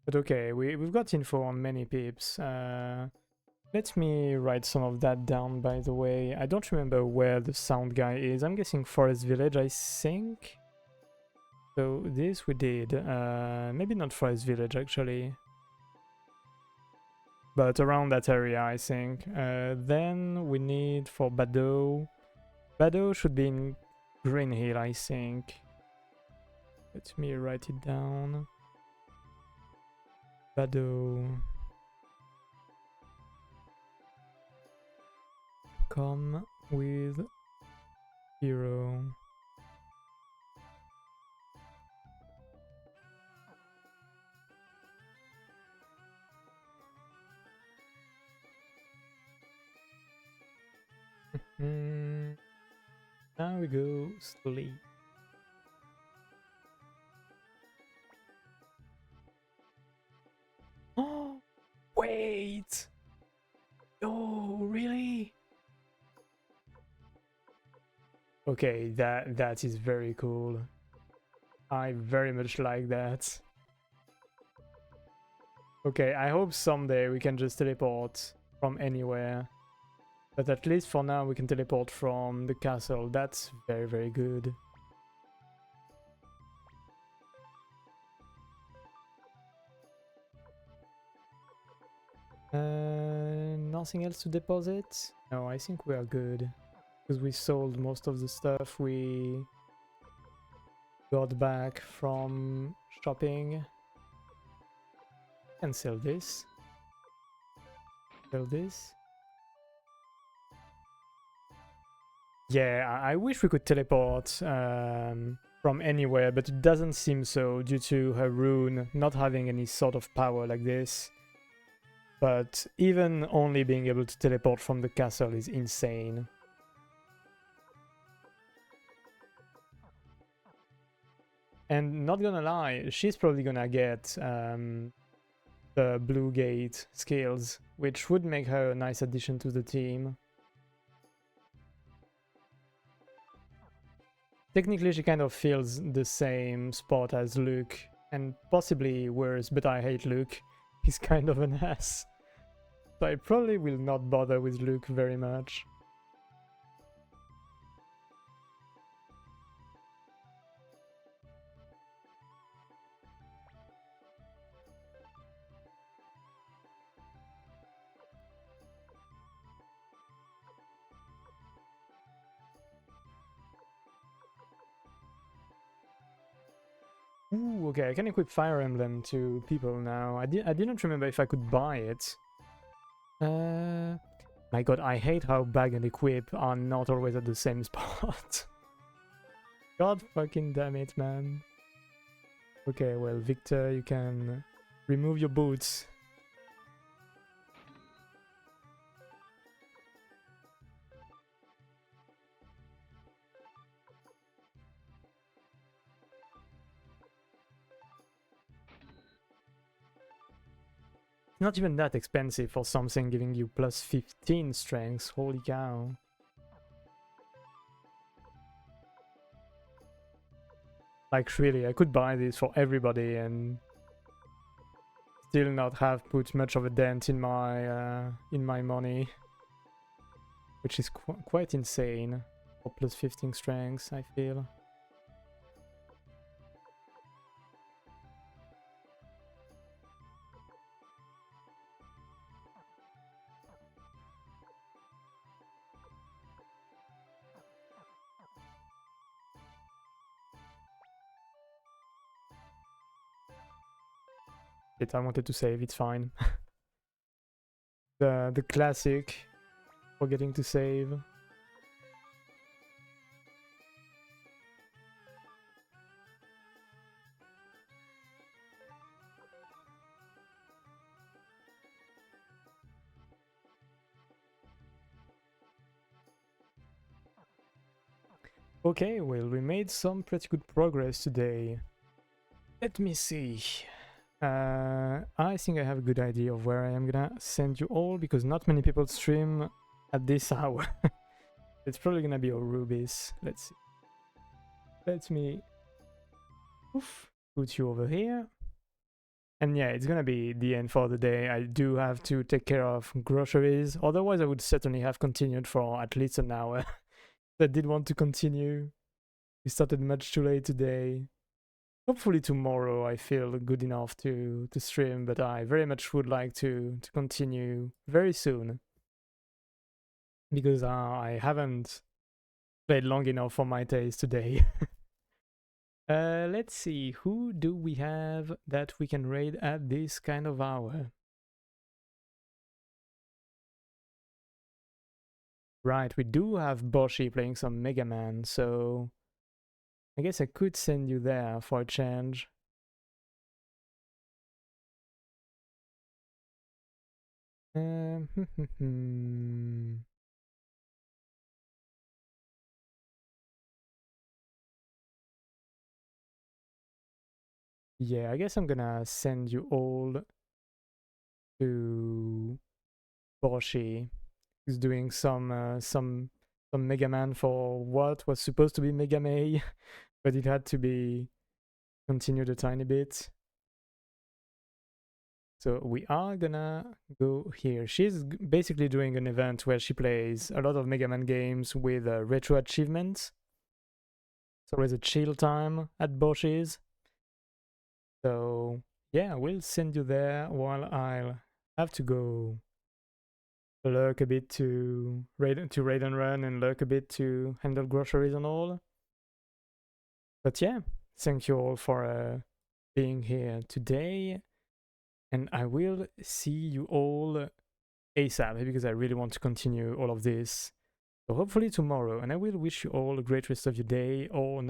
But okay, we've got info on many peeps. Let me write some of that down, by the way. I don't remember where the sound guy is. I'm guessing Forest Village, I think. So this we did. Maybe not Forest Village, actually. But around that area, I think. Then we need for Bado. Bado should be in Green Hill, I think. Let me write it down. Bado. Come with hero. Now we go sleep. Oh, wait! Oh, really? Okay, that is very cool. I very much like that. Okay, I hope someday we can just teleport from anywhere. But at least for now we can teleport from the castle. That's very, very good. Nothing else to deposit? No, I think we are good. Because we sold most of the stuff we got back from shopping. And sell this. Sell this. Yeah, I wish we could teleport from anywhere, but it doesn't seem so due to her rune not having any sort of power like this. But even only being able to teleport from the castle is insane. And not gonna lie, she's probably gonna get the Blue Gate skills, which would make her a nice addition to the team. Technically, she kind of fills the same spot as Luke, and possibly worse, but I hate Luke. He's kind of an ass. So I probably will not bother with Luke very much. Ooh, okay, I can equip Fire Emblem to people now. I didn't remember if I could buy it. My god, I hate how bag and equip are not always at the same spot. God fucking damn it, man. Okay, well, Victor, you can remove your boots. Not even that expensive for something giving you plus 15 strength, holy cow. Like really, I could buy this for everybody and still not have put much of a dent in my money. Which is quite insane for plus 15 strength, I feel. I wanted to save, it's fine. the classic forgetting to save. Okay, well, we made some pretty good progress today. Let me see. I think I have a good idea of where I am gonna send you all, because not many people stream at this hour. It's probably gonna be Orubis. Let's see. Let me put you over here. And yeah, it's gonna be the end for the day. I do have to take care of groceries. Otherwise, I would certainly have continued for at least an hour. I did want to continue. We started much too late today. Hopefully tomorrow I feel good enough to stream, but I very much would like to continue very soon. Because I haven't played long enough for my taste today. Let's see, who do we have that we can raid at this kind of hour? Right, we do have Boshi playing some Mega Man, so I guess I could send you there for a change. Yeah, I guess I'm gonna send you all to Boshi. He's doing some Mega Man for what was supposed to be Mega May, but it had to be continued a tiny bit. So we are gonna go here. She's basically doing an event where she plays a lot of Mega Man games with retro achievements. It's always a chill time at Boschi's. So yeah, we'll send you there while I'll have to go lurk a bit to raid and run, and lurk a bit to handle groceries and all. But yeah, thank you all for being here today, and I will see you all ASAP because I really want to continue all of this. So hopefully tomorrow, and I will wish you all a great rest of your day or night.